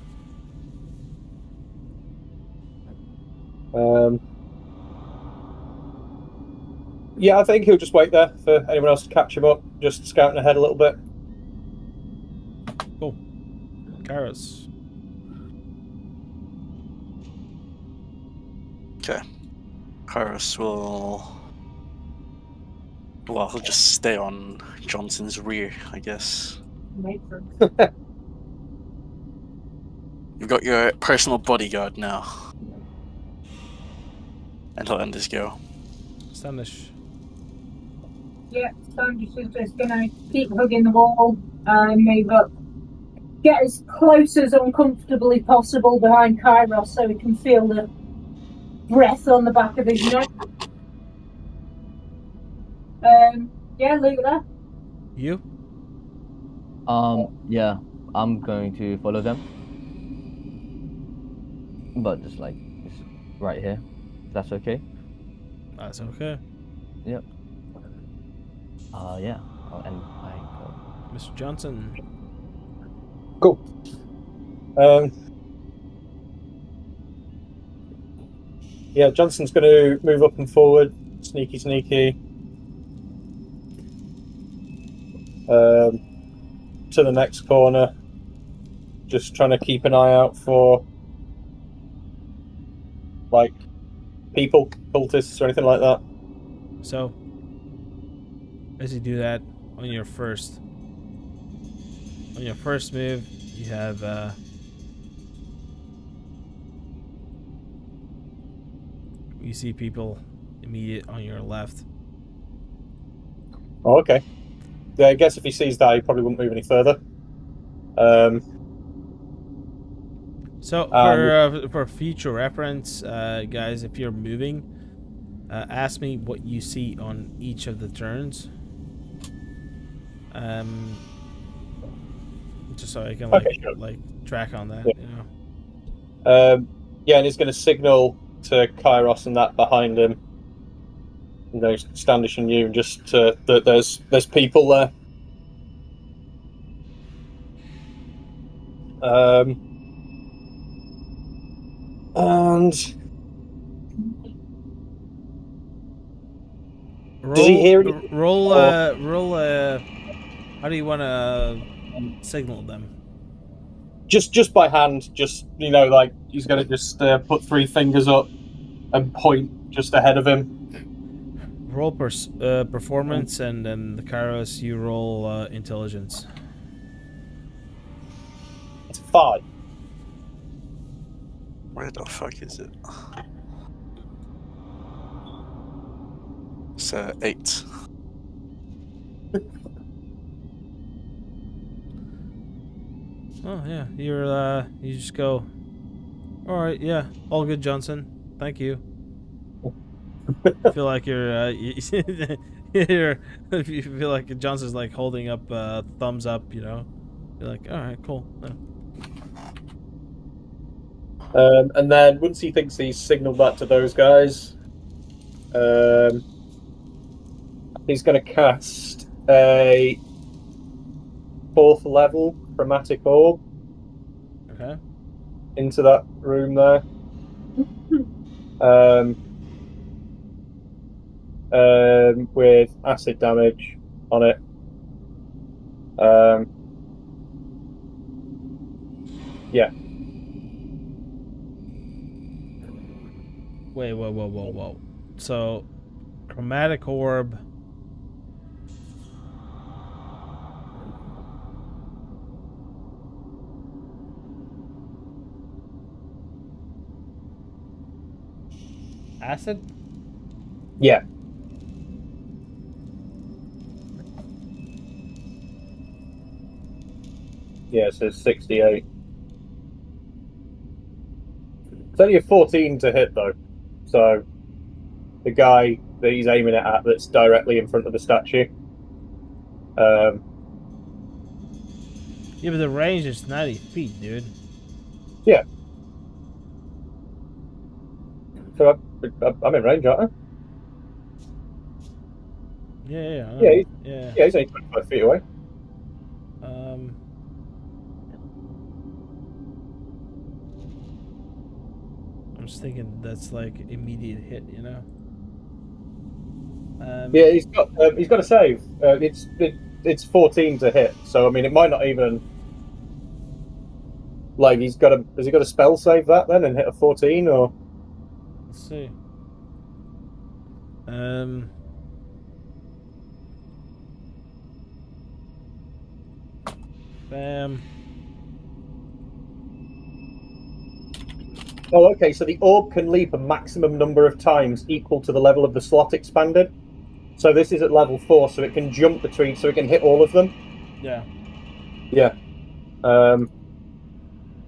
Yeah, I think he'll just wait there for anyone else to catch him up, just scouting ahead a little bit. Cool. Kairos. Okay. Kairos he'll just stay on Johnson's rear, I guess. You've got your personal bodyguard now. And he'll end his go. Standish. Yeah, Standish is just gonna keep hugging the wall and move up. Get as close as uncomfortably possible behind Kairos so he can feel the breath on the back of his neck. Yeah, leave it there. You? Yeah, I'm going to follow them. But just right here. If that's okay? That's okay. Yep. Yeah. Oh, and I go. Mr. Johnson. Cool. Yeah, Johnson's going to move up and forward, sneaky. To the next corner, just trying to keep an eye out for people, cultists, or anything like that. So, as you do that, on your first move, you have you see people immediate on your left. Oh, okay. Yeah, I guess if he sees that, he probably wouldn't move any further. So for future reference, guys, if you're moving, ask me what you see on each of the turns. just so I can like Okay, sure. like track on that. Yeah. You know. Yeah, and he's going to signal to Kairos and that behind him. You know, Standish and you, just that there's people there. And does he hear anything? Roll. Or- Roll. How do you want to signal them? Just by hand, just like he's going to just put 3 fingers up and point just ahead of him. Roll performance, and then the Kairos, you roll intelligence. It's 5. Where the fuck is it? It's 8. Oh yeah, you just go. All right, yeah, all good, Johnson. Thank you. I feel like you're you feel like Johnson's like holding up thumbs up, you know. You're like, all right, cool. And then once he thinks he's signaled that to those guys, he's going to cast a 4th level chromatic orb. Okay. Into that room there. With acid damage on it. Yeah. Wait, whoa. So, chromatic orb. Acid? Yeah. Yeah, so 68. It's only a 14 to hit, though. So, the guy that he's aiming it at that's directly in front of the statue. Yeah, but the range is 90 feet, dude. Yeah. So, I'm in range, aren't I? Yeah. Yeah, he's only 25 feet away. I'm just thinking that's like immediate hit, you know. Yeah, he's got a save. It's 14 to hit, so I mean it might not even like has he got a spell save that then and hit a 14 or? Let's see. Bam. Oh, okay. So the orb can leap a maximum number of times equal to the level of the slot expanded. So this is at level 4, so it can jump between, so it can hit all of them. Yeah. Yeah. So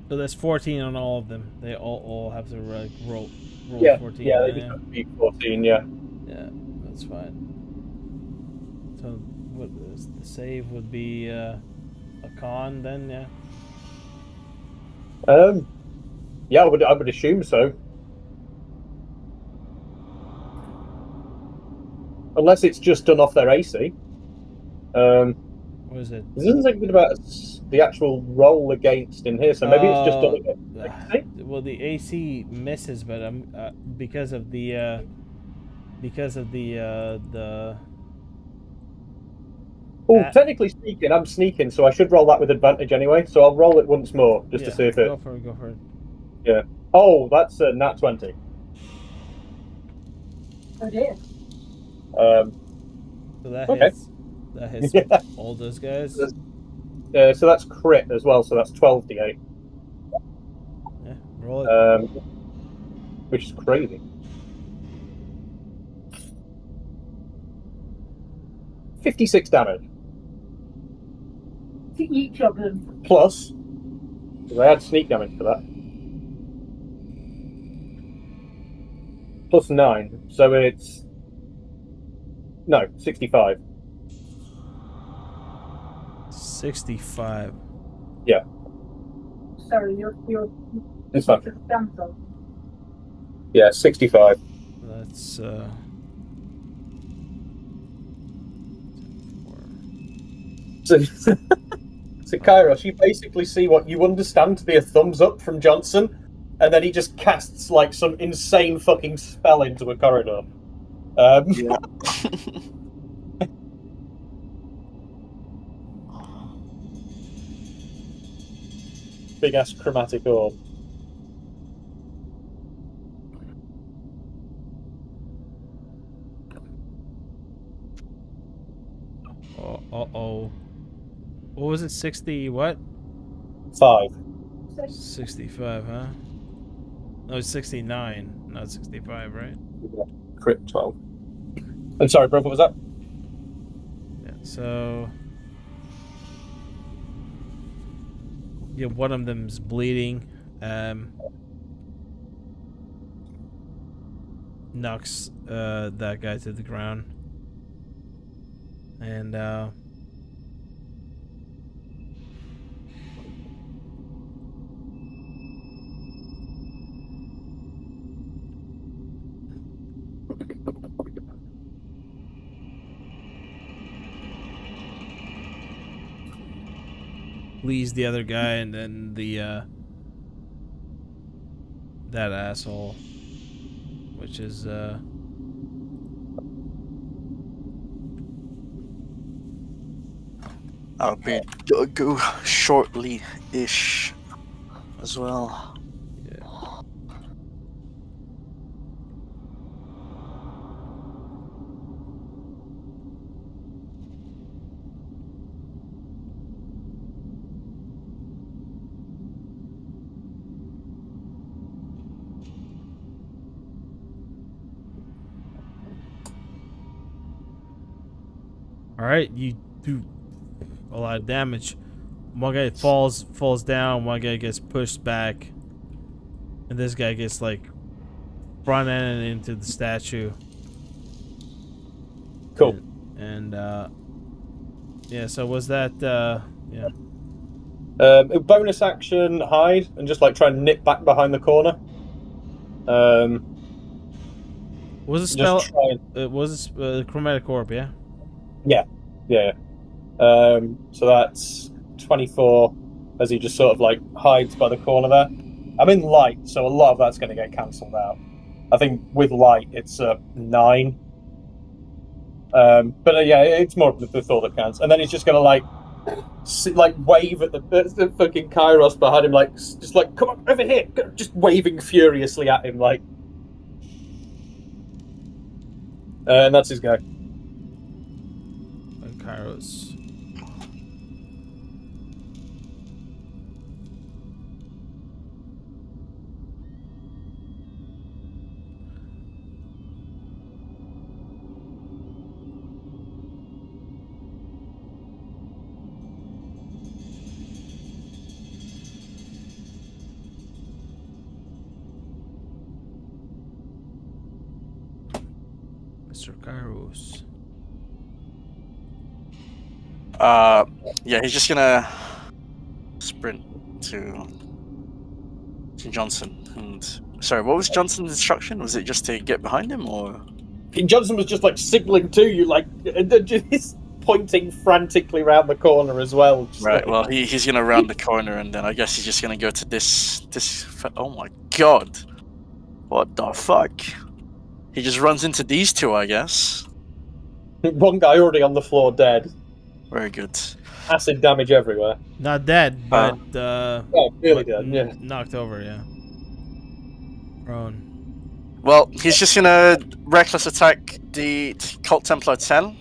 there's 14 on all of them. They all have to like roll Yeah. 14. Yeah, they just have to be 14. Yeah. Yeah, that's fine. So what is the save would be a con then, yeah. Yeah, I would assume so. Unless it's just done off their AC. What is it? There isn't anything about the actual roll against in here, so maybe it's just done against AC? Well, the AC misses, but because of the Oh, technically speaking, I'm sneaking, so I should roll that with advantage anyway. So I'll roll it once more just to see if it. Go for it. Yeah. Oh, that's a nat 20. Oh dear. So that Okay. hits. That hits Yeah. all those guys. So that's crit as well. So that's 12d8. Yeah, roll it. Which is crazy. 56 damage. To each of them. Plus, because I had sneak damage for that. Plus 9, so it's 65. 65. Yeah. Sorry, you're It's fine. Danto. Yeah, 65. That's So, so Kairos, you basically see what you understand to be a thumbs up from Johnson, and then he just casts like some insane fucking spell into a corridor. Yeah. Big ass chromatic orb. Uh-oh. What was it? 60 what? 5. 65, huh? No, it's 69, not 65, right? Crit 12. I'm sorry, bro, what was that? Yeah, so... Yeah, one of them's bleeding. Knocks that guy to the ground. And leaves the other guy, and then the that asshole, which is I'll be go shortly-ish as well. yeah. All right, you do a lot of damage. One guy falls down. One guy gets pushed back, and this guy gets like front-ended into the statue. Cool. And yeah. So was that yeah? Bonus action, hide, and just like try and nip back behind the corner. Was a spell? Just try and... It was chromatic orb, yeah. Yeah. So that's 24 as he just sort of like hides by the corner there. I'm in light, so a lot of that's going to get cancelled out. I think with light it's 9. But yeah, it's more of the thought that counts. And then he's just going to like wave at the fucking Kairos behind him, like just like come on over here, just waving furiously at him, like. And that's his go. And Kairos. Mr. Kairos. Yeah, he's just gonna sprint to Johnson. And sorry, what was Johnson's instruction? Was it just to get behind him, or? Johnson was just like signaling to you, like just pointing frantically around the corner as well. Right. Well, he's gonna round the corner, and then I guess he's just gonna go to this. Oh my god! What the fuck? He just runs into these two, I guess. One guy already on the floor, dead. Very good. Acid damage everywhere. Not dead, but Oh, really dead. Yeah. knocked over. Yeah. Prone. Well, he's just gonna reckless attack the Cult Templar 10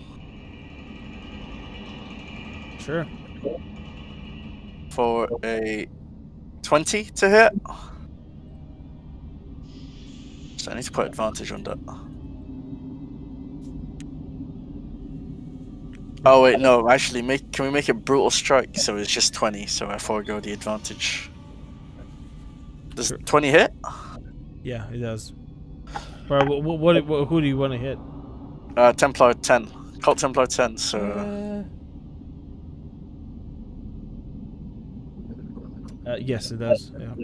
Sure. for a 20 to hit. So I need to put advantage on that. Oh wait, no. Actually, can we make it brutal strike? So it's just 20. So I forego the advantage. Does Sure. 20 hit? Yeah, it does. Or who do you want to hit? Templar 10, Cult Templar 10. So Yes, it does. Yeah.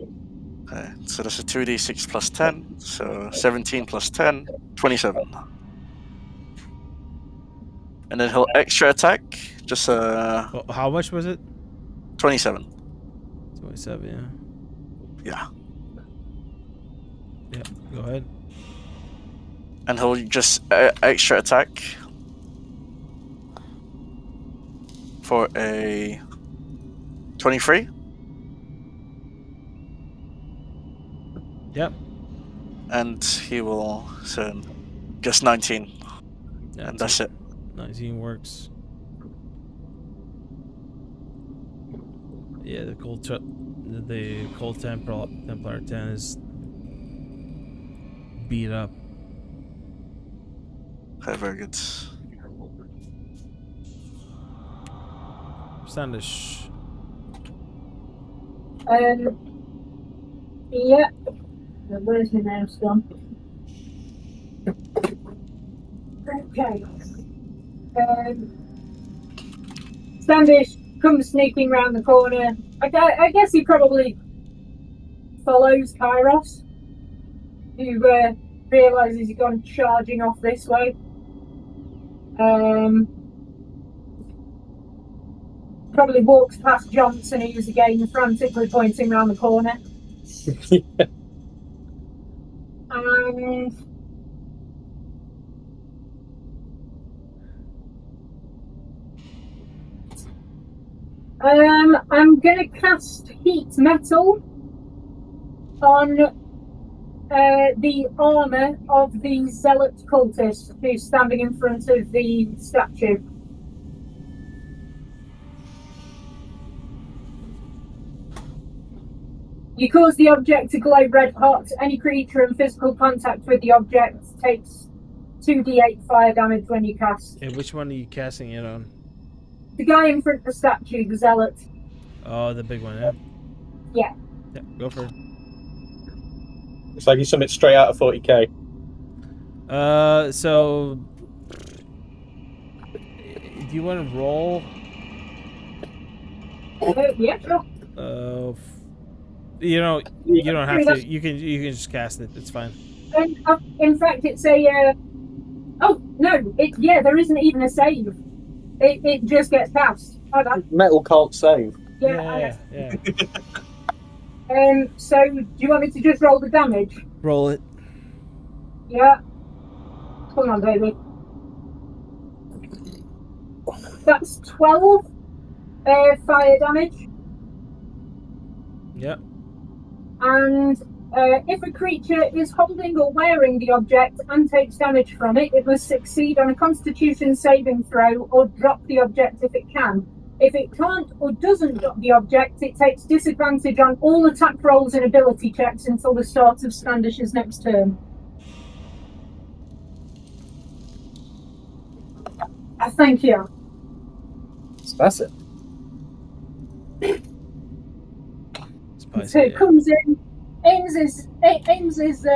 Okay, so that's a 2d6 plus 10. So 17 plus 10, 27. And then he'll extra attack. Just Oh, how much was it? 27. 27. Yeah. Yeah. Go ahead. And he'll just extra attack for a 23. Yep. And he will just 19. Yeah, And that's it. 19 works. Yeah, the cold Templar 10 is beat up. Okay, very good. Standish. Yeah. Where's my mouse gone? Okay. Standish comes sneaking round the corner. I guess he probably follows Kairos, who realises he's gone charging off this way. Probably walks past Johnson, who's again frantically pointing round the corner. And I'm going to cast Heat Metal on the armour of the Zealot cultist who's standing in front of the statue. You cause the object to glow red hot. Any creature in physical contact with the object takes 2d8 fire damage when you cast. And which one are you casting it on? The guy in front of the statue, the Zealot. Oh, the big one, yeah? Yeah. Yeah, go for it. It's like you submit straight out of 40k. So... Do you want to roll? Yeah, sure. You know, you don't have to. You can just cast it. It's fine. And in fact, it's a. Oh no! There isn't even a save. It just gets cast. Metal can't save. Yeah. So do you want me to just roll the damage? Roll it. Yeah. Come on, baby. That's 12 fire damage. Yep. And if a creature is holding or wearing the object and takes damage from it, it must succeed on a Constitution saving throw or drop the object if it can. If it can't or doesn't drop the object, it takes disadvantage on all attack rolls and ability checks until the start of Standish's next turn. Thank you. That's it. Spicy, So it comes in, aims his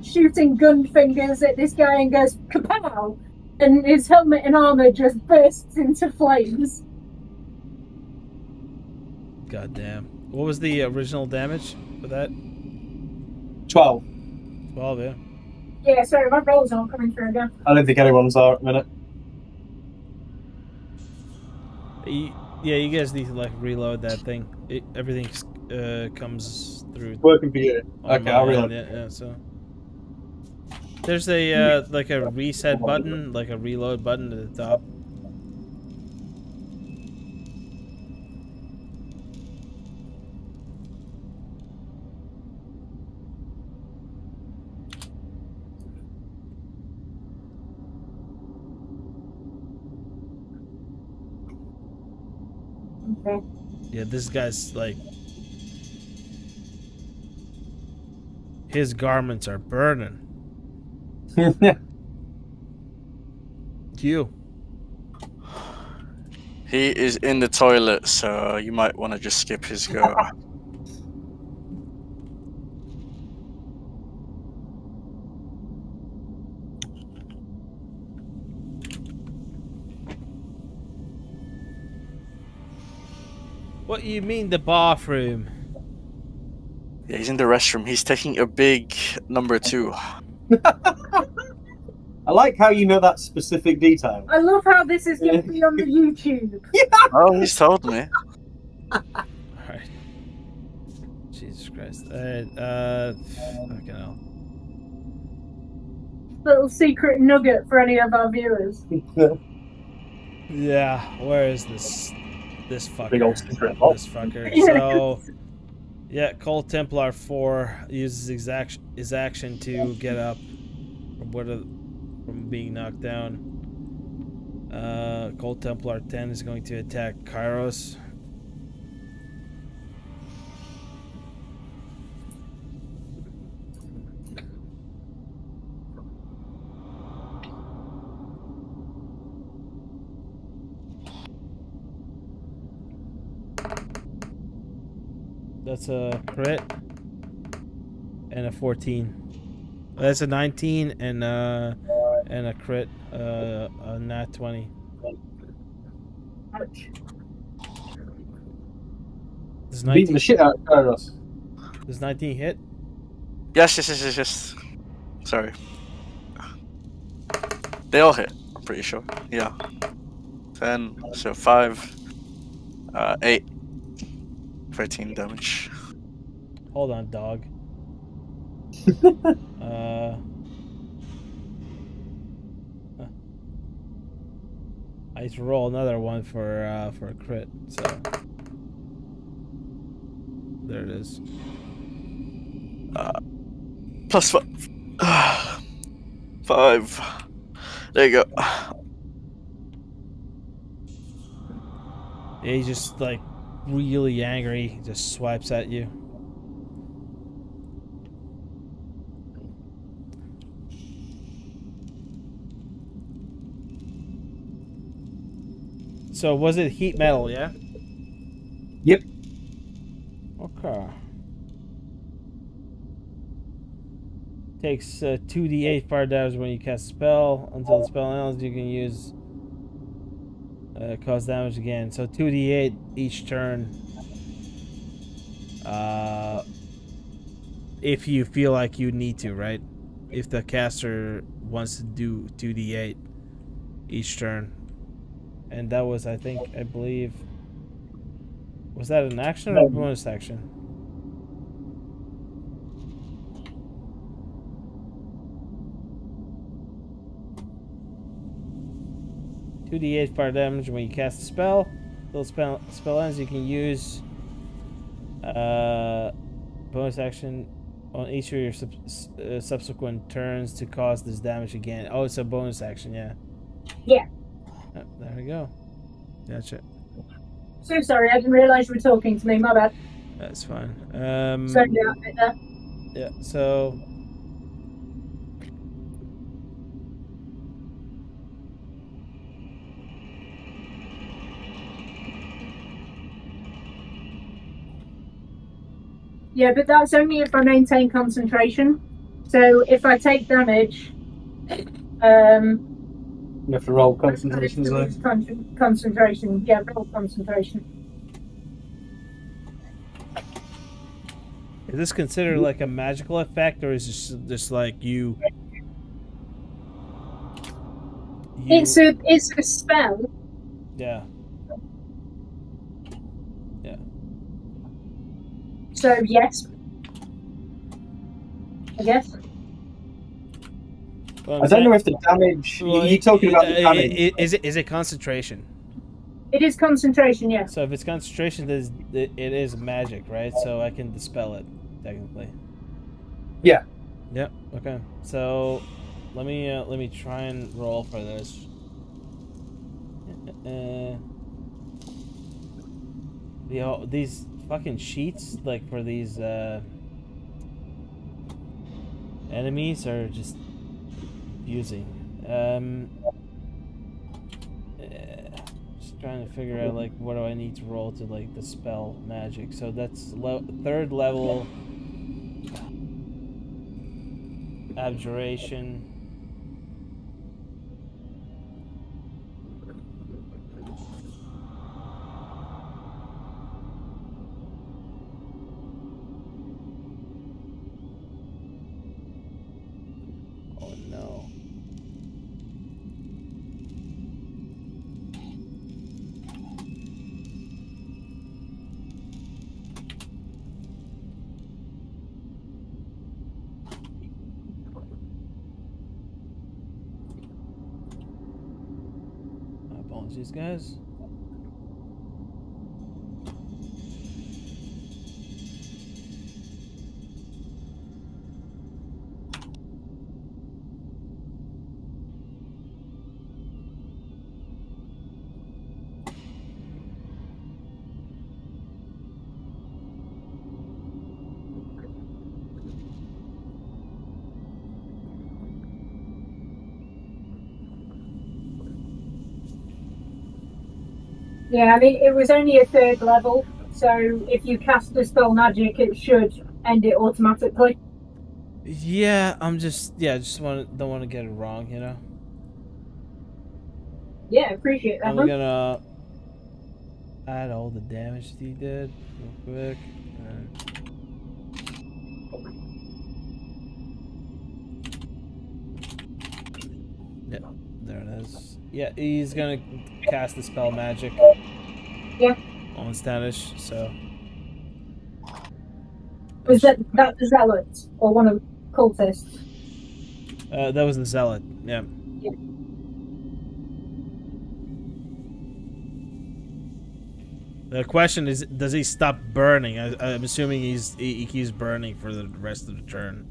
shooting gun fingers at this guy and goes kapow, and his helmet and armor just bursts into flames. God damn. What was the original damage for that? 12. 12, yeah. Yeah, sorry, my rolls aren't coming through again. I don't think anyone's are at the minute. You guys need to like reload that thing. Everything comes through. Working for you. on Okay, my I'll end, reload. Yeah, so there's a like a reset button, like a reload button at the top. Okay. Yeah, this guy's like, his garments are burning. You. He is in the toilet, so you might want to just skip his go. What you mean the bathroom? Yeah, he's in the restroom. He's taking a big number 2. I like how you know that specific detail. I love how this is going to be on the YouTube. Oh, he's told me. Alright. Jesus Christ. Fucking hell. Little secret nugget for any of our viewers. Yeah, where is this fucker? Big old secret box. This fucker. Yeah. So, yeah, Cold Templar 4 uses his action to get up from being knocked down. Cold Templar 10 is going to attack Kairos. That's a crit and a 14. That's a 19 and a crit, a nat 20. Does Beating the 19, shit out of Kairos. does 19 hit? Yes. Sorry. They all hit, I'm pretty sure. Yeah. 10, so 5, 8, 13 damage. Hold on, dog. I need to roll another one for a crit. So there it is. Plus 5. 5. There you go. Yeah, he's just like really angry. He just swipes at you. So was it heat metal, yeah? Yep. Okay. Takes 2d8 fire damage when you cast a spell. Until the spell ends, you can use cause damage again. So 2d8 each turn. If you feel like you need to, right? If the caster wants to do 2d8 each turn. And that was, I believe... Was that an action or a bonus action? .2d8 fire damage when you cast a spell. Until spell ends, you can use bonus action on each of your subsequent turns to cause this damage again. Oh, it's a bonus action, yeah. Yeah. Oh, there we go. Gotcha. So sorry, I didn't realise you were talking to me. My bad. That's fine. Sorry about that. Yeah, so... Yeah, but that's only if I maintain concentration. So if I take damage, You have to roll concentration. concentration. Yeah, roll concentration. Is this considered like a magical effect, or is this just like you It's a spell. Yeah. Yeah. So yes, I guess. Well, I don't know if the damage. You're talking about the damage. Is it concentration? It is concentration, yes. So if it's concentration, it is magic, right? So I can dispel it technically. Yeah. Yep. Okay. So let me try and roll for this. These fucking sheets, like for these enemies, are just confusing. Just trying to figure out like what do I need to roll to like dispel magic. So that's third level abjuration. These guys. Yeah, I mean, it was only a 3rd level, so if you cast a spell magic, it should end it automatically. Yeah, I'm just don't want to get it wrong, you know. Yeah, appreciate that. I'm gonna add all the damage that he did real quick. Yeah, there it is. Yeah, he's gonna cast the spell magic. Yeah. On Stanish, so. Was that the zealot or one of the cultists? That was the zealot. Yeah. Yeah. The question is, does he stop burning? I'm assuming he keeps burning for the rest of the turn.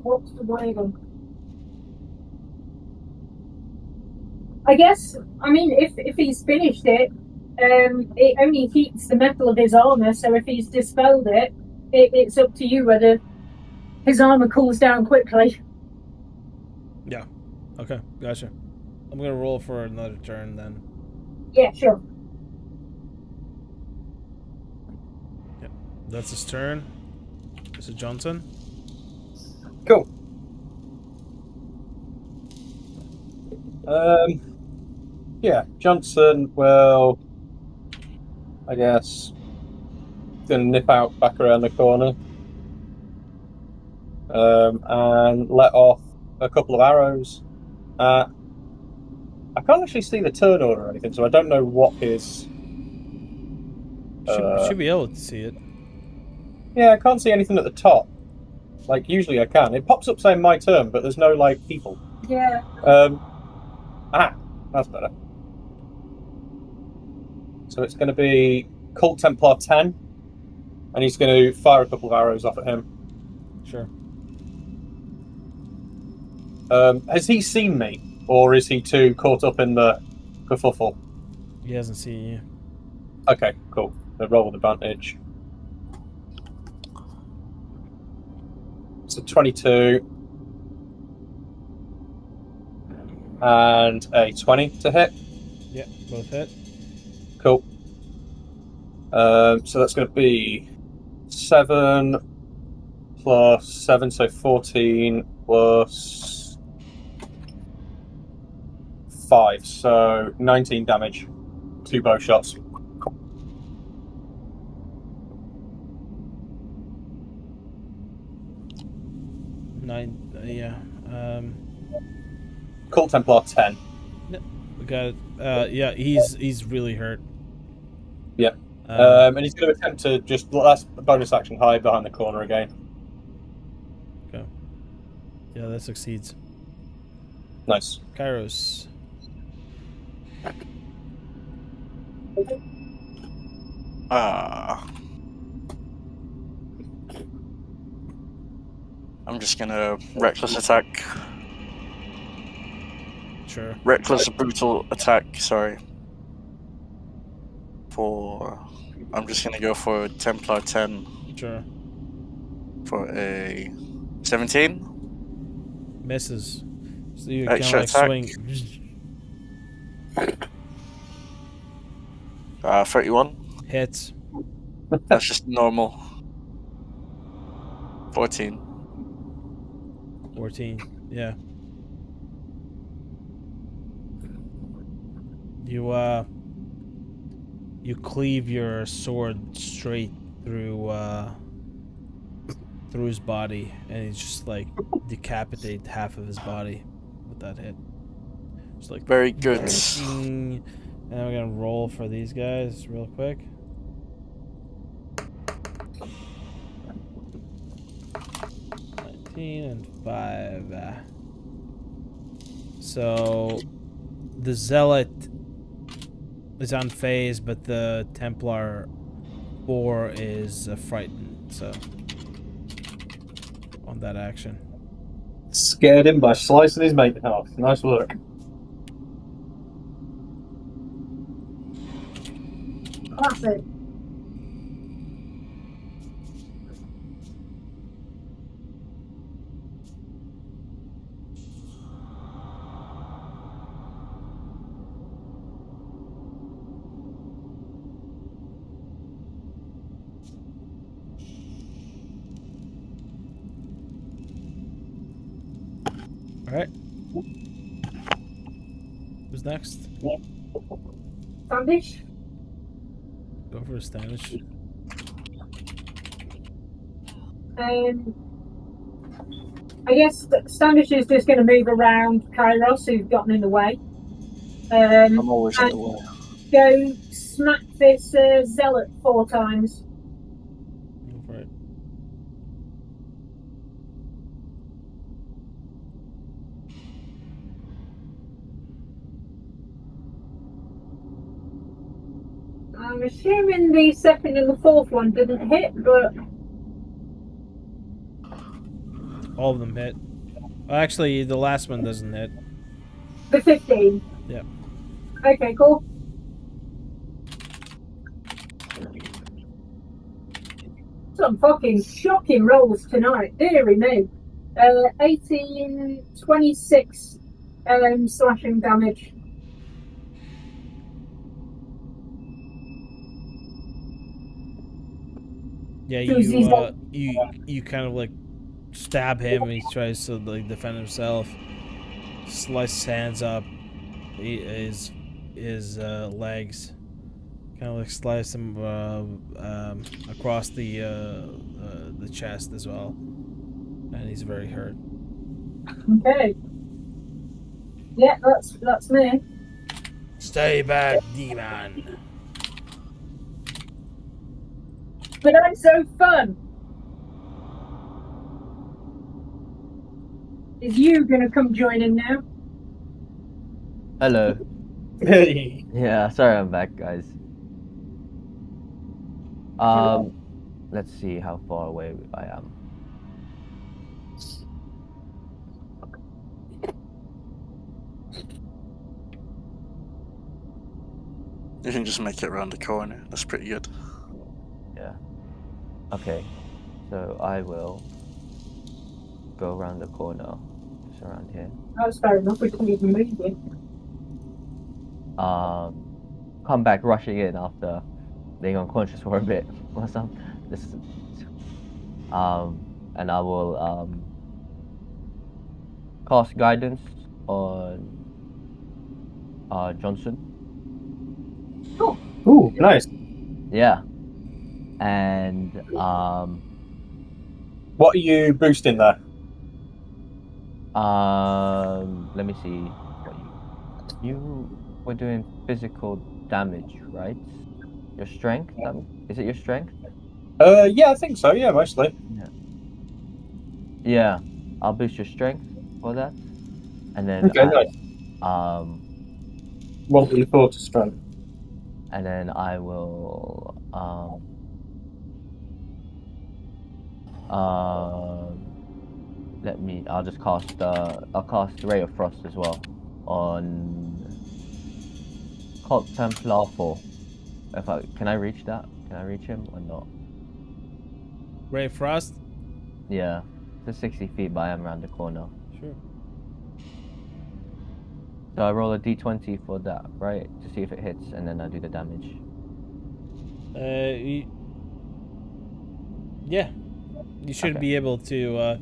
What's the word? I guess. I mean, if he's finished it, it only heats the metal of his armor. So if he's dispelled it, it's up to you whether his armor cools down quickly. Yeah. Okay. Gotcha. I'm gonna roll for another turn then. Yeah, sure. Yep. That's his turn. This is Johnson. Cool. Yeah, Johnson will, I guess, gonna nip out back around the corner, and let off a couple of arrows. I can't actually see the turn order or anything, so I don't know what his. Should be able to see it. Yeah, I can't see anything at the top. Like usually I can. It pops up saying my turn, but there's no like people. Yeah. That's better. So it's going to be Cult Templar 10, and he's going to fire a couple of arrows off at him. Sure. Has he seen me, or is he too caught up in the kerfuffle? He hasn't seen you. Okay, cool. So roll with advantage. So 22 and a 20 to hit. Yeah, both hit. Cool. So that's going to be 7 plus 7, so 14 plus 5, so 19 damage. 2 bow shots. Yeah. Cult Templar 10. We got it. Yeah, he's really hurt. Yeah. And he's going to attempt to just last bonus action hide behind the corner again. Okay. Yeah, that succeeds. Nice. Kairos. I'm just gonna reckless attack. Sure. Reckless brutal attack, sorry. I'm just gonna go for Templar 10 Sure. for a 17. Misses. So you Extra kind of like attack. swing. 31. Hits. That's just normal. 14. 14. Yeah. You cleave your sword straight through his body, and you just like decapitate half of his body with that hit. Just like Very good. And we're gonna roll for these guys real quick. 15 and 5. So the Zealot is unfazed, but the Templar 4 is frightened. So on that action. Scared him by slicing his mate in half. Nice work. Classic. All right. Who's next? Standish? Go for a Standish. I guess Standish is just going to move around Kairos, who's gotten in the way. I'm always in and the way. Go smack this Zealot 4 times. Go for it. I'm assuming the second and the fourth one didn't hit, but All of them hit. Well, actually, the last one doesn't hit. the 15. Yep. Okay, cool. Some fucking shocking rolls tonight, dearie me. 18, 26 slashing damage. Yeah, Suzy's you kind of like stab him, and he tries to like defend himself. Slice his hands up, his legs, kind of like slice him across the chest as well, and he's very hurt. Okay. Yeah, that's me. Stay back, demon. But I'm so fun. Is you gonna come join in now? Hello. Hey. Yeah, sorry I'm back, guys. Let's see how far away I am. You can just make it around the corner. That's pretty good. Yeah. Okay. So I will go around the corner, just around here. That's fair enough. We couldn't even move it. Come back rushing in after being unconscious for a bit or something. And I will cast guidance on Johnson. Cool. Ooh, nice. Yeah. And What are you boosting there? let me see what you were doing physical damage, right? Your strength? Is it your strength? Yeah, I think so. Yeah, mostly. Yeah. I'll boost your strength for that. And then Okay, nice. 1d4 to strength. and then I will I'll just cast I'll cast Ray of Frost as well on Cult Templar 4. Can I reach that? Can I reach him or not? Ray Frost. Yeah. It's 60 feet, but I am around the corner. Sure. So I roll a d20 for that, right? To see if it hits, and then I do the damage. Yeah. You should Okay. be able to.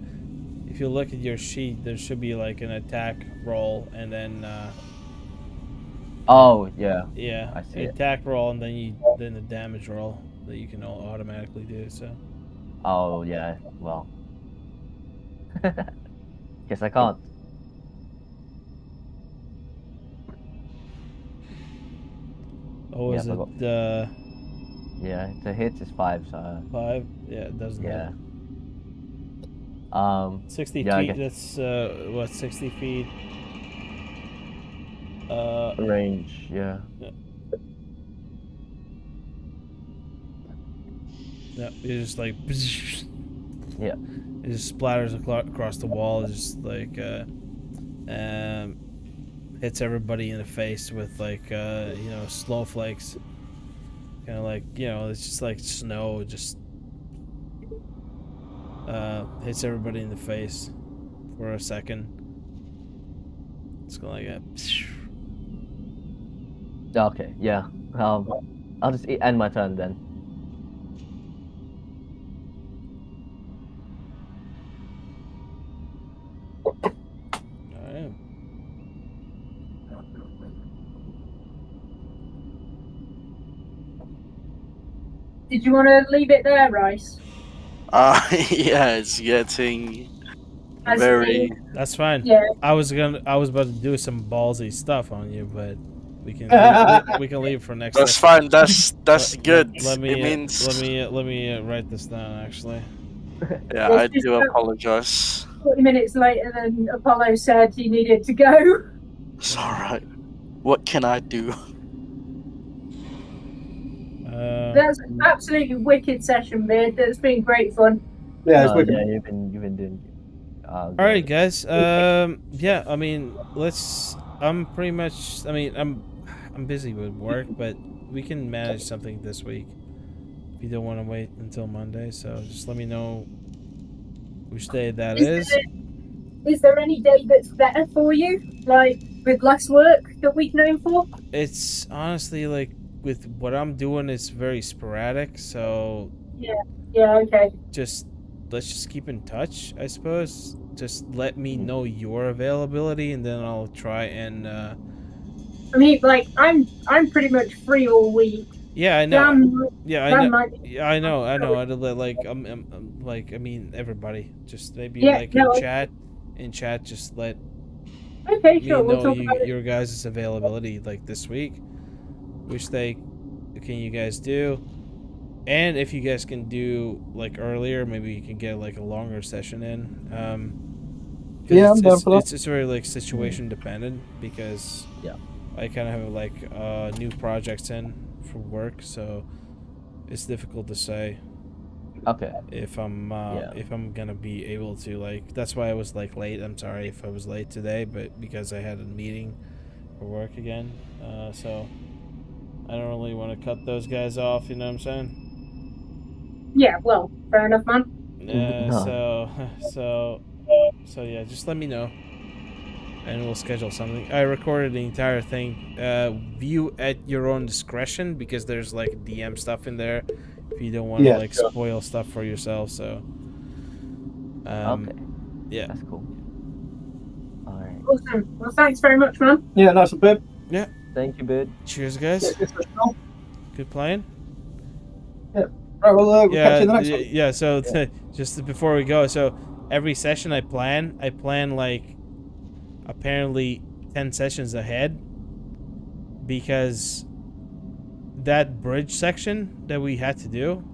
If you look at your sheet, there should be like an attack roll, and then Oh, yeah. yeah, I see it. attack roll, and then the damage roll that you can automatically do. So Oh, yeah. Well. Guess I can't. oh, Yeah, is I it forgot. Yeah, to hit is 5, so 5? Yeah, it doesn't. yeah. 60 Yeah, I feet. guess. That's what 60 feet. Range, yeah. Yeah, it just like Yeah. it just splatters across the wall. It just like hits everybody in the face with like you know, snow flakes. Kind of like, you know, it's just like snow. Just hits everybody in the face for a second. It's going like that. Okay, yeah. I'll just end my turn then. Alright. Did you want to leave it there, Rice? Yeah, it's getting As very. in- That's fine. Yeah. I was about to do some ballsy stuff on you, but we can we can leave for next. That's session. fine. That's good. Let me It means. let me write this down actually. Yeah, Yes, I just do about- apologize. 40 minutes later than Apollo said he needed to go. It's alright. What can I do? That's an absolutely wicked session, Beard. That's been great fun. Yeah, it's No, wicked. yeah, you've been doing. All right, guys. Yeah, I mean, I'm pretty much. I mean, I'm busy with work, but we can manage something this week. If you don't want to wait until Monday, so just let me know which day that is. Is there any day that's better for you? Like, with less work that we can aim for? It's honestly like with what I'm doing, it's very sporadic. So Yeah, okay. let's just keep in touch, I suppose. Just let me know your availability, and then I'll try and. I mean, like, I'm pretty much free all week. Yeah, I know. Sam, Yeah, I Sam know. might- Yeah, I know. I'd like like I mean everybody. Just maybe Yeah, like no, in chat. Just let Okay, me sure. We'll know talk about it. your guys' availability like this week. Which can you guys do? And if you guys can do like earlier, maybe you can get like a longer session in. 'Cause Yeah, I'm down for that. It's very like situation dependent because Yeah. I kind of have like new projects in for work, so it's difficult to say Okay. if I'm gonna be able to like. That's why I was like late. I'm sorry if I was late today, but because I had a meeting for work again, so I don't really want to cut those guys off. You know what I'm saying? Yeah, well, fair enough, man. No. So yeah, just let me know, and we'll schedule something. I recorded the entire thing. View at your own discretion because there's like DM stuff in there. If you don't want to like sure. spoil stuff for yourself, so. Okay. Yeah. That's cool. All right. Awesome. Well, thanks very much, man. Yeah, nice and bib. Thank you, bud. Cheers, guys. Good playing. Right, well, we'll catch you in the next one. Yeah. So just before we go, so every session I plan like apparently 10 sessions ahead because that bridge section that we had to do.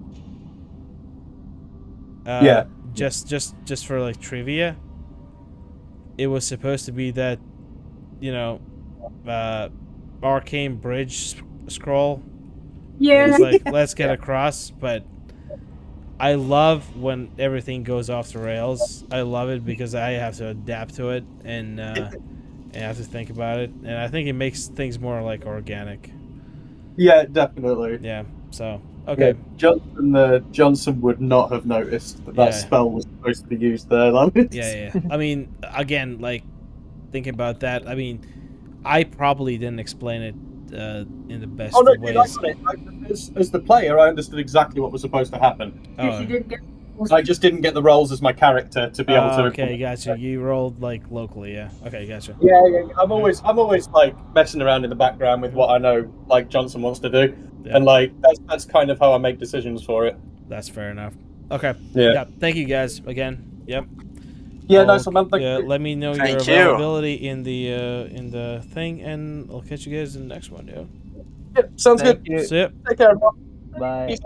Yeah. Just for like trivia, it was supposed to be that, you know, arcane bridge scroll. Yeah. It's like let's get across, but I love when everything goes off the rails. I love it because I have to adapt to it and I have to think about it, and I think it makes things more like organic. Yeah, definitely. Yeah. So okay. Yeah, Johnson would not have noticed that Yeah. spell was supposed to be used there. Yeah. I mean, again, like thinking about that. I mean, I probably didn't explain it in the best Oh no, of dude, ways. I got it. As the player, I understood exactly what was supposed to happen. If you didn't get I just didn't get the rolls as my character to be able to. Okay, gotcha. You rolled like locally, yeah. Okay, gotcha. Yeah. I'm always like messing around in the background with what I know, like Johnson wants to do, Yeah. and like that's kind of how I make decisions for it. That's fair enough. Okay. Yeah. Thank you guys again. Yep. Yeah, I'll- nice one, man. Thank you. Let me know your Thank you. availability in the thing, and I'll catch you guys in the next one. Yeah. Yeah, sounds Thank good. you. See ya. Take care, everyone. Bye. Peace out.